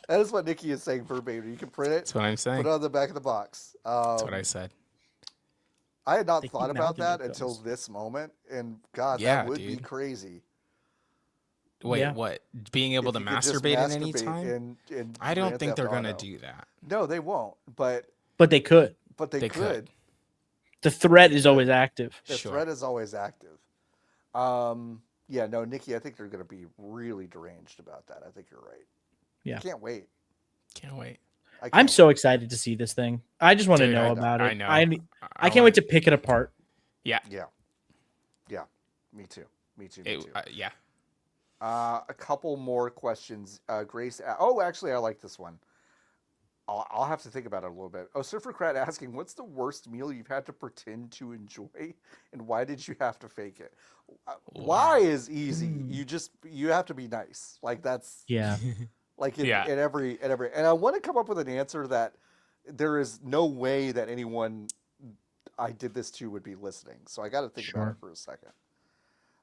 That is what Niki is saying verbatim. You can print it. That's what I'm saying. Put it on the back of the box. That's what I said. I had not thought about that until this moment, and God, that would be crazy. Wait, what? Being able to masturbate at any time? I don't think they're gonna do that. No, they won't. But they could. They could. The threat is always active. The threat is always active. Yeah, no, Niki, I think they're going to be really deranged about that. I think you're right. Yeah. I can't wait. I'm so excited to see this thing. I just want to know about it. I know. I can't wait to pick it apart. Yeah. Me too. Yeah. A couple more questions. Grace. Actually, I like this one. I'll have to think about it a little bit. Surfercrat asking, what's the worst meal you've had to pretend to enjoy, and why did you have to fake it? Why is easy. You have to be nice. Like that's Like in every, and I want to come up with an answer that there is no way that anyone I did this to would be listening. So I got to think about it for a second.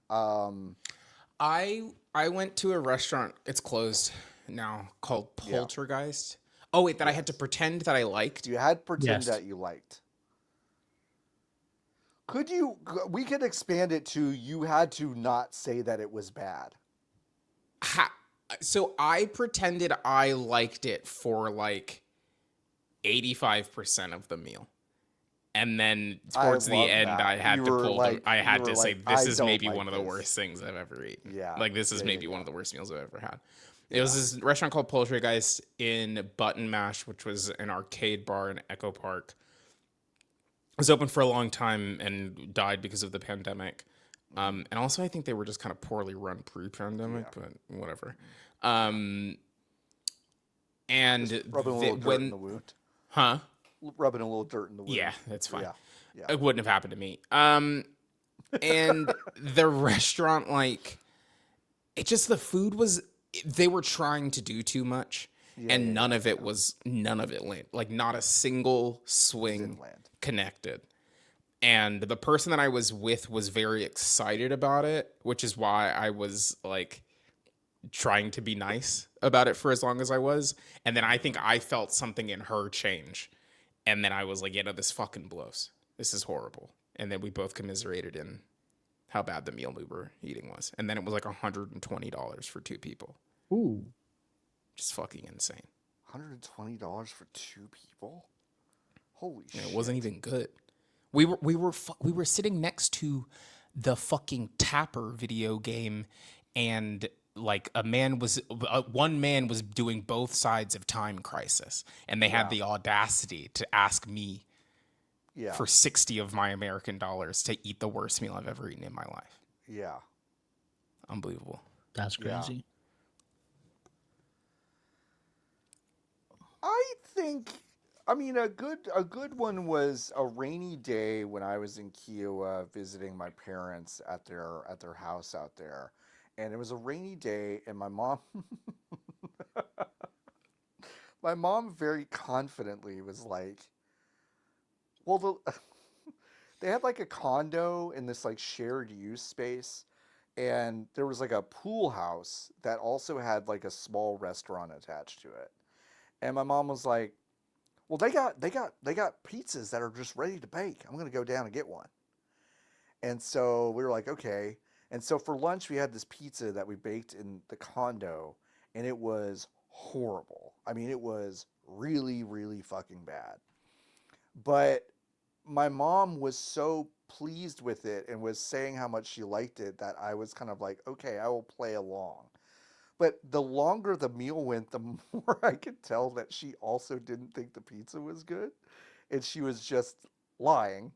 I went to a restaurant. It's closed now, called Poltergeist. Oh wait, that I had to pretend that I liked. You had to pretend that you liked. We could expand it to you had to not say that it was bad. So I pretended I liked it for like 85% of the meal. And then towards the end, I had to say, this is maybe one of the worst things I've ever eaten. Yeah. Like, this is maybe one of the worst meals I've ever had. It was this restaurant called Poltergeist in Button Mash, which was an arcade bar in Echo Park. It was open for a long time and died because of the pandemic. And also, I think they were just kind of poorly run pre-pandemic, but whatever. And just rubbing a little dirt in the wound. Huh? Rubbing a little dirt in the wound. Yeah, that's fine. Yeah. It wouldn't have happened to me. And the restaurant, like, the food was, they were trying to do too much, and none of it landed. Like, not a single swing connected. And the person that I was with was very excited about it, which is why I was, like, trying to be nice about it for as long as I was. And then I think I felt something in her change. And then I was like, this fucking blows. This is horrible. And then we both commiserated in how bad the meal we were eating was. And then it was like $120 for two people. Ooh. Just fucking insane. $120 for two people? Holy shit. It wasn't even good. We were sitting next to the fucking Tapper video game, and like one man was doing both sides of Time Crisis, and they had the audacity to ask me for 60 of my American dollars to eat the worst meal I've ever eaten in my life. Yeah. Unbelievable. That's crazy. Yeah. I think, a good one was a rainy day when I was in Kiowa visiting my parents at their house out there. And it was a rainy day, and my mom very confidently was like, well, they had like a condo in this like shared use space, and there was like a pool house that also had like a small restaurant attached to it. And my mom was like, "Well, they got pizzas that are just ready to bake. I'm gonna go down and get one." And so we were like, "Okay." And so for lunch, we had this pizza that we baked in the condo, and it was horrible. I mean, it was really, really fucking bad. But my mom was so pleased with it and was saying how much she liked it that I was kind of like, okay, I will play along. But the longer the meal went, the more I could tell that she also didn't think the pizza was good. And she was just lying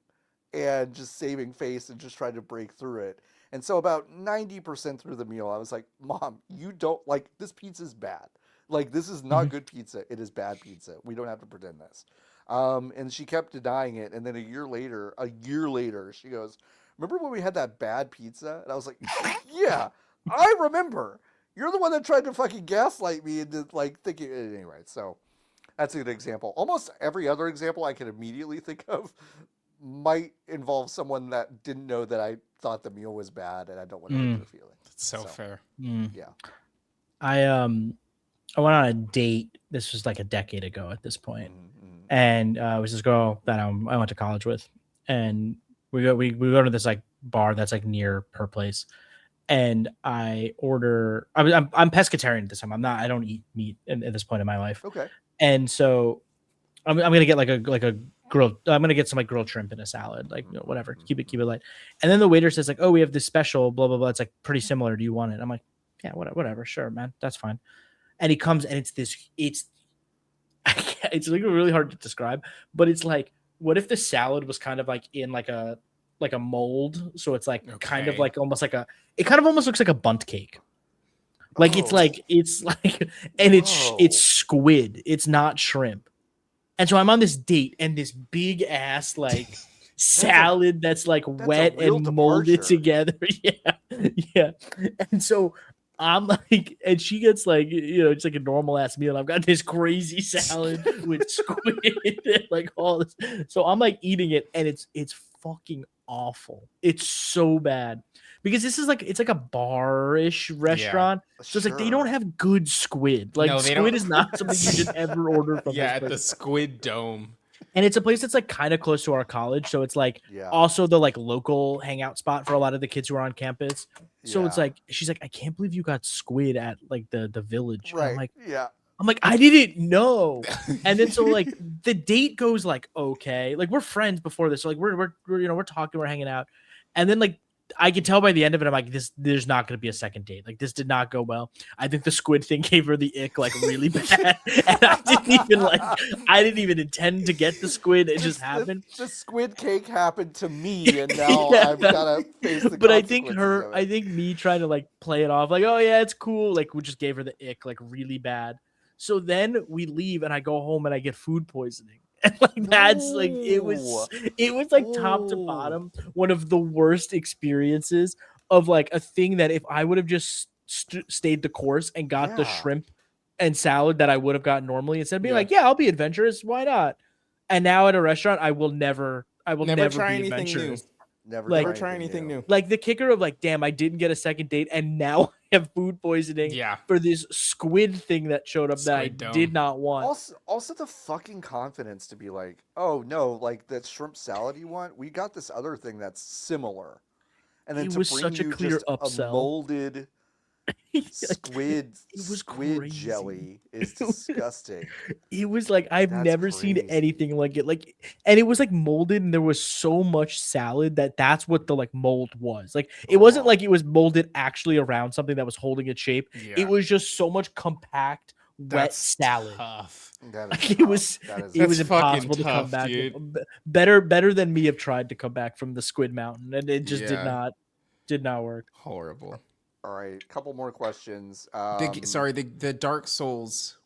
and just saving face and just trying to break through it. And so about 90% through the meal, I was like, Mom, you don't like this pizza's bad. Like, this is not good pizza. It is bad pizza. We don't have to pretend this. And she kept denying it. And then a year later, she goes, "Remember when we had that bad pizza?" And I was like, "Yeah, I remember. You're the one that tried to fucking gaslight me into like thinking." Anyway, so that's a good example. Almost every other example I can immediately think of might involve someone that didn't know that I thought the meal was bad, and I don't want to hurt their feelings. That's so fair. Yeah. I went on a date. This was like a decade ago at this point. And it was this girl that I went to college with, and we go to this like bar that's like near her place, and I order. I'm pescatarian at this time. I don't eat meat at this point in my life. Okay. And so I'm gonna get like a grilled. I'm gonna get some like grilled shrimp in a salad, like whatever. Keep it light. And then the waiter says like, "Oh, we have this special, blah blah blah. It's like pretty similar. Do you want it?" I'm like, "Yeah, whatever, sure, man, that's fine." And he comes and it's like really hard to describe, but it's like, what if the salad was kind of like in like a mold, so it's like kind of like almost like it kind of almost looks like a bundt cake. Like it's like and it's squid, it's not shrimp. And so I'm on this date and this big ass like salad that's like wet and molded together. Yeah. And so I'm like, and she gets like, it's like a normal ass meal. I've got this crazy salad with squid and like all this. So I'm like eating it, and it's fucking awful. It's so bad because this is like, it's like a bar-ish restaurant. So it's like they don't have good squid. Like squid is not something you should ever order from. Yeah, at the Squid Dome. And it's a place that's like kind of close to our college, so it's like also the like local hangout spot for a lot of the kids who are on campus. So it's like, she's like, "I can't believe you got squid at like the village." Right. I'm like, "I didn't know." And then so like the date goes like, okay, like we're friends before this, so like we're talking, we're hanging out, and then like I can tell by the end of it, I'm like, there's not going to be a second date. Like this did not go well. I think the squid thing gave her the ick like really bad, and I didn't even intend to get the squid. It just happened. The squid cake happened to me, and now I've got to face the But consequences I think me trying to like play it off like, "Oh yeah, it's cool," like we just gave her the ick like really bad. So then we leave, and I go home and I get food poisoning. And like that's like it was like top to bottom one of the worst experiences of like a thing that if I would have just stayed the course and got the shrimp and salad that I would have gotten normally, instead of being like, "Yeah, I'll be adventurous, why not?" And now at a restaurant, I will never try be anything adventurous. new. Never try anything new. Like the kicker of like, damn, I didn't get a second date, and now I have food poisoning for this squid thing that showed up that I did not want. Also the fucking confidence to be like, "Oh no, like that shrimp salad you want, we got this other thing that's similar," and then it to was bring such a you clear just upsell. a molded squid jelly is disgusting. It was like I've never seen anything like it. Like, and it was like molded, and there was so much salad that's what the like mold was. Like, it wasn't like it was molded actually around something that was holding its shape. It was just so much compact wet salad. Tough. It was impossible to come back. Better than me have tried to come back from the Squid Mountain, and it just did not work. Horrible. All right, couple more questions. The Dark Souls,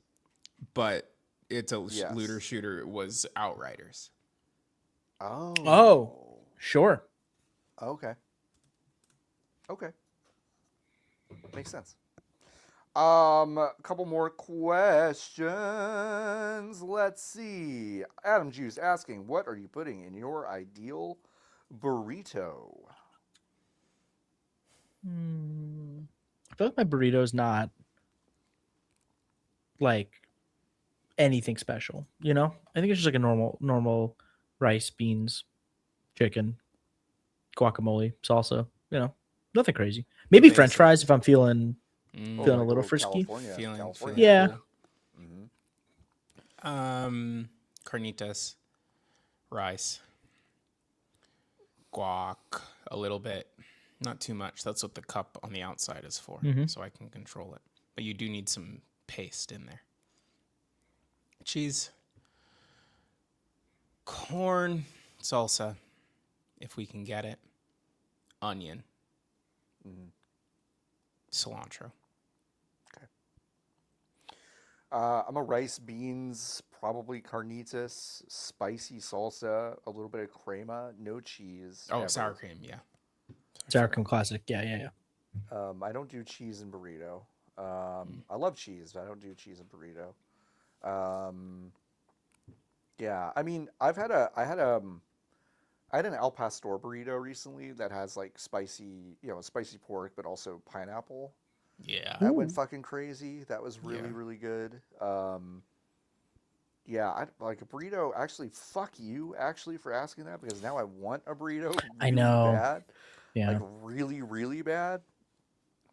but it's a looter shooter, was Outriders. Oh, sure. Okay. Makes sense. A couple more questions. Let's see. Adam Juice asking, what are you putting in your ideal burrito? I feel like my burrito is not like anything special, you know? I think it's just like a normal rice, beans, chicken, guacamole, salsa, you know, nothing crazy. Maybe French Basic. fries if I'm feeling Oh, feeling like a little frisky. California. Yeah. Cool. Carnitas, rice, guac, a little bit, not too much. That's what the cup on the outside is for, so I can control it. But you do need some paste in there. Cheese, corn, salsa, if we can get it, onion, cilantro. I'm a rice, beans, probably carnitas, spicy salsa, a little bit of crema, no cheese. Oh, ever. sour cream, yeah. Sour cream classic. Yeah. I don't do cheese in burrito. I love cheese, but I don't do cheese in burrito. Yeah, I mean, I had an Al Pastor burrito recently that has like spicy pork, but also pineapple. Yeah. That went fucking crazy. That was really good. Yeah, I like a burrito. Actually, fuck you, actually, for asking that, because now I want a burrito really I know. bad. Yeah. Like really bad.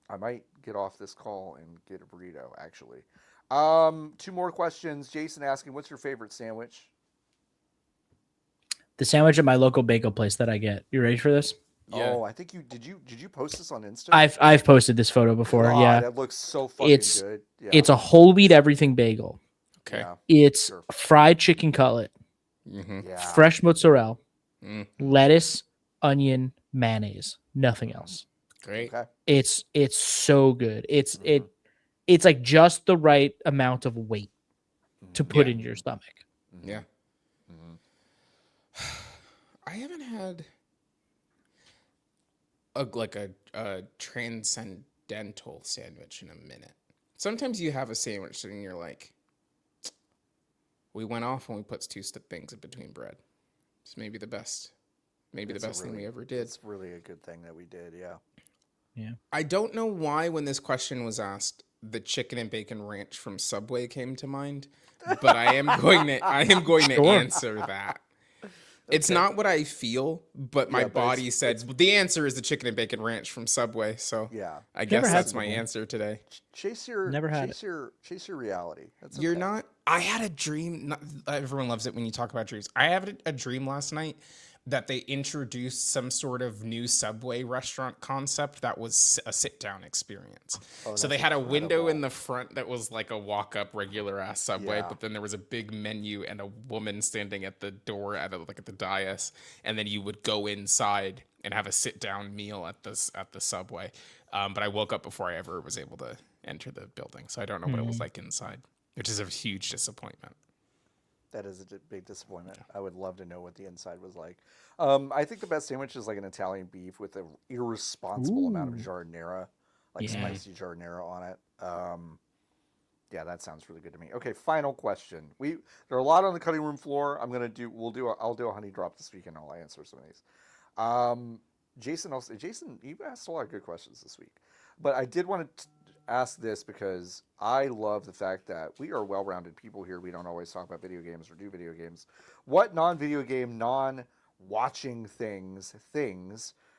I might get off this call and get a burrito, actually. 2 more questions. Jason asking, what's your favorite sandwich? The sandwich at my local bagel place that I get. You ready for this? Yeah. Oh, I think did you post this on Insta? I've posted this photo before. God, yeah. It looks so fucking good. Yeah. It's a whole wheat everything bagel. Okay. Yeah, It's sure. fried chicken cutlet, Yeah. fresh mozzarella, Mm. lettuce, onion, mayonnaise, nothing else. Great. Okay. It's so good. It's like just the right amount of weight to put in your stomach. Yeah. I haven't had a transcendental sandwich in a minute. Sometimes you have a sandwich and you're like, we went off and we put 2 things in between bread. It's maybe the best thing we ever did. It's really a good thing that we did, yeah. Yeah. I don't know why when this question was asked, the chicken and bacon ranch from Subway came to mind, but I am going to answer that. It's not what I feel, but my body said the answer is the chicken and bacon ranch from Subway. So Yeah. I guess that's my answer today. Chase your reality. That's okay. You're not. I had a dream. Not, everyone loves it when you talk about dreams. I had a dream last night that they introduced some sort of new Subway restaurant concept that was a sit-down experience. Oh, so they had a window in the front that was like a walk-up regular-ass Subway, but then there was a big menu and a woman standing at the door at the dais, and then you would go inside and have a sit-down meal at the Subway. But I woke up before I ever was able to enter the building, so I don't know what it was like inside, which is a huge disappointment. That is a big disappointment. I would love to know what the inside was like. I think the best sandwich is like an Italian beef with an irresponsible amount of giardiniera, like spicy giardiniera on it. Yeah, that sounds really good to me. Okay, final question. There are a lot on the cutting room floor. I'll do a honey drop this weekend. I'll answer some of these. Jason, you asked a lot of good questions this week, but I did want to ask this because I love the fact that we are well-rounded people here. We don't always talk about video games or do video games. What non-video game, non-watching things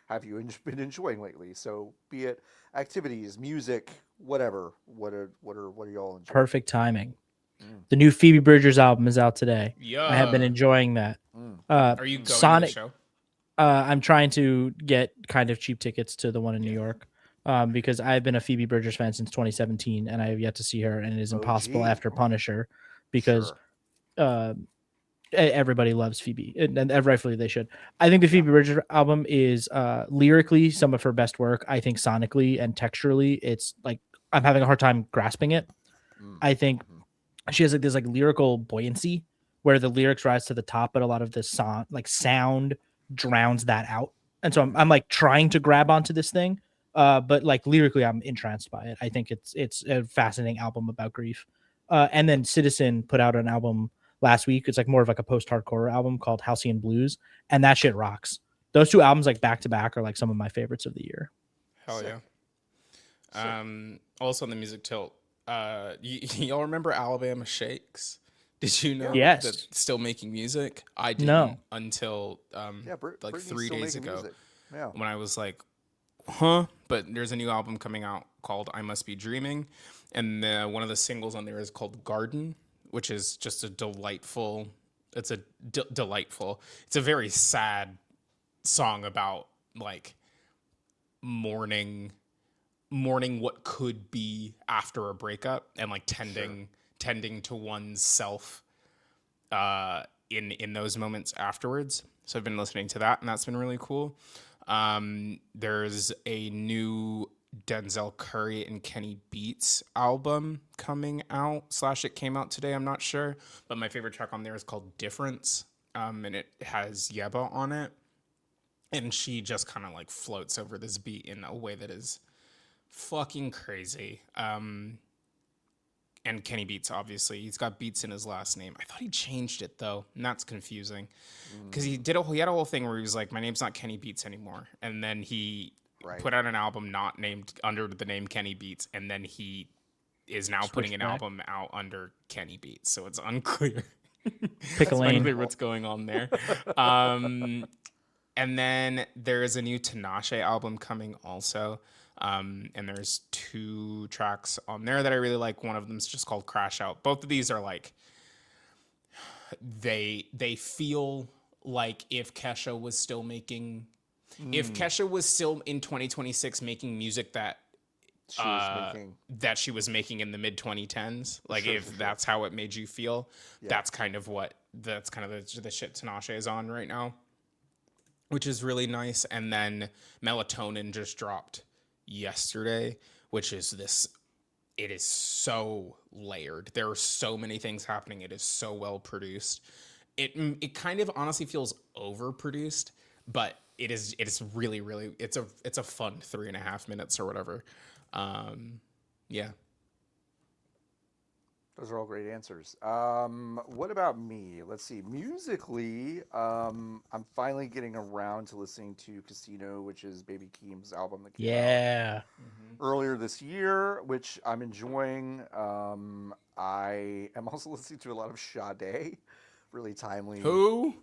have you been enjoying lately? So be it activities, music, whatever. What are y'all enjoying? Perfect timing. The new Phoebe Bridgers album is out today. Yeah. I have been enjoying that. Are you going to the show? I'm trying to get kind of cheap tickets to the one in New York. Because I've been a Phoebe Bridgers fan since 2017, and I have yet to see her, and it is impossible after Punisher, because everybody loves Phoebe, and rightfully they should. I think the Phoebe Bridgers album is lyrically some of her best work. I think sonically and texturally, it's like I'm having a hard time grasping it. I think she has like this like lyrical buoyancy where the lyrics rise to the top, but a lot of the sound drowns that out, and so I'm like trying to grab onto this thing. But like lyrically, I'm entranced by it. I think it's a fascinating album about grief. And then Citizen put out an album last week. It's like more of like a post-hardcore album called Halcyon Blues, and that shit rocks. those two albums like back to back are like some of my favorites of the year. Hell Sick. yeah. Also on the music tilt, y'all remember Alabama Shakes? Did you know Yes. that still making music? I didn't No. until like Brittany's 3 still days making ago music. Yeah. when I was like, huh? But there's a new album coming out called I Must Be Dreaming, and one of the singles on there is called Garden, which is just a delightful. It's a delightful. It's a very sad song about like mourning what could be after a breakup and like tending to one's self in those moments afterwards. So I've been listening to that, and that's been really cool. There's a new Denzel Curry and Kenny Beats album coming out, / it came out today, I'm not sure. But my favorite track on there is called Difference. And it has Yeba on it. And she just kind of like floats over this beat in a way that is fucking crazy. And Kenny Beats, obviously, he's got Beats in his last name. I thought he changed it though, and that's confusing because he had a whole thing where he was like, "My name's not Kenny Beats anymore," and then he put out an album not named under the name Kenny Beats, and then he is now putting an album out under Kenny Beats, so it's unclear. Pick a lane. Unclear what's going on there. And then there is a new Tinashe album coming also. And there's 2 tracks on there that I really like. One of them is just called Crash Out. Both of these are like, they feel like if Kesha was still making, if Kesha was still in 2026 making music that she was making in the mid 2010s, like that's how it made you feel, that's kind of the shit Tinashe is on right now, which is really nice. And then Melatonin just dropped yesterday, which is it is so layered. There are so many things happening. It is so well produced. It kind of honestly feels overproduced, but it's really, really, it's a fun 3.5 minutes or whatever. Yeah. Those are all great answers. What about me? Let's see. Musically, I'm finally getting around to listening to Casino, which is Baby Keem's album that came out earlier this year, which I'm enjoying. I am also listening to a lot of Sade, really timely. Who?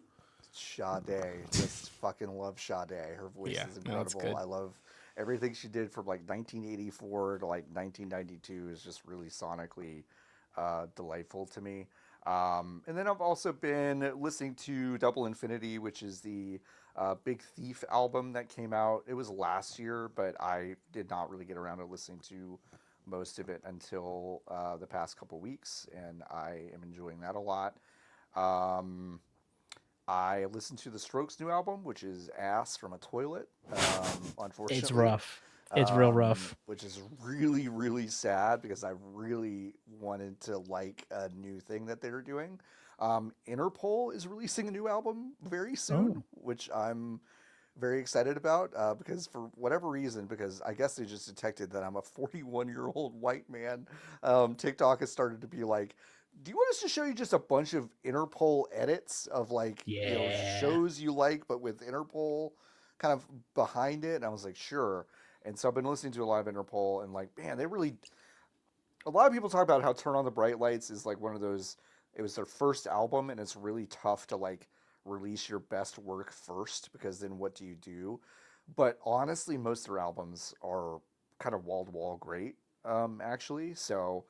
Sade. Just fucking love Sade. Her voice is incredible. I love everything she did from like 1984 to like 1992 is just really sonically delightful to me. And then I've also been listening to Double Infinity, which is the Big Thief album that came out. It was last year, but I did not really get around to listening to most of it until the past couple weeks, and I am enjoying that a lot. I listened to the Strokes' new album, which is Ass from a Toilet. Unfortunately, it's rough. It's real rough. Which is really, really sad because I really wanted to like a new thing that they were doing. Interpol is releasing a new album very soon, which I'm very excited about because for whatever reason, because I guess they just detected that I'm a 41-year-old white man, TikTok has started to be like, do you want us to show you just a bunch of Interpol edits of like shows you like, but with Interpol kind of behind it? And I was like, sure. And so I've been listening to a lot of Interpol, and like, man, a lot of people talk about how Turn on the Bright Lights is like one of those, it was their first album, and it's really tough to like release your best work first, because then what do you do? But honestly, most of their albums are kind of wall-to-wall great, actually. So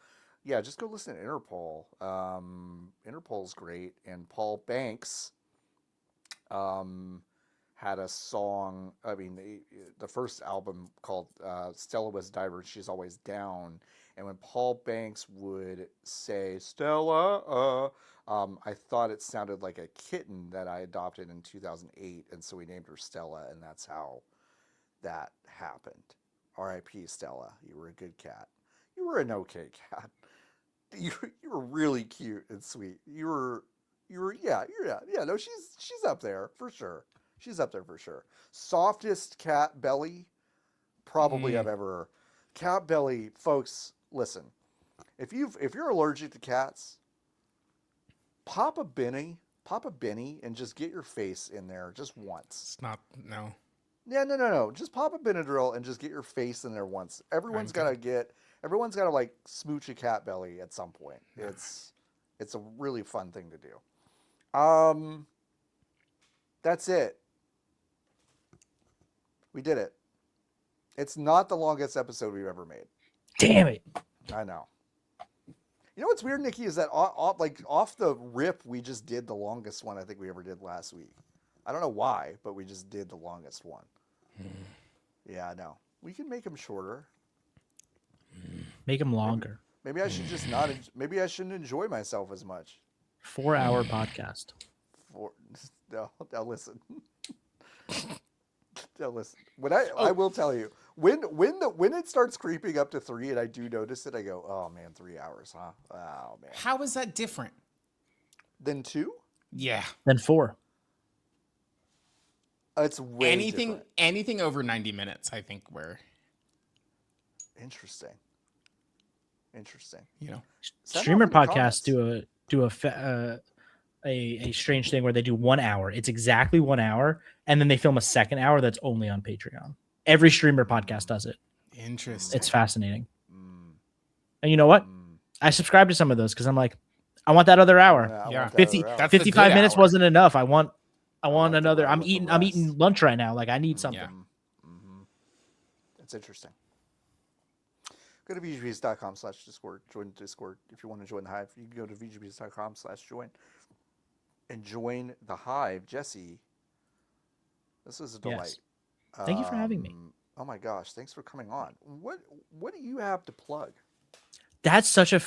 yeah, just go listen to Interpol. Interpol's great, and Paul Banks had a song. I mean, the first album called Stella Was Diver, She's Always Down. And when Paul Banks would say Stella, I thought it sounded like a kitten that I adopted in 2008, and so we named her Stella, and that's how that happened. R.I.P. Stella. You were a good cat. You were an okay cat. You were really cute and sweet. No, she's up there for sure. She's up there for sure. Softest cat belly probably I've ever. Cat belly, folks, listen. If you're allergic to cats, pop a pop a Benny and just get your face in there just once. It's not no. Yeah, no. Just pop a Benadryl and just get your face in there once. Everyone's got to like smooch a cat belly at some point. It's a really fun thing to do. That's it. We did it. It's not the longest episode we've ever made. Damn it. I know. You know what's weird, Nikki, is that off the rip, we just did the longest one I think we ever did last week. I don't know why, but we just did the longest one. Yeah, I know. We can make them shorter. Make them longer. Maybe I should just not. Maybe I shouldn't enjoy myself as much. 4-hour podcast. No, listen. Now listen. I will tell you when it starts creeping up to 3 and I do notice it, I go, oh man, 3 hours, huh? Oh man. How is that different Than 2? Yeah. Then 4. It's way different. Anything over 90 minutes, I think we're Interesting. You know, Streamer podcasts do a strange thing where they do 1 hour. It's exactly 1 hour, and then they film a second hour that's only on Patreon. Every streamer podcast does it. Interesting. It's fascinating. And you know what? I subscribe to some of those because I'm like, I want that other hour. Yeah. 55 minutes hour. wasn't enough. I want another. I I'm want the eating lunch right now. Like I need something. Yeah. It's interesting. Go to VGBs.com/Discord. Join the Discord. If you want to join the Hive, you can go to VGBs.com/join and join the Hive. Jesse, this is a delight. Yes. Thank you for having me. Oh my gosh, thanks for coming on. What do you have to plug? That's such a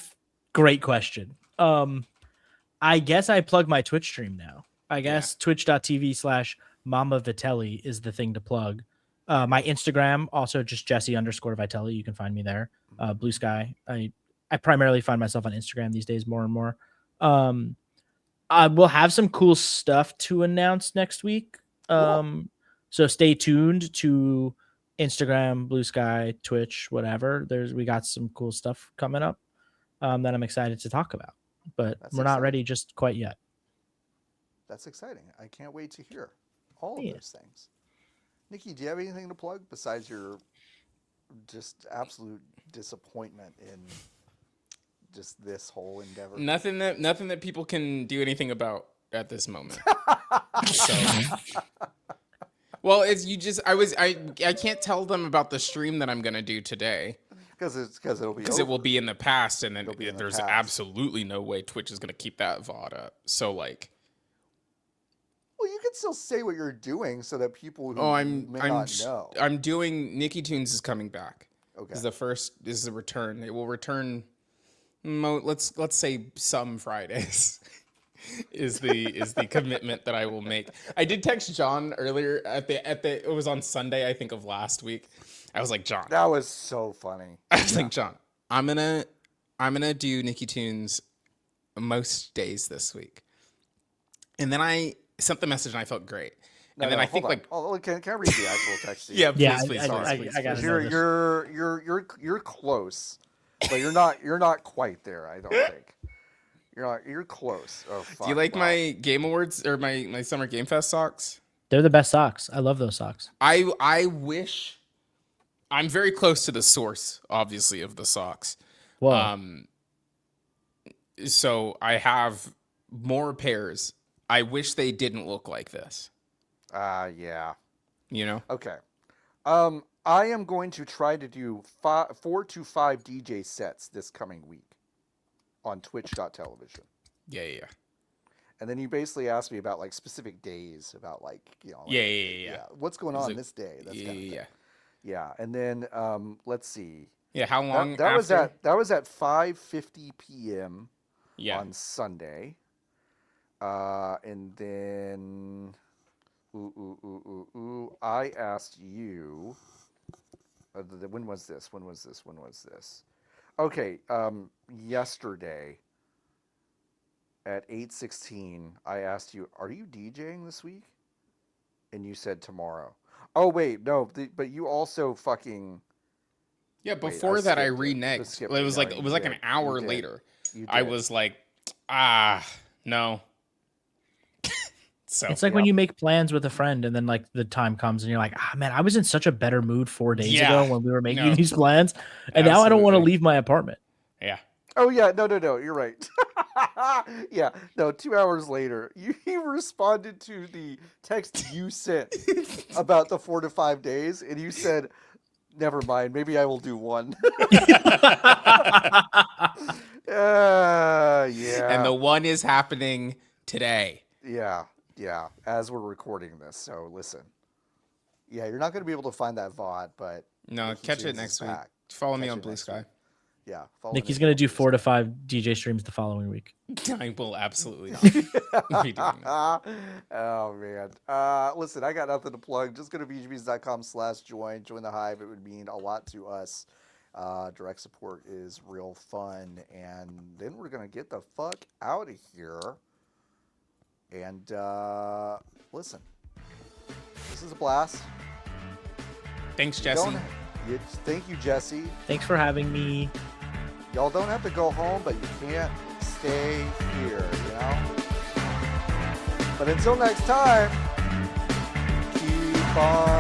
great question. I guess I plug my Twitch stream now. I guess twitch.tv/Mama Vitelli is the thing to plug. My Instagram, also just Jesse_Vitelli. You can find me there. Blue Sky. I primarily find myself on Instagram these days more and more. I will have some cool stuff to announce next week. Cool. So stay tuned to Instagram, Blue Sky, Twitch, whatever. We got some cool stuff coming up that I'm excited to talk about, but we're not ready just quite yet. That's exciting. I can't wait to hear all of those things. Nikki, do you have anything to plug besides your just absolute disappointment in just this whole endeavor? Nothing that people can do anything about at this moment. Well, I can't tell them about the stream that I'm gonna do today because it will be in the past, and then there's absolutely no way Twitch is gonna keep that VOD up. So like. Well, you can still say what you're doing so that people who may not know. I'm doing Niki Tunes is coming back. Okay. Is the return. It will return. Let's say some Fridays is the commitment that I will make. I did text John earlier it was on Sunday, I think, of last week. I was like, John. That was so funny. I was like, John, I'm gonna do Niki Tunes most days this week. And then I sent the message and I felt great. Can I read the actual text? Yeah, please. I got you're close, but you're not quite there. I don't think you're close. Oh, fuck, do you like my Game Awards or my Summer Game Fest socks? They're the best socks. I love those socks. I wish I'm very close to the source, obviously, of the socks. Whoa. So I have more pairs. I wish they didn't look like this. Yeah. You know? Okay. I am going to try to do 4 to 5 DJ sets this coming week on twitch.television. Yeah. And then you basically asked me about like specific days, about like, you know. Like, yeah. What's going on this day? That's kind of thing. Yeah. And then let's see. Yeah, how long that was after? That was at 5:50 p.m. Yeah. on Sunday. And then I asked you when was this? Okay, yesterday at 8:16 I asked you, are you DJing this week? And you said tomorrow. Oh wait, no, but you also fucking Yeah, before that I reneged. It was like an hour later. I was like, no. So it's like when you make plans with a friend and then like the time comes and you're like, ah, man, I was in such a better mood 4 days ago when we were making these plans. And now I don't want to leave my apartment. Yeah. Oh yeah, no, you're right. Yeah, no, 2 hours later, you responded to the text you sent about the 4 to 5 days, and you said, never mind, maybe I will do one. Yeah. And the one is happening today. Yeah, as we're recording this, so listen. Yeah, you're not going to be able to find that VOD, but... No, catch it next week. Follow me on Blue Sky. Yeah. Niki's going to do 4 to 5 DJ streams the following week. I will absolutely not be doing that. Oh, man. Listen, I got nothing to plug. Just go to VGBs.com/join. Join the Hive. It would mean a lot to us. Direct support is real fun. And then we're going to get the fuck out of here. And listen, this is a blast. Thanks, Jesse. Thank you, Jesse. Thanks for having me. Y'all don't have to go home, but you can't stay here, you know? But until next time, keep on